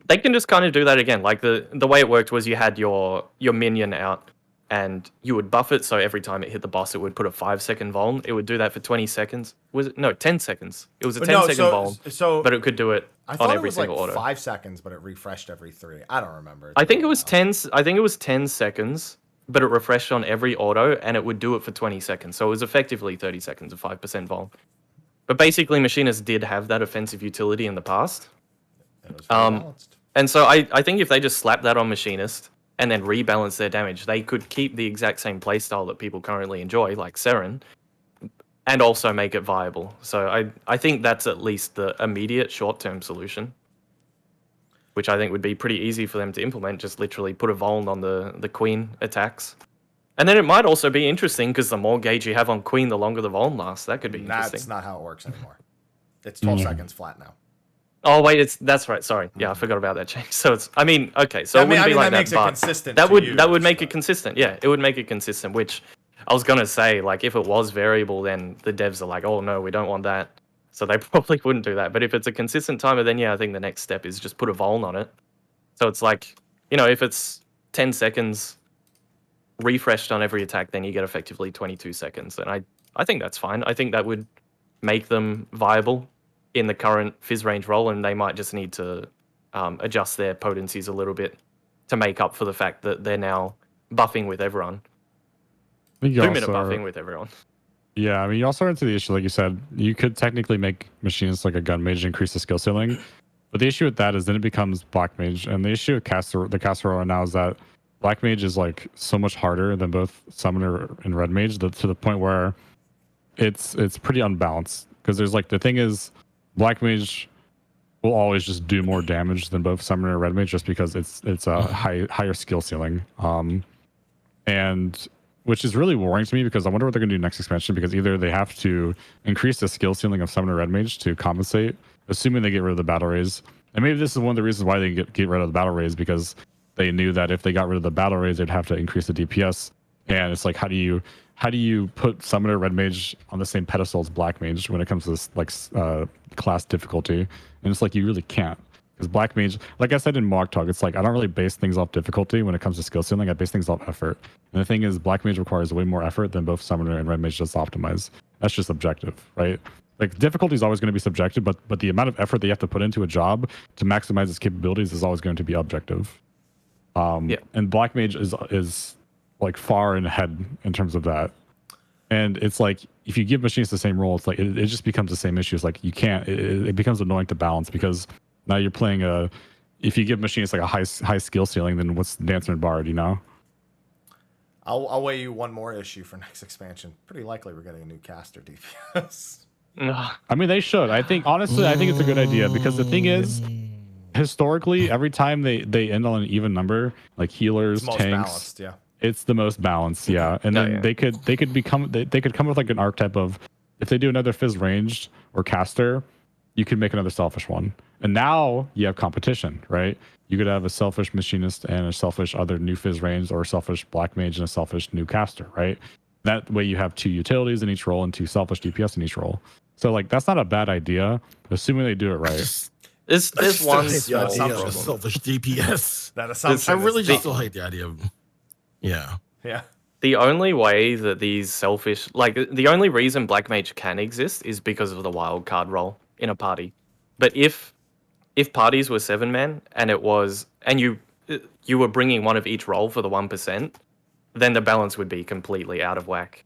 They can just kind of do that again. Like the way it worked was you had your minion out, and you would buff it, so every time it hit the boss, it would put a 5-second vol. It would do that for 20 seconds. Was it? No, 10 seconds. It was a 10-second vol, but it could do it on every single auto. 5 seconds, but it refreshed every 3. I don't remember. I think it was 10. I think it was 10 seconds, but it refreshed on every auto, and it would do it for 20 seconds. So it was effectively 30 seconds of 5% vol. But basically, Machinists did have that offensive utility in the past. It was very balanced. And so I think if they just slap that on Machinist and then rebalance their damage, they could keep the exact same playstyle that people currently enjoy, like Siren, and also make it viable. So I think that's at least the immediate short-term solution, which I think would be pretty easy for them to implement. Just literally put a Voln on the Queen attacks. And then it might also be interesting, because the more gauge you have on Queen, the longer the Voln lasts. That could be interesting. That's not how it works anymore. It's 12 seconds flat now. Oh wait, that's right. Sorry, yeah, I forgot about that change. So it's, okay, so it wouldn't be like that makes that, it but consistent. that would make it consistent. Yeah, it would make it consistent. Which I was gonna say, like, if it was variable, then the devs are like, oh no, we don't want that. So they probably wouldn't do that. But if it's a consistent timer, then yeah, I think the next step is just put a Voln on it. So it's like, if it's 10 seconds refreshed on every attack, then you get effectively 22 seconds. And I think that's fine. I think that would make them viable in the current Fizz range role, and they might just need to adjust their potencies a little bit to make up for the fact that they're now buffing with everyone. I think you 2-minute also- buffing with everyone. Yeah, I mean, you also run into the issue, like you said, you could technically make machines like a gun mage increase the skill ceiling, but the issue with that is then it becomes black mage, and the issue with the caster right now is that black mage is like so much harder than both summoner and red mage, to the point where it's pretty unbalanced. Because there's like the thing is, black mage will always just do more damage than both summoner and red mage, just because it's a higher skill ceiling. And which is really worrying to me, because I wonder what they're going to do next expansion, because either they have to increase the skill ceiling of Summoner Red Mage to compensate, assuming they get rid of the battle raise. And maybe this is one of the reasons why they get rid of the battle raise, because they knew that if they got rid of the battle raise, they'd have to increase the DPS. And it's like, how do you put Summoner Red Mage on the same pedestal as Black Mage when it comes to this like class difficulty? And it's like, you really can't. Because Black Mage, like I said in Mock Talk, it's like I don't really base things off difficulty when it comes to skill ceiling. I base things off effort. And the thing is, Black Mage requires way more effort than both Summoner and Red Mage just optimize. That's just objective, right? Like difficulty is always going to be subjective, but the amount of effort that you have to put into a job to maximize its capabilities is always going to be objective. And Black Mage is like far ahead in terms of that. And it's like, if you give machines the same role, it's like it just becomes the same issue. It's like you can't. It becomes annoying to balance, because now you're playing if you give machines like a high skill ceiling, then what's Dancer and Bard, you know? I'll weigh you one more issue for next expansion. Pretty likely we're getting a new caster DPS. I mean, they should. I think, honestly, I think it's a good idea, because the thing is, historically, every time they end on an even number, like healers, It's most tanks, balanced, yeah. it's the most balanced, yeah. And then they could come with like an archetype of, if they do another Fizz ranged or caster, you could make another selfish one. And now you have competition, right? You could have a selfish machinist and a selfish other new Fizz range, or a selfish black mage and a selfish new caster, right? That way you have 2 utilities in each role and 2 selfish DPS in each role. So like, that's not a bad idea, assuming they do it right. There's one hate the small idea of problem. selfish DPS. That assumption. I really is just dumb. still hate the idea of, yeah. Yeah. The only way that these selfish, like the only reason Black Mage can exist is because of the wild card role in a party. But if parties were 7-man and you were bringing one of each role for the 1%, then the balance would be completely out of whack.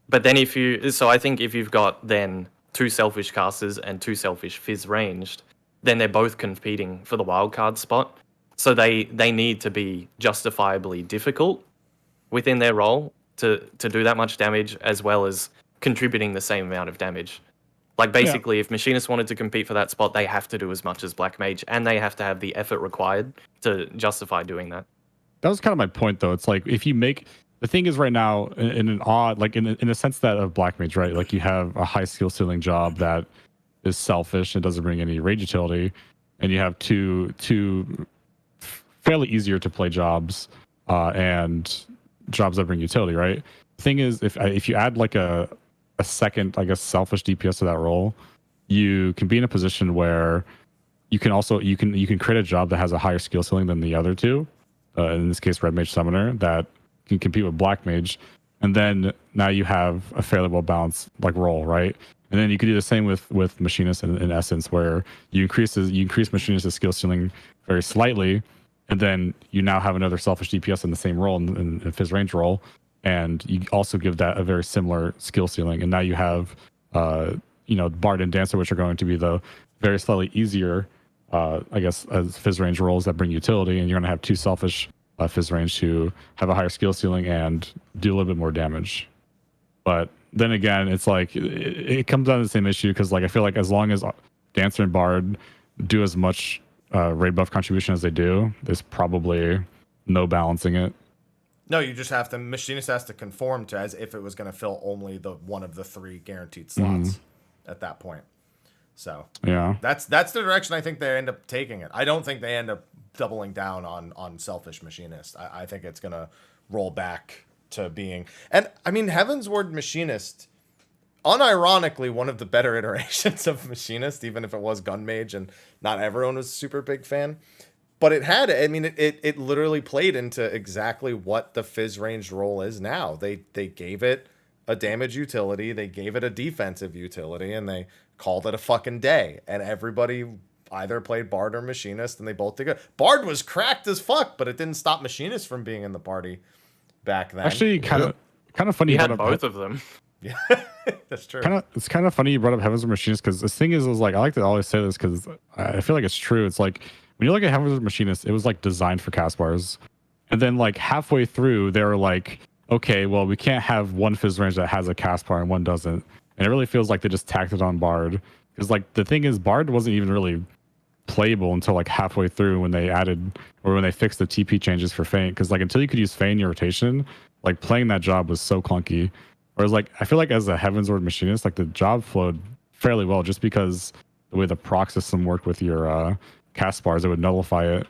But then I think if you've got then 2 selfish casters and 2 selfish Fizz ranged, then they're both competing for the wild card spot. So they need to be justifiably difficult within their role to do that much damage, as well as contributing the same amount of damage. Like basically, if Machinists wanted to compete for that spot, they have to do as much as Black Mage, and they have to have the effort required to justify doing that. That was kind of my point, though. It's like, if you make, the thing is right now, in an odd, like in the sense that of Black Mage, right? Like you have a high skill ceiling job that is selfish and doesn't bring any rage utility, and you have two fairly easier to play jobs and jobs that bring utility, right? The thing is, if you add like a second, I guess, selfish DPS to that role, you can be in a position where you can also you can create a job that has a higher skill ceiling than the other two. In this case, Red Mage Summoner, that can compete with Black Mage, and then now you have a fairly well balanced like role, right? And then you could do the same with Machinist in essence, where you increase Machinist's skill ceiling very slightly, and then you now have another selfish DPS in the same role, in Fizz range role, and you also give that a very similar skill ceiling. And now you have, Bard and Dancer, which are going to be the very slightly easier, I guess, as Fizz range roles that bring utility, and you're going to have 2 selfish Fizz range who have a higher skill ceiling and do a little bit more damage. But then again, it's like it comes down to the same issue, because like I feel like as long as Dancer and Bard do as much raid buff contribution as they do, there's probably no balancing it. No, you just have to. Machinist has to conform to as if it was going to fill only the one of the 3 guaranteed slots at that point. So yeah, that's the direction I think they end up taking it. I don't think they end up doubling down on selfish Machinist. I think it's going to roll back to being, and I mean, Heaven's Word Machinist, unironically one of the better iterations of Machinist, even if it was Gun Mage and not everyone was a super big fan. But it had, I mean, it literally played into exactly what the Fizz ranged role is now. They gave it a damage utility, they gave it a defensive utility, and they called it a fucking day. And everybody either played Bard or Machinist, and they both did good. Bard was cracked as fuck, but it didn't stop Machinist from being in the party back then. Actually, kind of funny. You You had brought up both of them. Yeah, that's true. it's kind of funny you brought up Heavens Machinist because the thing is like I like to always say this because I feel like it's true. It's like when you look at Heavens Machinist, it was like designed for cast bars, and then like halfway through they were like, okay, well we can't have one Fizz range that has a cast bar and one doesn't, and it really feels like they just tacked it on Bard because like the thing is Bard wasn't even really playable until like halfway through when they added or when they fixed the TP changes for Feint because like until you could use Feint in your rotation, like playing that job was so clunky. Whereas like I feel like as a Heavensward Machinist, like the job flowed fairly well just because the way the proc system worked with your cast bars, it would nullify it.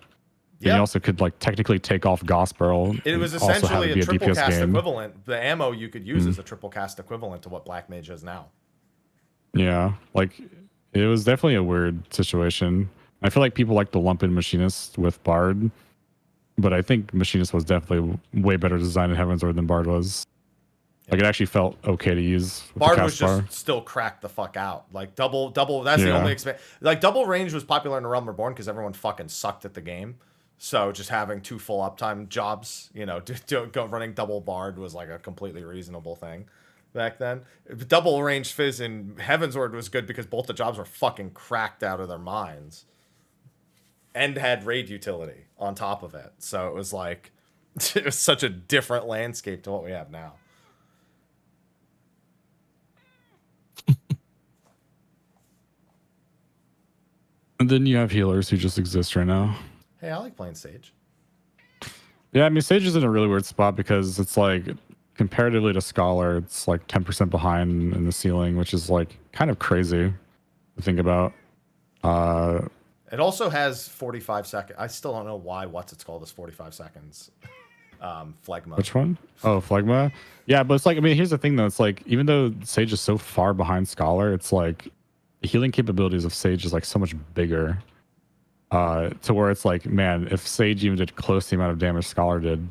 And you also could like technically take off Gospel. It was also have essentially it be a triple DPS cast game. equivalent. The ammo you could use is a triple cast equivalent to what Black Mage is now. Yeah, like it was definitely a weird situation. I feel like people like to lump in Machinist with Bard, but I think Machinist was definitely way better designed in Heavensward than Bard was. Like it actually felt okay to use. With Bard the was cast just bar. still cracked the fuck out. Like double. That's the only like double range was popular in the Realm Reborn because everyone fucking sucked at the game. So just having 2 full uptime jobs, you know, running double Bard was like a completely reasonable thing back then. Double range Fizz in Heavensward was good because both the jobs were fucking cracked out of their minds, and had raid utility on top of it. So it was like it was such a different landscape to what we have now. And then you have healers who just exist right now. Hey, I like playing Sage. Yeah, I mean, Sage is in a really weird spot because it's like comparatively to Scholar, it's like 10% behind in the ceiling, which is like kind of crazy to think about. It also has 45 seconds. I still don't know why it's called this 45 seconds. Phlegma. Which one? Oh, Phlegma. Yeah, but it's like, I mean, here's the thing though. It's like, even though Sage is so far behind Scholar, it's like the healing capabilities of Sage is like so much bigger. To where it's like, man, if Sage even did close to the amount of damage Scholar did,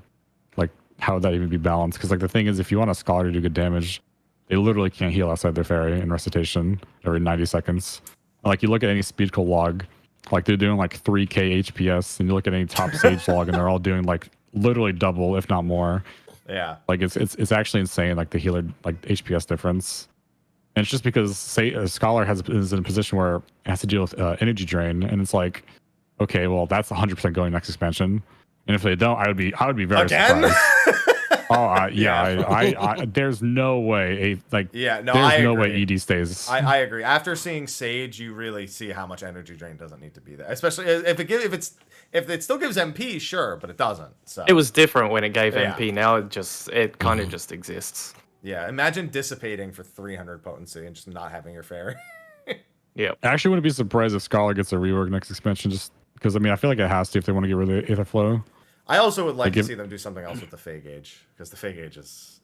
like, how would that even be balanced? Because like the thing is, if you want a Scholar to do good damage, they literally can't heal outside their fairy in recitation every 90 seconds. Like you look at any speed call log, like they're doing like 3k HPS, and you look at any top Sage log, and they're all doing like literally double, if not more. Yeah. Like it's actually insane, like the healer like HPS difference. And it's just because say a Scholar is in a position where it has to deal with energy drain, and it's like, okay, well that's 100% going next expansion. And if they don't, I would be very surprised. Oh yeah, I there's no way there's no way ED stays. I agree. After seeing Sage, you really see how much energy drain doesn't need to be there. Especially if it still gives MP, sure, but it doesn't. So It was different when it gave MP. Now it kind of just exists. Yeah, imagine dissipating for 300 potency and just not having your fairy. Yeah. I actually wouldn't be surprised if Scholar gets a rework next expansion, just because I mean I feel like it has to if they want to get rid of the Aether Flow. I also would like to see them do something else with the Fey Gauge, because the Fey Gauge is...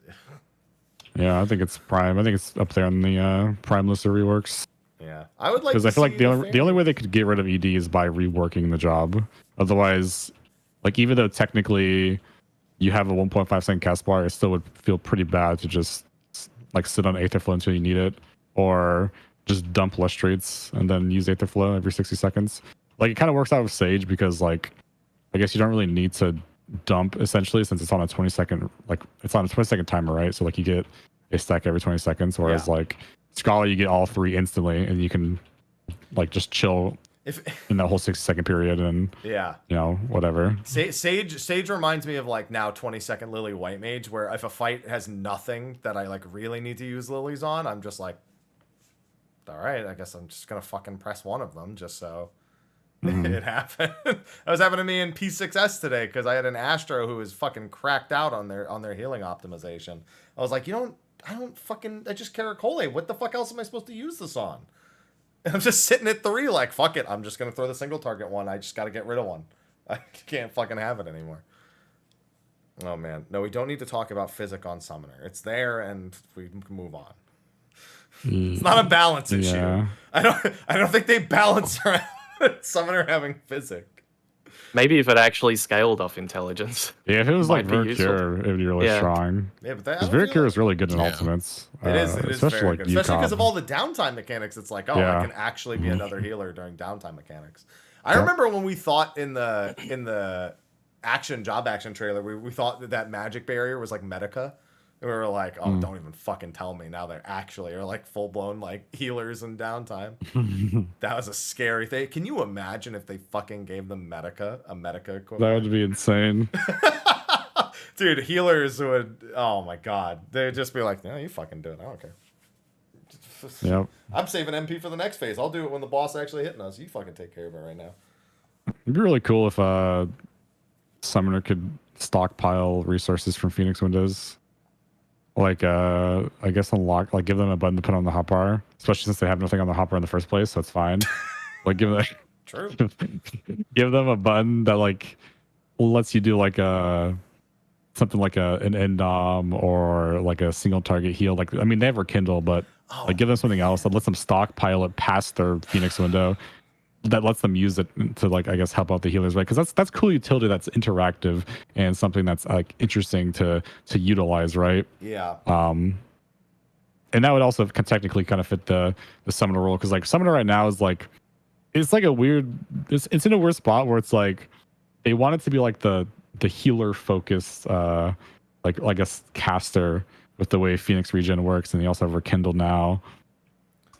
Yeah, I think it's prime. I think it's up there on the prime list of reworks. Yeah, I would like because I feel like the only way they could get rid of ED is by reworking the job. Otherwise, like even though technically you have a 1.5 cast bar, it still would feel pretty bad to just like sit on Aether Flow until you need it, or just dump Lustrates and then use Aether Flow every 60 seconds. Like it kind of works out with Sage because like I guess you don't really need to dump essentially since it's on a 20-second timer, right? So like you get a stack every 20 seconds, whereas like Scholar you get all 3 instantly and you can like just chill in that whole 60-second period and you know whatever. Sage reminds me of like now 20-second Lily White Mage, where if a fight has nothing that I like really need to use lilies on, I'm just like, all right, I guess I'm just gonna fucking press one of them just so. It happened. That was happening to me in P6S today because I had an Astro who was fucking cracked out on their healing optimization. I was like, I just Caracole. What the fuck else am I supposed to use this on? And I'm just sitting at 3 like, fuck it. I'm just going to throw the single target one. I just got to get rid of one. I can't fucking have it anymore. Oh, man. No, we don't need to talk about Physic on Summoner. It's there and we can move on. It's not a balance issue. Yeah. I don't think they balance around Summoner having Physic. Maybe if it actually scaled off intelligence. Yeah, if it was like Vercure, it would be really strong. Yeah, but because Vercure is really good in ultimates. It is especially very like good. Especially because of all the downtime mechanics. It's like, I can actually be another healer during downtime mechanics. I remember when we thought in the job action trailer, we thought that magic barrier was like Medica. And we were like, oh, don't even fucking tell me. Now they actually are like full blown like healers in downtime. That was a scary thing. Can you imagine if they fucking gave them Medica equivalent? That would be insane. Dude, healers would, oh my god. They'd just be like, no, you fucking do it. I don't care. Yep. I'm saving MP for the next phase. I'll do it when the boss actually hitting us. You fucking take care of it right now. It'd be really cool if Summoner could stockpile resources from Phoenix Windows. Like, I guess unlock, like give them a button to put on the hotbar, especially since they have nothing on the hotbar in the first place, so it's fine. Like, give them, True. give them a button that like lets you do like something like an endom or like a single target heal. Like, I mean, they have Rekindle, but like give them something else that lets them stockpile it past their Phoenix window. That lets them use it to, like, I guess, help out the healers, right? Because that's cool utility that's interactive and something that's like interesting to utilize, right? Yeah. And that would also technically kind of fit the summoner role, because like summoner right now is like, it's like a weird, it's in a weird spot where it's like they want it to be like the healer focused, like I guess caster with the way Phoenix Regen works, and they also have Rekindle now.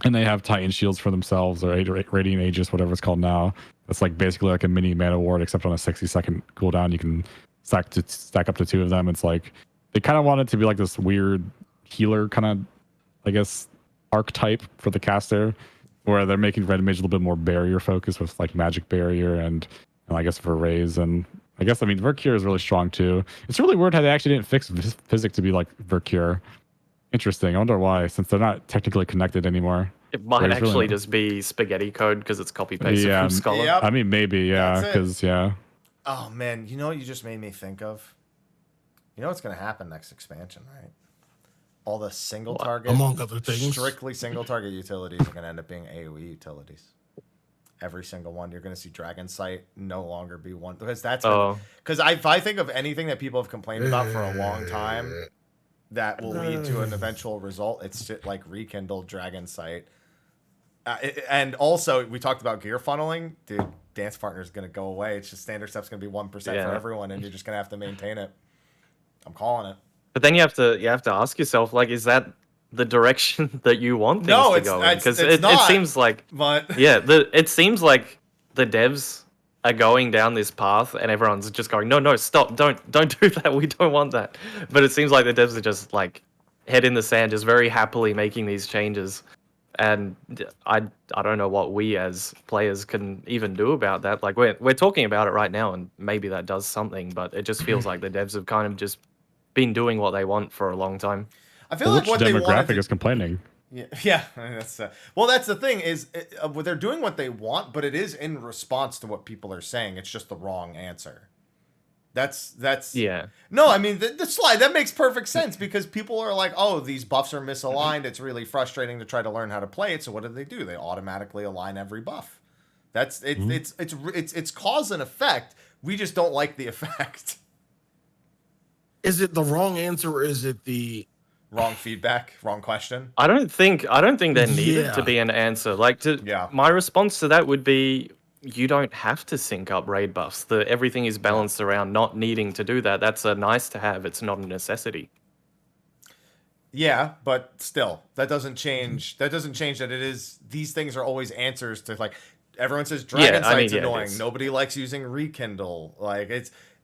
And they have Titan Shields for themselves, or Radiant Aegis, whatever it's called now. It's like basically like a mini mana ward, except on a 60-second cooldown. You can stack up to 2 of them. It's like they kind of want it to be like this weird healer kind of, I guess, archetype for the caster, where they're making red mage a little bit more barrier focused with like magic barrier and I guess for raise. And I guess, I mean, Vercure is really strong too. It's really weird how they actually didn't fix Physic to be like Vercure. Interesting. I wonder why, since they're not technically connected anymore. It might actually just be spaghetti code because it's copy pasted from Scholar. Yep. I mean, maybe, yeah, because Oh man, you know what you just made me think of? You know what's gonna happen next expansion, right? All the single target, among other things, strictly single target utilities are gonna end up being AoE utilities. Every single one. You're gonna see Dragon Sight no longer be one, because that's because if I think of anything that people have complained about for a long time that will lead to an eventual result, it's shit like Rekindle, Dragon Sight. And also, we talked about gear funneling. Dude, Dance Partner is going to go away. It's just standard step's going to be 1% for everyone, and you're just going to have to maintain it. I'm calling it. But then you have to ask yourself, like, is that the direction that you want things to go in? Because it seems like, it seems like the devs are going down this path, and everyone's just going, no, stop, don't do that. We don't want that. But it seems like the devs are just like head in the sand, just very happily making these changes. And I don't know what we as players can even do about that. Like we're talking about it right now, and maybe that does something, but it just feels like the devs have kind of just been doing what they want for a long time. I feel like what demographic is complaining. Yeah. I mean, that's well, that's the thing is they're doing what they want, but it is in response to what people are saying. It's just the wrong answer. That's no, I mean the slide that makes perfect sense, because people are like, oh, these buffs are misaligned, it's really frustrating to try to learn how to play it. So what do? They automatically align every buff. That's it's cause and effect. We just don't like the effect. Is it the wrong answer, or is it the wrong feedback, wrong question? I don't think there needed to be an answer. Like my response to that would be, you don't have to sync up raid buffs. Everything is balanced around not needing to do that. That's a nice to have. It's not a necessity. Yeah, but still, that doesn't change. That doesn't change that it is. These things are always answers to, like, everyone says Dragon Sight's annoying. Nobody likes using Rekindle. Like,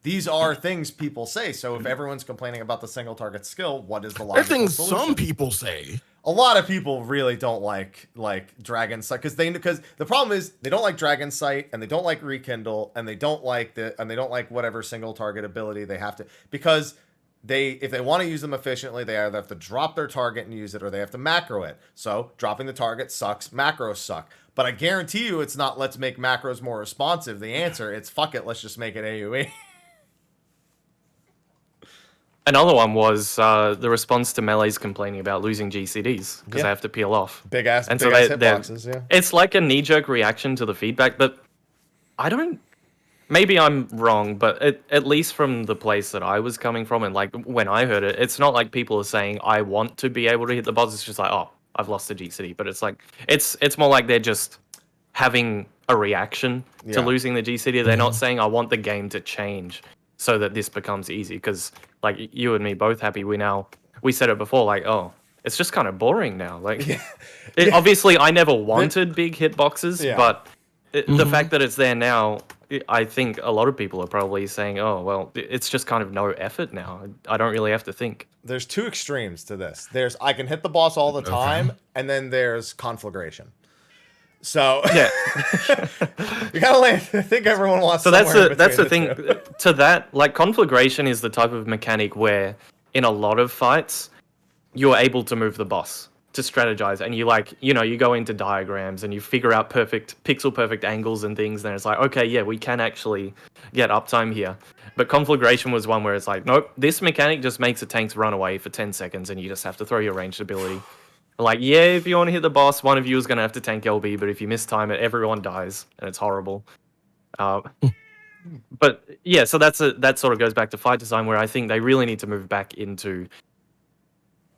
these are things people say. So if everyone's complaining about the single target skill, what is the logical things solution? Some people say. A lot of people really don't like Dragon Sight, because the problem is they don't like Dragon Sight, and they don't like Rekindle, and they don't like whatever single target ability they have to, because if they want to use them efficiently, they either have to drop their target and use it, or they have to macro it. So dropping the target sucks, macros suck. But I guarantee you it's not let's make macros more responsive. The answer, it's fuck it, let's just make it AoE. Another one was the response to Melee's complaining about losing GCDs because they have to peel off. Big ass hitboxes, yeah. It's like a knee-jerk reaction to the feedback, but maybe I'm wrong, but at least from the place that I was coming from, and like when I heard it, it's not like people are saying, I want to be able to hit the boss. It's just like, oh, I've lost the GCD. But it's like, it's more like they're just having a reaction to losing the GCD. They're not saying, I want the game to change. so that this becomes easy. Because like you and me both happy, we said it before, like, oh, it's just kind of boring now. Like, obviously, I never wanted big hitboxes, but the fact that it's there now, I think a lot of people are probably saying, oh, well, it's just kind of no effort now. I don't really have to think. There's two extremes to this. There's I can hit the boss all the time, and then there's conflagration. So yeah, you gotta land. I think everyone wants. So that's the thing. To that, like, conflagration is the type of mechanic where in a lot of fights you're able to move the boss to strategize, and you go into diagrams and you figure out pixel perfect angles and things. And it's like, okay, yeah, we can actually get uptime here. But conflagration was one where it's like, nope, this mechanic just makes the tanks run away for 10 seconds, and you just have to throw your ranged ability. Like, yeah, if you want to hit the boss, one of you is going to have to tank LB, but if you mistime it, everyone dies, and it's horrible. But yeah, so that sort of goes back to fight design, where I think they really need to move back into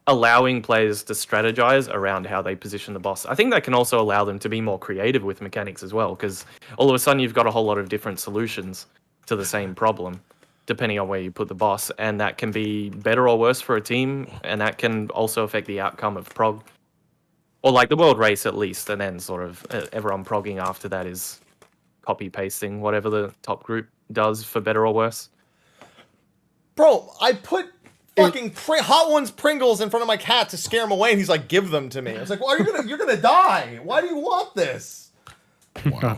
allowing players to strategize around how they position the boss. I think that can also allow them to be more creative with mechanics as well, because all of a sudden you've got a whole lot of different solutions to the same problem, depending on where you put the boss, and that can be better or worse for a team, and that can also affect the outcome of prog, or like the world race at least, and then sort of everyone progging after that is copy pasting whatever the top group does for better or worse. Bro, I put fucking Hot Ones Pringles in front of my cat to scare him away, and he's like, "Give them to me." I was like, "Well, you're gonna die. Why do you want this?" Wow.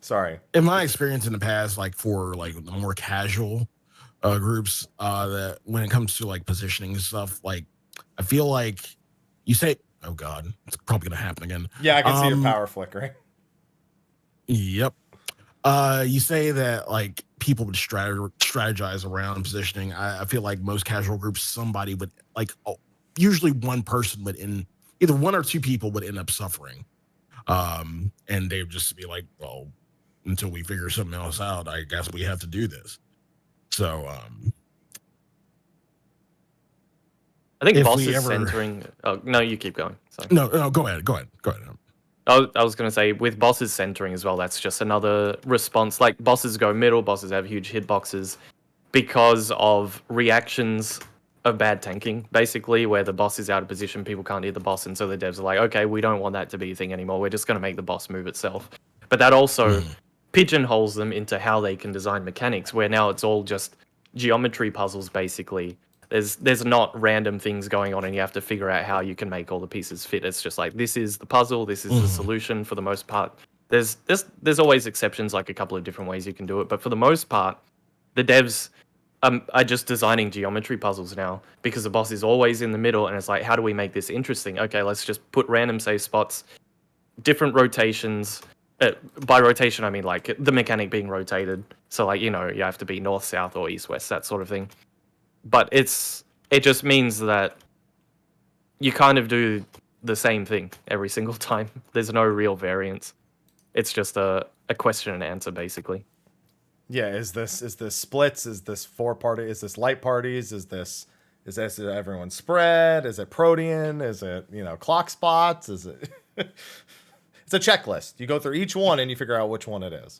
Sorry. In my experience in the past, like for like the more casual groups, that when it comes to like positioning and stuff, like I feel like you say, "Oh God, it's probably gonna happen again." Yeah, I can see your power flickering. Yep. You say that like people would strategize around positioning. I feel like most casual groups, somebody would usually one person would either one or two people would end up suffering. And they would just be like, well, until we figure something else out, I guess we have to do this. So, I think bosses centering. Oh no, you keep going. Sorry. No, go ahead. I was going to say, with bosses centering as well, that's just another response. Like, bosses go middle, bosses have huge hitboxes because of reactions of bad tanking, basically, where the boss is out of position, people can't hit the boss, and so the devs are like, okay, we don't want that to be a thing anymore, we're just going to make the boss move itself. But that also pigeonholes them into how they can design mechanics, where now it's all just geometry puzzles, basically. There's not random things going on and you have to figure out how you can make all the pieces fit. It's just like, this is the puzzle, this is the solution for the most part. There's always exceptions, like a couple of different ways you can do it, but for the most part, the devs are just designing geometry puzzles now, because the boss is always in the middle, and it's like, how do we make this interesting? Okay, let's just put random safe spots, different rotations. By rotation, I mean like the mechanic being rotated. So like, you have to be north, south, or east, west, that sort of thing. But it just means that you kind of do the same thing every single time. There's no real variance. It's just a question and answer, basically. Yeah, is this splits? Is this 4-party? Is this light parties? Is everyone spread? Is it Protean? Is it, clock spots? Is it It's a checklist. You go through each one and you figure out which one it is.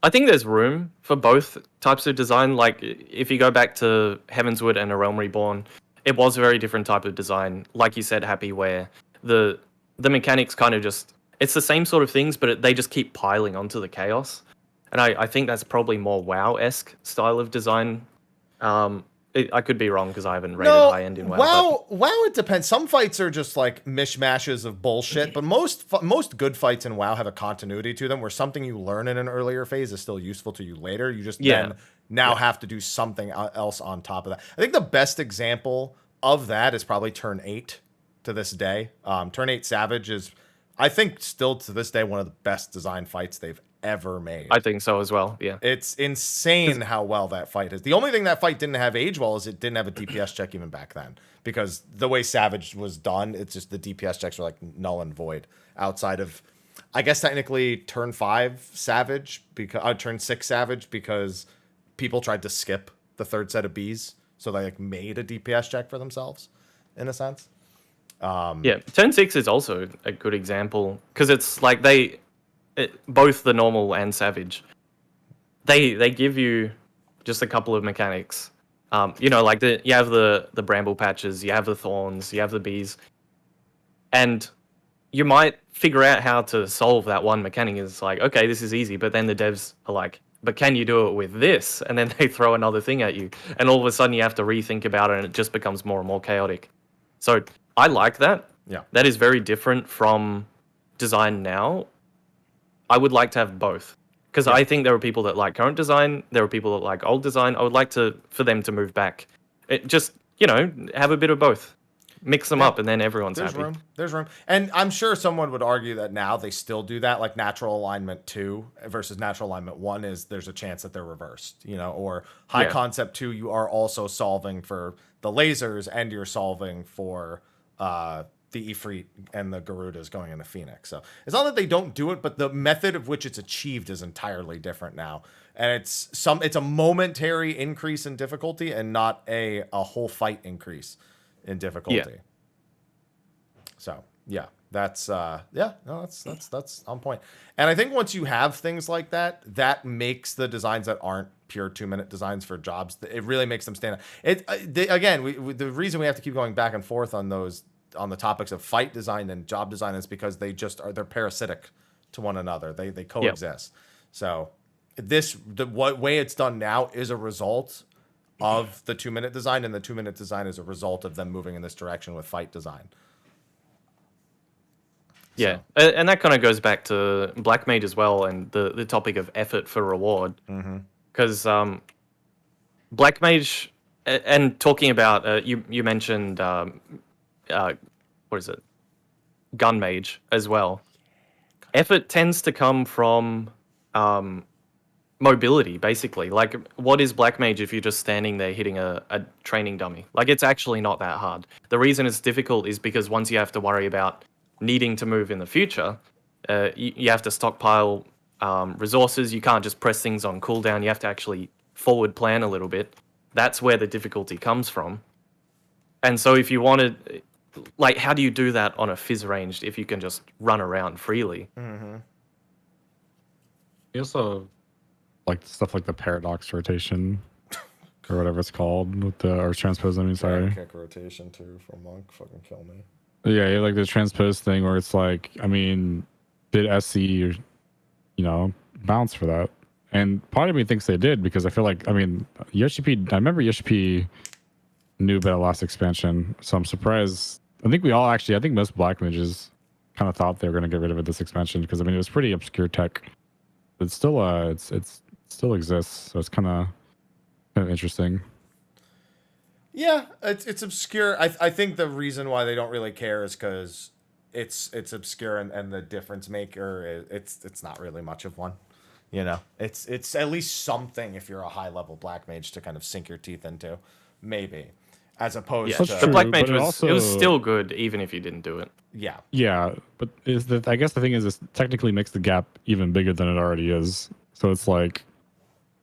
I think there's room for both types of design. Like, if you go back to Heavensward and A Realm Reborn, it was a very different type of design. Like you said, Happy, where the mechanics kind of just, it's the same sort of things, but they just keep piling onto the chaos. And I think that's probably more WoW-esque style of design. I could be wrong because I haven't rated high end in WoW. WoW, it depends. Some fights are just like mishmashes of bullshit, but most good fights in WoW have a continuity to them, where something you learn in an earlier phase is still useful to you later. You just then have to do something else on top of that. I think the best example of that is probably Turn 8 to this day. Turn 8 Savage is, I think, still to this day one of the best design fights they've ever made. I think so as well, yeah. It's insane how well that fight is. The only thing that fight didn't have age well is it didn't have a DPS check even back then, because the way Savage was done, it's just the DPS checks were like null and void outside of, I guess technically Turn 5 Savage, because Turn 6 Savage, because people tried to skip the third set of Bs, so they like made a DPS check for themselves in a sense. Yeah, Turn 6 is also a good example, because it's like both the normal and Savage they give you just a couple of mechanics. You know, like you have the bramble patches, you have the thorns, you have the bees, and you might figure out how to solve that one mechanic. It's like, okay, this is easy, but then the devs are like, but can you do it with this? And then they throw another thing at you, and all of a sudden you have to rethink about it, and it just becomes more and more chaotic. So I like that. Yeah. That is very different from design now. I would like to have both. Because I think there are people that like current design, there are people that like old design. I would like for them to move back. It just, you know, have a bit of both. Mix them up, and then everyone's There's happy. room. There's room. And I'm sure someone would argue that now they still do that, like natural alignment 2 versus natural alignment 1 is there's a chance that they're reversed, you know, or high concept 2, you are also solving for the lasers and you're solving for the Ifrit and the Garudas going into Phoenix. So it's not that they don't do it, but the method of which it's achieved is entirely different now. And it's a momentary increase in difficulty and not a whole fight increase in difficulty. Yeah. So that's that's on point. And I think once you have things like that, that makes the designs that aren't pure 2-minute designs for jobs, it really makes them stand out. The reason we have to keep going back and forth on the topics of fight design and job design is because they're parasitic to one another. They coexist. So the way it's done now is a result of the 2-minute design, and the 2-minute design is a result of them moving in this direction with fight design. Yeah, and that kind of goes back to Black Mage as well, and the topic of effort for reward. Because Black Mage, and talking about, you mentioned, what is it? Gun Mage as well. Effort tends to come from mobility, basically. Like, what is Black Mage if you're just standing there hitting a training dummy? Like, it's actually not that hard. The reason it's difficult is because once you have to worry about needing to move in the future, you have to stockpile resources. You can't just press things on cooldown. You have to actually forward plan a little bit. That's where the difficulty comes from. And so if you wanted, like, how do you do that on a fizz ranged if you can just run around freely? You also like stuff like the paradox rotation or whatever it's called with the or transpose. I mean, sorry. Kick rotation too for monk. Fucking kill me. Yeah, you like the transpose thing where it's like, I mean, did SC, bounce for that? And part of me thinks they did because I feel like, I mean, Yoshi-P, I remember Yoshi-P knew about last expansion, so I'm surprised. I think most Black Mages kind of thought they were going to get rid of it this expansion because, I mean, it was pretty obscure tech. It's still, it still exists, so it's kind of interesting. Yeah, it's obscure. I think the reason why they don't really care is because it's obscure and the difference maker it's not really much of one. You know, it's at least something if you're a high level Black Mage to kind of sink your teeth into, maybe, as opposed to the Black Mage was still good even if you didn't do it. Yeah. Yeah, but I guess the thing is, this technically makes the gap even bigger than it already is. So it's like,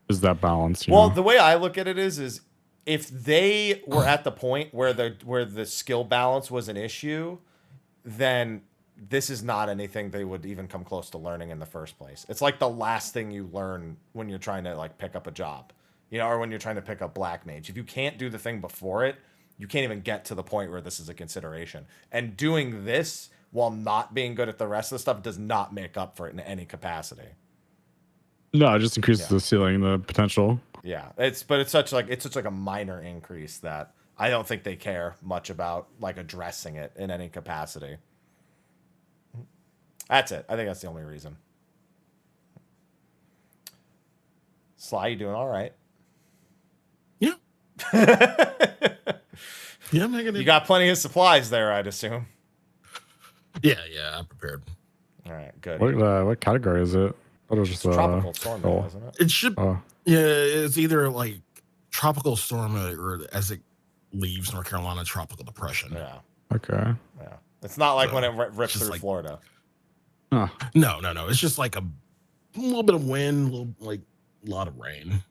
is that balance? Well, the way I look at it is if they were at the point where the skill balance was an issue, then this is not anything they would even come close to learning in the first place. It's like the last thing you learn when you're trying to like pick up a job, or when you're trying to pick up Black Mage. If you can't do the thing before it, you can't even get to the point where this is a consideration. And doing this while not being good at the rest of the stuff does not make up for it in any capacity. No, it just increases the ceiling, the potential. Yeah, it's such like a minor increase that I don't think they care much about like addressing it in any capacity. That's it. I think that's the only reason. Sly, you doing all right? Yeah. Yeah, I'm making it. You got plenty of supplies there, I'd assume. Yeah, I'm prepared. All right, good. What category is it? What is It's tropical storm, isn't it? It should. Yeah, it's either like tropical storm or as it leaves North Carolina, tropical depression. Yeah. Okay. Yeah. It's not like when it rips through like, Florida. Huh. No. It's just like a little bit of wind, a lot of rain.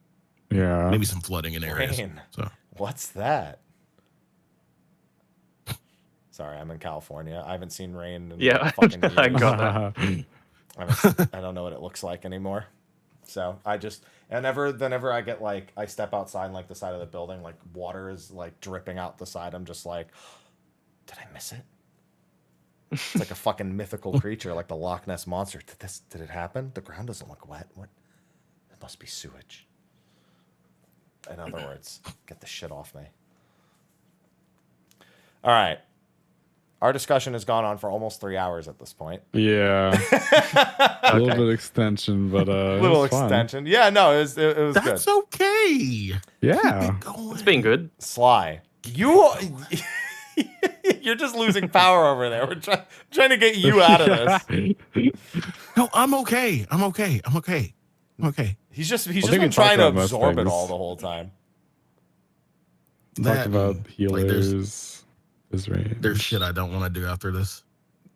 Yeah. Maybe some flooding in areas. Rain. So. What's that? Sorry, I'm in California. I haven't seen rain in fucking years. I got that. I don't know what it looks like anymore. So I just whenever I get like I step outside like the side of the building, like water is like dripping out the side. I'm just like, did I miss it? It's like a fucking mythical creature, like the Loch Ness monster. Did it happen? The ground doesn't look wet. What? It must be sewage. In other words, get the shit off me. All right. Our discussion has gone on for almost 3 hours at this point. Yeah. A little Okay. bit extension, but Little it was fun. extension. Yeah, no, it was That's good. okay. Yeah. Keep it going. It's been good. Sly, you're just losing power over there. We're trying to get you out of this. No, I'm okay. I'm okay. I'm okay. I'm okay. He's just think been we trying talked to about most absorb it things. all the whole time. Talked about and, healers. His range. there's shit I don't want to do after this.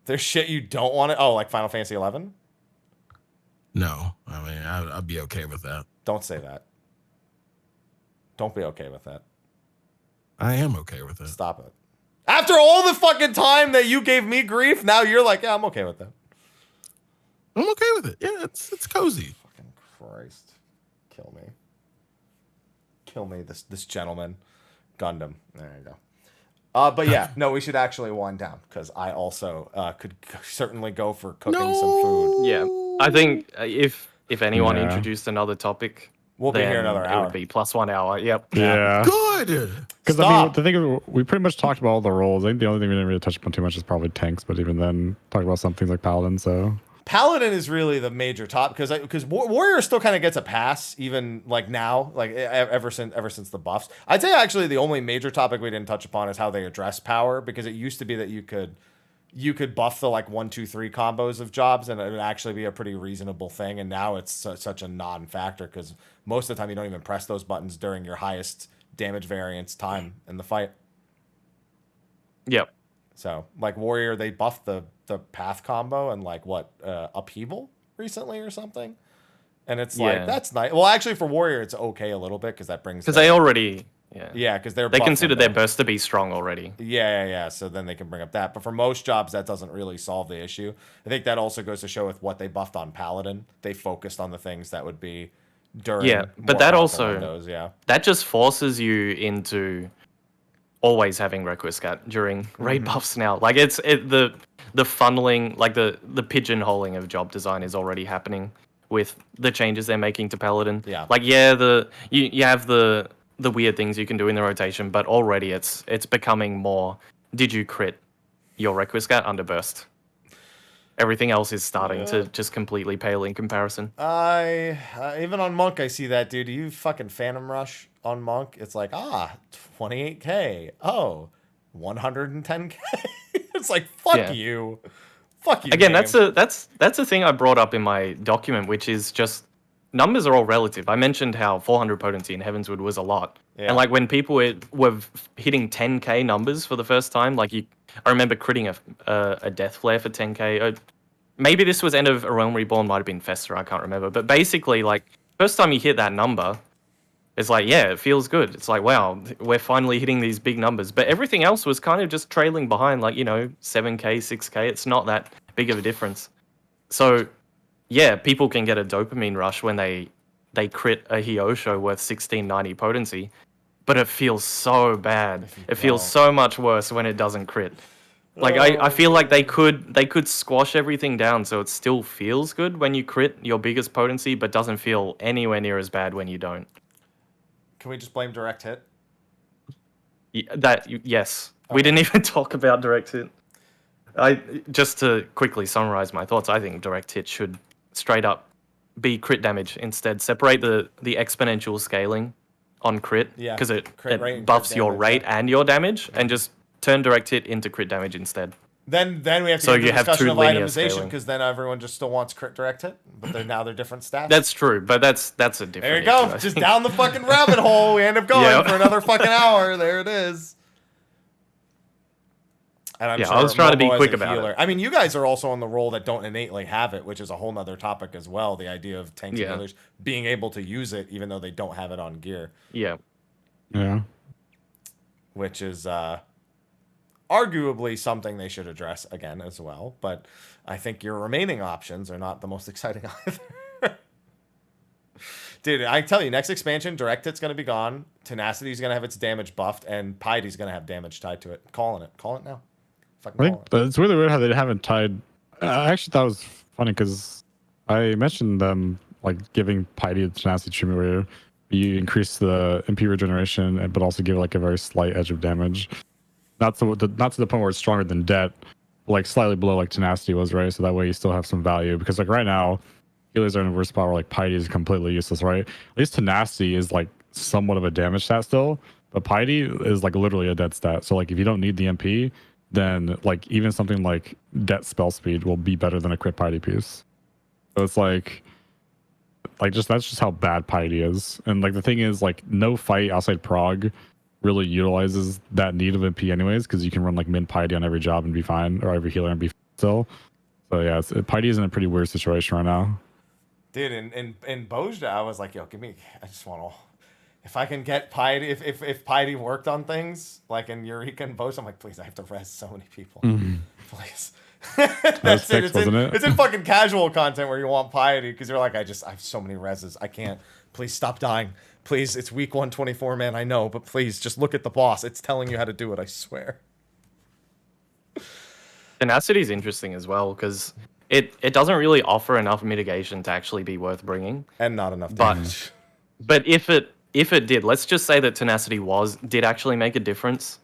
There's shit you don't want to. Oh, like Final Fantasy 11? No, I mean I'd be okay with that. Don't say that. Don't be okay with that. I am okay with it. Stop it. After all the fucking time that you gave me grief, now you're like, yeah, I'm okay with that. I'm okay with it. Yeah, it's cozy. Fucking Christ. Kill me. Kill me, this gentleman. Gundam. There you go. But yeah, no, we should actually wind down because I also could certainly go for cooking some food. Yeah, I think if anyone Yeah. introduced another topic, We'll be then here another it hour. would be plus 1 hour. Yep. Yeah. Good. Because I Stop. mean, the thing is, we pretty much talked about all the roles. I think the only thing we didn't really touch upon too much is probably tanks, but even then, talk about some things like Paladin. So Paladin is really the major top because Warrior still kind of gets a pass even like now, like ever since the buffs. I'd say actually the only major topic we didn't touch upon is how they address power, because it used to be that you could buff the like 1, 2, 3 combos of jobs and it would actually be a pretty reasonable thing, and now it's such a non-factor because most of the time you don't even press those buttons during your highest damage variance time in the fight. Yep. So like Warrior, they buffed the path combo and like what upheaval recently or something, and it's like Yeah. that's nice. Well, actually for Warrior it's okay a little bit because that brings Because they already, yeah, yeah because they consider their burst to be strong already. yeah. So then they can bring up that, but for most jobs that doesn't really solve the issue. I think that also goes to show with what they buffed on Paladin. They focused on the things that would be during Yeah, but more that powerful also- windows, yeah. That just forces you into always having Requiscat during raid buffs now. Like the funneling, like the pigeonholing of job design is already happening with the changes they're making to Paladin. Yeah. Like you have the weird things you can do in the rotation, but already it's becoming more. Did you crit your Requiscat under burst? Everything else is starting to just completely pale in comparison. I even on Monk I see that, dude. You fucking Phantom Rush on Monk. It's like 28k. Oh, 110k. It's like fuck Yeah. you. Fuck you. Again, game. that's a thing I brought up in my document, which is just numbers are all relative. I mentioned how 400 potency in Heavenswood was a lot, Yeah. and like when people were hitting 10k numbers for the first time, like I remember critting a death flare for 10k. Maybe this was end of A Realm Reborn, might have been Fester, I can't remember. But basically, like first time you hit that number, it's like, yeah, it feels good. It's like, wow, we're finally hitting these big numbers. But everything else was kind of just trailing behind, like, 7k, 6k. It's not that big of a difference. So, yeah, people can get a dopamine rush when they crit a Hyosho worth 1690 potency, but it feels so bad. It feels so much worse when it doesn't crit. Like I feel like they could squash everything down so it still feels good when you crit your biggest potency, but doesn't feel anywhere near as bad when you don't. Can we just blame direct hit? Yes. We didn't even talk about direct hit. Just to quickly summarize my thoughts, I think direct hit should straight up be crit damage instead. Separate the exponential scaling on crit, Yeah, because it crit rate and buffs crit your damage, rate yeah. and your damage, and just turn direct hit into crit damage instead. Then we have to So get you the have discussion two of linear itemization scaling. because then everyone just still wants crit direct hit, but now they're different stats. That's true, but that's a different there you issue, go. I Just think. down the fucking rabbit hole. We end up going Yeah. for another fucking hour. There it is. And I'm Yeah, sure I was trying to be Momo as quick a about healer. it. I mean, you guys are also on the role that don't innately have it, which is a whole nother topic as well. The idea of tanks and Yeah. healers being able to use it even though they don't have it on gear, Yeah. yeah. which is arguably something they should address again as well. But I think your remaining options are not the most exciting either. Dude, I tell you, next expansion, Direct Hit's going to be gone. Tenacity's going to have its damage buffed, and Pietie's going to have damage tied to it. Calling it. Call it now. Fucking I call think it. it's really weird how they haven't tied. I actually thought it was funny because I mentioned them like giving Piety the tenacity treatment where you increase the MP regeneration, but also give like a very slight edge of damage. Not to the point where it's stronger than Det, like slightly below like tenacity was, right? So that way you still have some value, because like right now healers are in a worse spot where like Piety is completely useless, right? At least tenacity is like somewhat of a damage stat still, but Piety is like literally a dead stat. So like if you don't need the MP, then like even something like Det spell speed will be better than a crit Piety piece. So it's like just that's just how bad Piety is. And like the thing is, like no fight outside Prague really utilizes that need of MP anyways, because you can run like min Piety on every job and be fine, or every healer and be fine still. So yeah, Piety is in a pretty weird situation right now. Dude, in Bojda, I was like, yo, I just want to, if I can get Piety, if Piety worked on things, like in Eureka and Bojda, I'm like, please, I have to res so many people. Please. That's it. It's in fucking casual content where you want Piety, because you're like, I have so many reses. I can't. Please stop dying. Please, it's week 124, man. I know, but please just look at the boss. It's telling you how to do it, I swear. Tenacity is interesting as well because it doesn't really offer enough mitigation to actually be worth bringing. And not enough damage. But if it did, let's just say that tenacity did actually make a difference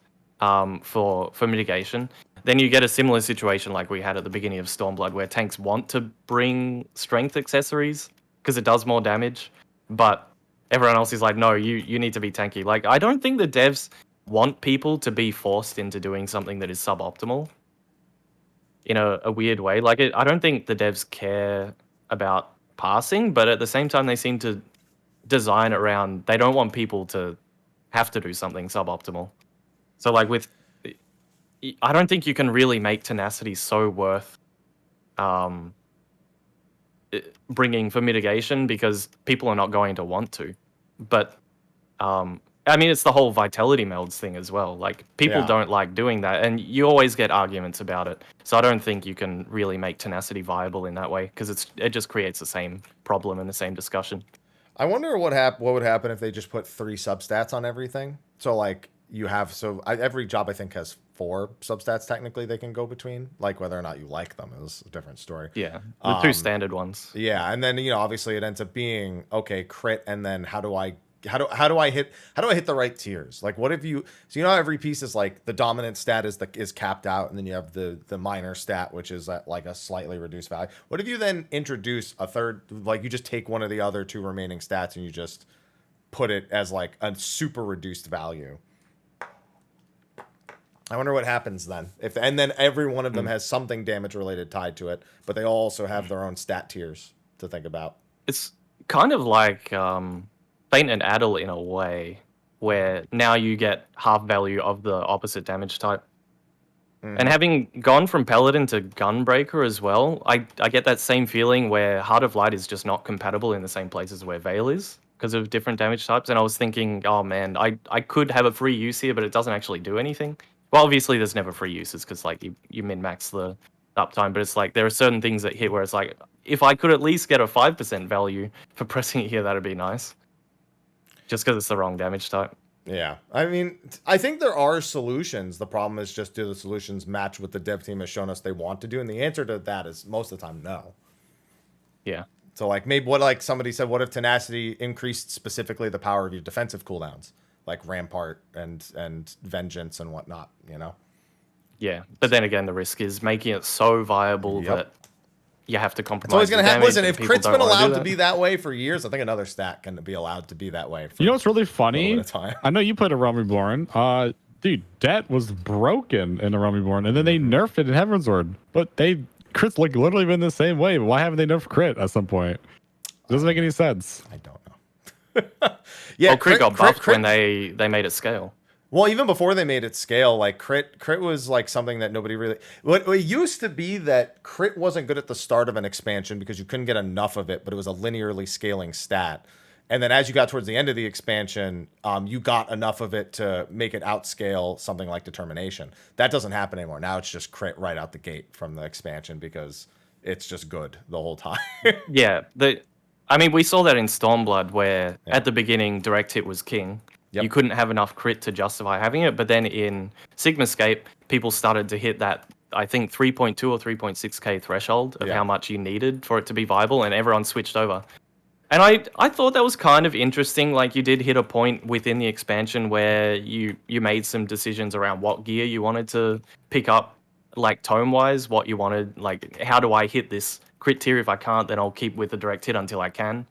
for mitigation, then you get a similar situation like we had at the beginning of Stormblood, where tanks want to bring strength accessories because it does more damage, but everyone else is like, no, you need to be tanky. Like, I don't think the devs want people to be forced into doing something that is suboptimal in a weird way. Like, I don't think the devs care about passing, but at the same time, they seem to design around, they don't want people to have to do something suboptimal. So like I don't think you can really make tenacity so worth bringing for mitigation, because people are not going to want to. But I mean, it's the whole vitality melds thing as well. Like, people don't like doing that, and you always get arguments about it. So I don't think you can really make tenacity viable in that way, because it just creates the same problem and the same discussion. I wonder what would happen if they just put 3 substats on everything. So like you have every job I think has 4 substats technically they can go between. Like whether or not you like them is a different story. Yeah, the 2 standard ones. Yeah, and then obviously it ends up being okay crit, and then how do I hit the right tiers? Like what if so every piece is like the dominant stat is capped out, and then you have the minor stat, which is at like a slightly reduced value. What if you then introduce a third, like you just take one of the other 2 remaining stats and you just put it as like a super reduced value? I wonder what happens then. And then every one of them has something damage related tied to it, but they all also have their own stat tiers to think about. It's kind of like Feint and Addle in a way, where now you get half value of the opposite damage type. And having gone from Paladin to Gunbreaker as well, I get that same feeling where Heart of Light is just not compatible in the same places where Veil is, because of different damage types. And I was thinking, oh man, I could have a free use here, but it doesn't actually do anything. Well, obviously there's never free uses, because like you min-max the uptime, but it's like there are certain things that hit where it's like, if I could at least get a 5% value for pressing it here, that'd be nice. Just because it's the wrong damage type. Yeah. I mean, I think there are solutions. The problem is just, do the solutions match what the dev team has shown us they want to do? And the answer to that is most of the time, no. Yeah. So like maybe like somebody said, what if tenacity increased specifically the power of your defensive cooldowns, like Rampart and Vengeance and whatnot, Yeah. But then again, the risk is making it so viable that you have to compromise. It's always going to happen. Listen, if Crit's been allowed to be that way for years, I think another stat can be allowed to be that way for what's really funny? time. I know you played a Realm Reborn. Dude, Det was broken in a Realm Reborn, and then they nerfed it in Heavensward. But Crit's like literally been the same way. But why haven't they nerfed Crit at some point? It doesn't make any sense. I don't know. Yeah, well, Crit got buffed when they made it scale. Well, even before they made it scale, like crit was like something that nobody really. What it used to be that crit wasn't good at the start of an expansion because you couldn't get enough of it, but it was a linearly scaling stat. And then as you got towards the end of the expansion, you got enough of it to make it outscale something like Determination. That doesn't happen anymore. Now it's just crit right out the gate from the expansion because it's just good the whole time. Yeah, I mean, we saw that in Stormblood, where at the beginning, direct hit was king. Yep. You couldn't have enough crit to justify having it. But then in Sigmascape, people started to hit that, I think, 3.2 or 3.6k threshold of how much you needed for it to be viable, and everyone switched over. And I thought that was kind of interesting. Like, you did hit a point within the expansion where you made some decisions around what gear you wanted to pick up, like tome-wise, what you wanted, like, how do I hit this crit tier? If I can't, then I'll keep with the direct hit until I can.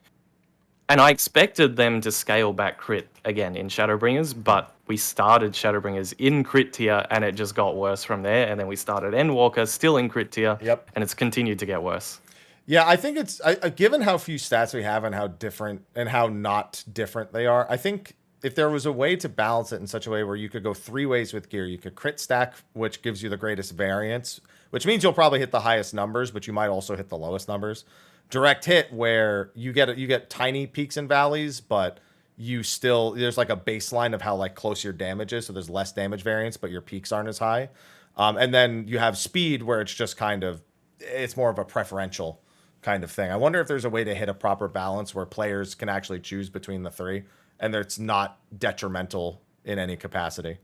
And I expected them to scale back crit again in Shadowbringers, but we started Shadowbringers in crit tier, and it just got worse from there. And then we started Endwalker still in crit tier, and it's continued to get worse. Yeah, I think it's given how few stats we have and how different and how not different they are. I think if there was a way to balance it in such a way where you could go 3 ways with gear, you could crit stack, which gives you the greatest variance, which means you'll probably hit the highest numbers, but you might also hit the lowest numbers. Direct hit, where you get tiny peaks and valleys, but there's like a baseline of how like close your damage is, so there's less damage variance, but your peaks aren't as high. And then you have speed, where it's just it's more of a preferential kind of thing. I wonder if there's a way to hit a proper balance where players can actually choose between the 3, and it's not detrimental in any capacity.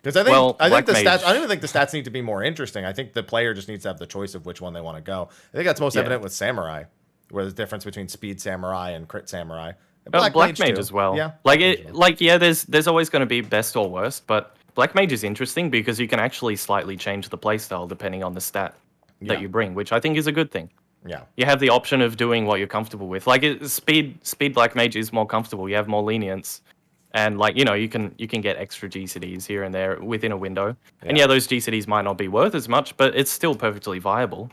Because I think the stats. I don't even think the stats need to be more interesting. I think the player just needs to have the choice of which one they want to go. I think that's most evident with Samurai, where there's a difference between Speed Samurai and Crit Samurai. Black Mage as well. Yeah. There's always going to be best or worst, but Black Mage is interesting because you can actually slightly change the playstyle depending on the stat that you bring, which I think is a good thing. Yeah. You have the option of doing what you're comfortable with. Like speed Black Mage is more comfortable. You have more lenience. And you can get extra GCDs here and there within a window. Yeah. And those GCDs might not be worth as much, but it's still perfectly viable.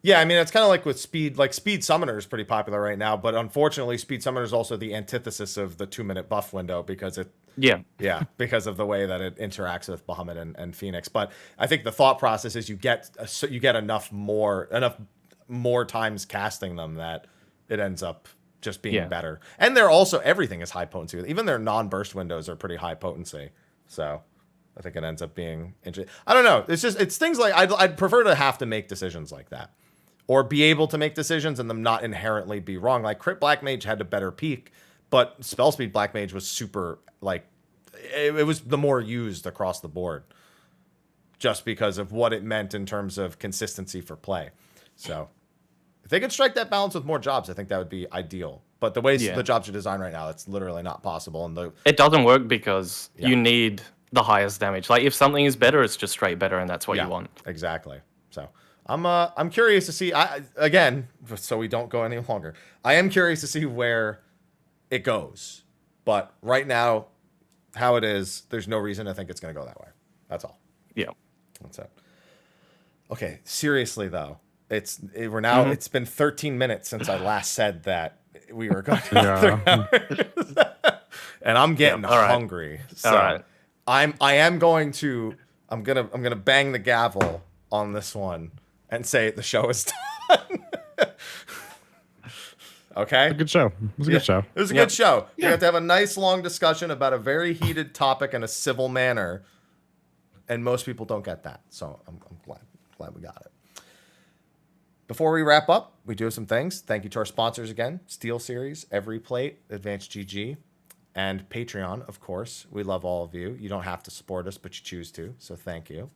Yeah, I mean, it's kind of like with Speed. Like, Speed Summoner is pretty popular right now, but unfortunately, Speed Summoner is also the antithesis of the 2-minute buff window because because of the way that it interacts with Bahamut and Phoenix. But I think the thought process is you get enough more times casting them that it ends up just being better. And they're also, everything is high potency. Even their non-burst windows are pretty high potency. So I think it ends up being interesting. I don't know. It's things like I'd prefer to have to make decisions like that, or be able to make decisions and them not inherently be wrong. Like Crit Black Mage had a better peak, but Spell Speed Black Mage was super, like, it was the more used across the board just because of what it meant in terms of consistency for play. So if they could strike that balance with more jobs, I think that would be ideal. But the way the jobs are designed right now, it's literally not possible. And it doesn't work because you need the highest damage. Like, if something is better, it's just straight better, and that's what you want. Exactly. So I'm curious to see. Again, so we don't go any longer. I am curious to see where it goes. But right now, how it is, there's no reason to think it's going to go that way. That's all. Yeah. That's it. Okay. Seriously though. It's been 13 minutes since I last said that we were going to 3 hours. And I'm getting hungry. So I'm going to bang the gavel on this one and say the show is done. Okay? It was a good show. It was a good show. It was a good show. We have to have a nice long discussion about a very heated topic in a civil manner. And most people don't get that. So I'm glad we got it. Before we wrap up, we do have some things. Thank you to our sponsors again. Steelseries, Every Plate, Advanced GG, and Patreon, of course. We love all of you. You don't have to support us, but you choose to. So thank you.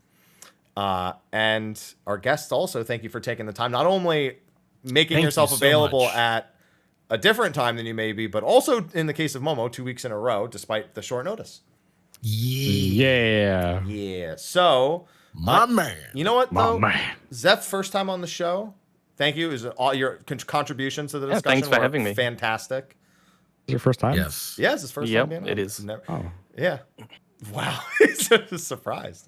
And our guests also, thank you for taking the time. Not only making yourself available at a different time than you may be, but also in the case of Momo, 2 weeks in a row, despite the short notice. Yeah. So, my man. You know what, though? My man. Zeph, first time on the show. Thank you. All your contributions to the discussion thanks for having me. Fantastic. Is your first time? Yes. Yeah, it's his first time being on. It is. Yeah. Wow. He's just surprised.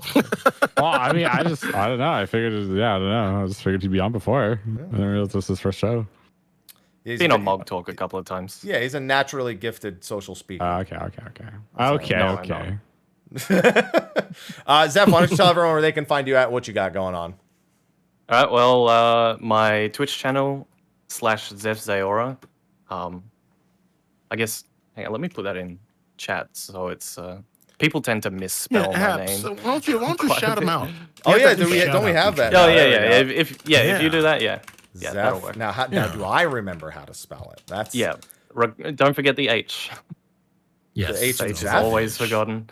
Well, I mean, I don't know. I figured, I don't know. I just figured he'd be on before. I didn't realize this was his first show. He's been on Mog Talk a couple of times. Yeah, he's a naturally gifted social speaker. Okay. Zeph, why don't you tell everyone where they can find you at, what you got going on? All right. Well, my Twitch channel /ZephZaora. I guess. Hang on, let me put that in chat so it's. People tend to misspell my name. So why don't you shout them out? Oh yeah, don't we have that? Oh yeah. If you do that, yeah. Yeah, that'll Zeph. work. Now, do I remember how to spell it? That's Yeah. Don't forget the H. Yes. The H H in is Zeph. always forgotten.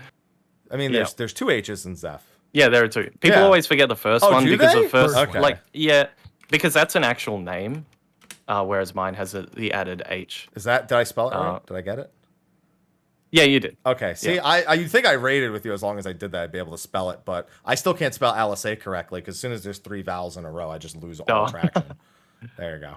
I mean, Yeah. there's two H's in Zeph. Yeah, there are two. People Yeah. always forget the first Oh, one do because they? the first, Okay. because that's an actual name, whereas mine has the added H. Is that? Did I spell it right? Did I get it? Yeah, you did. Okay. See, Yeah. you think I rated with you as long as I did that, I'd be able to spell it, but I still can't spell LSA correctly because as soon as there's 3 vowels in a row, I just lose all traction. There you go.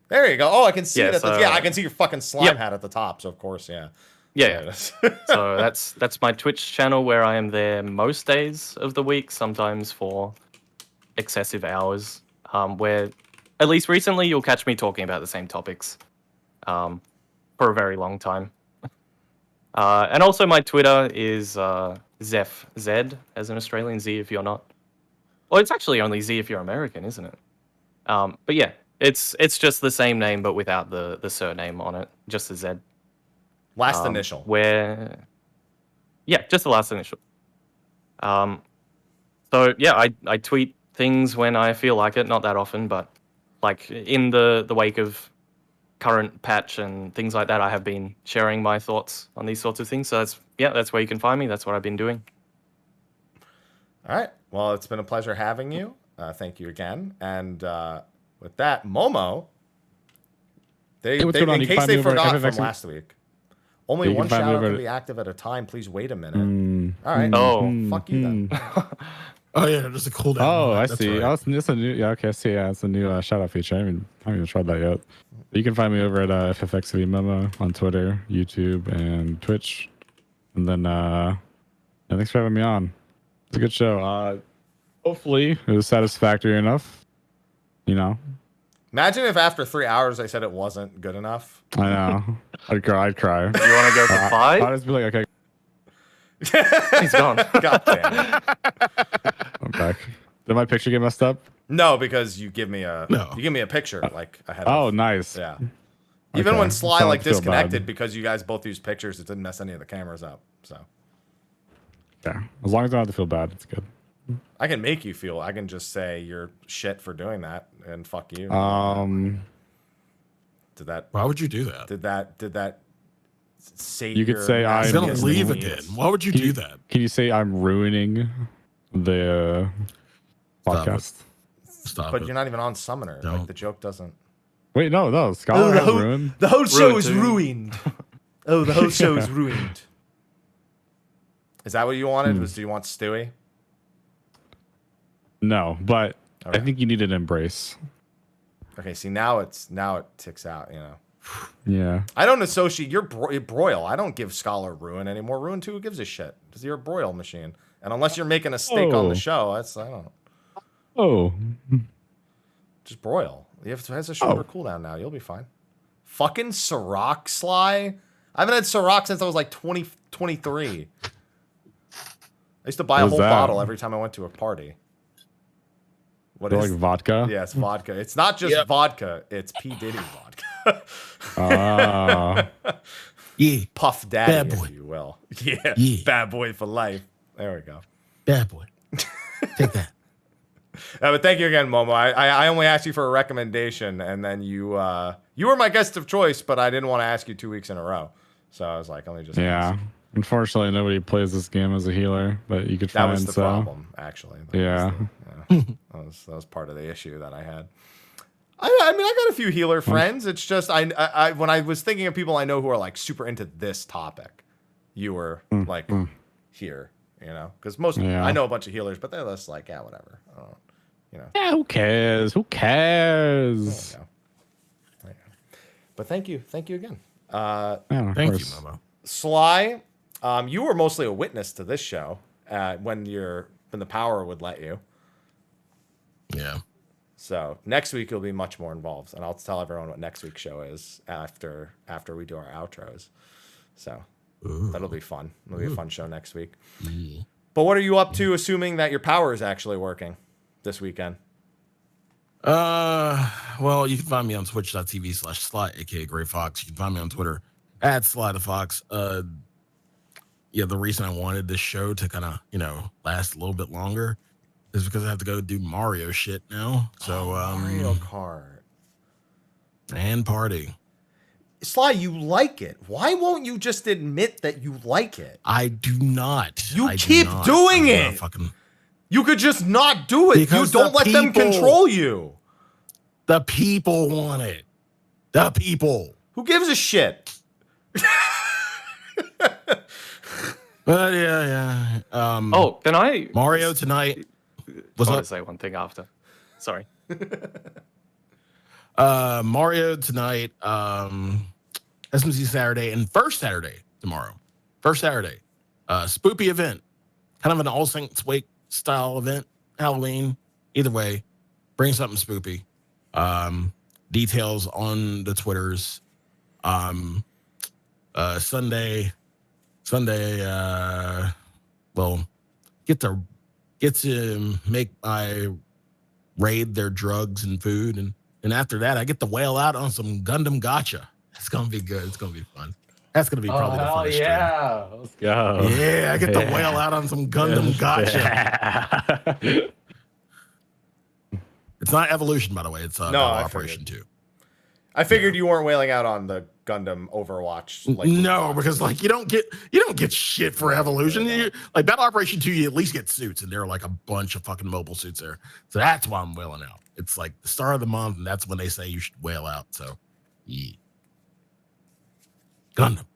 There you go. Oh, I can see it. I can see your fucking slime hat at the top. So of course, yeah. Yeah. So that's my Twitch channel where I am there most days of the week, sometimes for excessive hours. Where at least recently you'll catch me talking about the same topics for a very long time. And also my Twitter is Zeph, Z as an Australian, Z if you're not. Well, it's actually only Z if you're American, isn't it? But yeah, it's just the same name but without the surname on it, just the Z. Last initial. Just the last initial. So yeah, I tweet things when I feel like it, not that often, but like in the wake of current patch and things like that, I have been sharing my thoughts on these sorts of things. So that's where you can find me. That's what I've been doing. All right. Well, it's been a pleasure having you. Thank you again. And with that, Momo, in case they forgot from last week, only one shout out can be active at a time. Please wait a minute. All right. Fuck you then. Oh yeah, just a cooldown. Oh, I see. Right. Oh, it's a new. Yeah, okay, I see. Yeah, it's a new shout out feature. I haven't even tried that yet. You can find me over at FFXIV Momo on Twitter, YouTube, and Twitch. And then, thanks for having me on. It's a good show. Hopefully, it was satisfactory enough. You know. Imagine if after 3 hours I said it wasn't good enough. I know. I'd cry. You want to go for 5? I'd just be like, okay. He's gone. God damn it. I'm back. Did my picture get messed up? No, because you give me a picture like ahead of. Oh, nice. Yeah. Even Okay. when Sly like Feel disconnected bad. because you guys both used pictures, it didn't mess any of the cameras up. So Yeah. As long as I don't have to feel bad, it's good. I can make you feel. I can just say you're shit for doing that and fuck you. Did that? Why would you do that? Did that? Say You could say He's gonna I'm leave again. Why would you do that? Can you say I'm ruining the podcast? Stop But it. you're not even on Summoner. Like Don't. the joke doesn't. Wait, no. Scholar has ruined. The whole show Ruined, is dude. ruined. Oh, the whole show is ruined. Is that what you wanted? Do you want Stewie? No, but Okay. I think you need an embrace. Okay, see now it ticks out. You know. Yeah. I don't associate. You're broil. I don't give Scholar ruin anymore. Ruin 2 gives a shit. Because you're a broil machine. And unless you're making a stake on the show, I don't. Oh. Just broil. It has a shorter cooldown now. You'll be fine. Fucking Ciroc, Sly. I haven't had Ciroc since I was like 23. I used to buy a What is whole that? bottle every time I went to a party. What Like is? vodka? Yeah, it's vodka. It's not just vodka. It's P. Diddy vodka. Yeah, Puff Daddy, Bad boy. if you will. Yeah, Yeah. bad boy for life. There we go. bad boy. Take that. But thank you again, Momo. I only asked you for a recommendation, and then you were my guest of choice, but I didn't want to ask you 2 weeks in a row. So I was like, let me just Yeah. ask. Unfortunately, nobody plays this game as a healer that you could That find. was the so problem, actually. Yeah. That was part of the issue that I had. I mean, I got a few healer friends. It's just I when I was thinking of people I know who are like super into this topic, you were like here, you know, because Yeah. I know a bunch of healers, but they're just like, yeah, whatever. I don't, you know. Yeah, who cares? Who cares? There you go. But thank you again. Yeah, of Thank you, course. Momo. Sly, you were mostly a witness to this show when the power would let you. Yeah. So next week you'll be much more involved, and I'll tell everyone what next week's show is after we do our outros. So that'll be fun. It'll be a fun show next week. Yeah. But what are you up to, assuming that your power is actually working this weekend? Well, you can find me on twitch.tv/Sly, aka Gray Fox. You can find me on Twitter @Sly the Fox. Yeah, the reason I wanted this show to kind of, last a little bit longer is because I have to go do Mario shit now. So Mario Kart. And party. Sly, you like it. Why won't you just admit that you like it? I do not. You keep doing it. You could just not do it. Because you don't let them control you. The people want it. The people. Who gives a shit? But yeah. Can I Mario tonight? I want to say one thing after. Sorry. Mario tonight, SMC Saturday, and first Saturday tomorrow. First Saturday, spoopy event, kind of an All Saints Wake style event, Halloween. Either way, bring something spoopy. Details on the Twitters. Sunday. Well, get to make my raid their drugs and food, and after that, I get to wail out on some Gundam Gacha. It's gonna be good. It's gonna be fun. That's gonna be probably the funnest stream. Yeah, let's go. Yeah, I get to wail out on some Gundam Gacha. It's not Evolution, by the way. It's Operation 2. I figured you weren't wailing out on the Gundam Overwatch. No, because you don't get shit for Evolution. Like Battle Operation 2, you at least get suits, and there are like a bunch of fucking mobile suits there. So that's why I'm wailing out. It's like the start of the month, and that's when they say you should wail out. So, yeah. Gundam.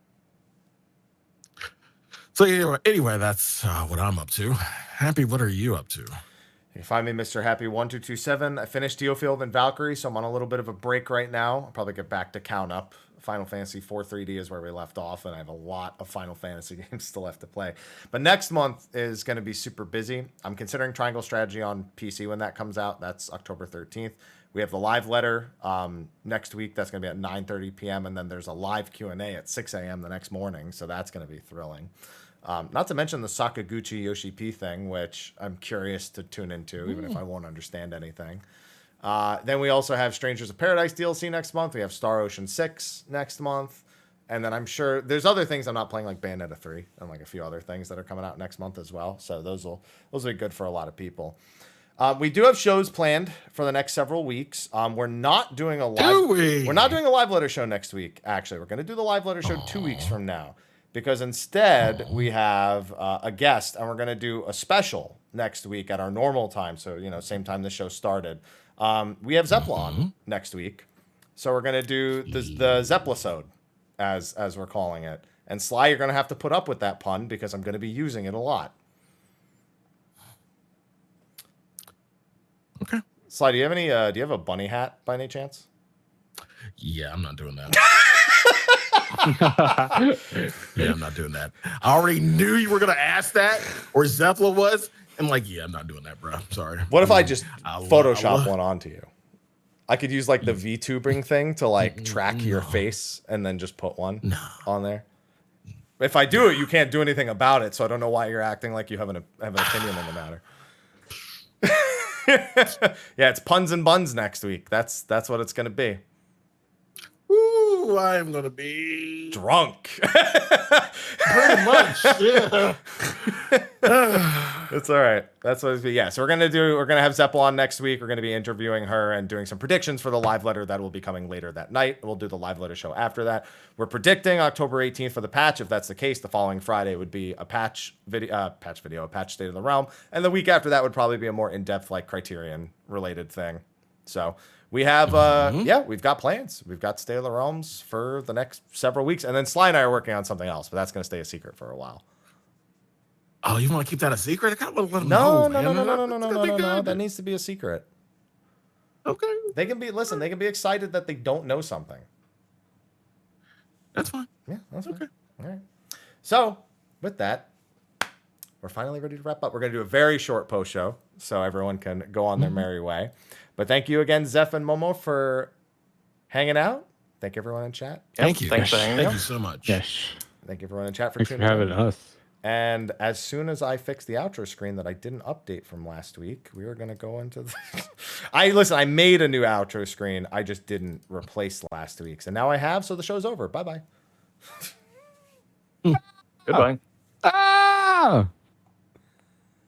So anyway, that's what I'm up to. Happy, what are you up to? You can find me, Mr. Happy1227. I finished Teofield and Valkyrie, so I'm on a little bit of a break right now. I'll probably get back to Count Up. Final Fantasy 4 3D is where we left off, and I have a lot of Final Fantasy games still left to play. But next month is going to be super busy. I'm considering Triangle Strategy on PC when that comes out. That's October 13th. We have the live letter next week. That's going to be at 9:30 p.m., and then there's a live Q&A at 6 a.m. the next morning, so that's going to be thrilling. Not to mention the Sakaguchi Yoshi P thing, which I'm curious to tune into, even if I won't understand anything. Then we also have Strangers of Paradise DLC next month. We have Star Ocean 6 next month. And then I'm sure there's other things I'm not playing, like Bayonetta 3 and like a few other things that are coming out next month as well. So those will be good for a lot of people. We do have shows planned for the next several weeks. We're not doing a live. We're not doing a live letter show next week. Actually, we're going to do the live letter show 2 weeks from now. Because instead we have a guest, and we're going to do a special next week at our normal time. So, same time the show started. We have Zeppelon next week. So we're going to do the Zeplisode, as we're calling it. And Sly, you're going to have to put up with that pun because I'm going to be using it a lot. Okay. Sly, do you have a bunny hat by any chance? Yeah, I'm not doing that. Yeah, I'm not doing that. I already knew you were going to ask that, or Zeppla was. I'm like, yeah, I'm not doing that, bro. I'm sorry. What if I just Photoshop one onto you? I could use like the VTubing thing to track your face and then just put one on there. If I do it, you can't do anything about it, so I don't know why you're acting like you have an opinion on the matter. Yeah, it's puns and buns next week. That's what it's gonna be. Ooh, I'm gonna be drunk. Pretty much, yeah. It's all right. That's what it's be. Yeah, so we're gonna have Zeppel on next week. We're gonna be interviewing her and doing some predictions for the live letter that will be coming later that night. We'll do the live letter show after that. We're predicting October 18th for the patch. If that's the case, the following Friday would be a patch State of the Realm, and the week after that would probably be a more in-depth Criterion related thing. So we have, we've got plans. We've got State of the Realms for the next several weeks. And then Sly and I are working on something else, but that's going to stay a secret for a while. Oh, you want to keep that a secret? I kind of want to let them know. No. That needs to be a secret. Okay. They can be excited that they don't know something. That's fine. Yeah, that's okay. All right. So, with that, we're finally ready to wrap up. We're going to do a very short post show so everyone can go on their merry way. But thank you again, Zheph and Momo, for hanging out. Thank everyone in chat. Thank you. Thanks for hanging out. Thank you so much. Yes. Thank you everyone in chat for Thanks for tuning having in. us. And as soon as I fix the outro screen that I didn't update from last week, we are going to go into the... I made a new outro screen. I just didn't replace last week's. And now I have, so the show's over. Bye-bye. Goodbye. Ah!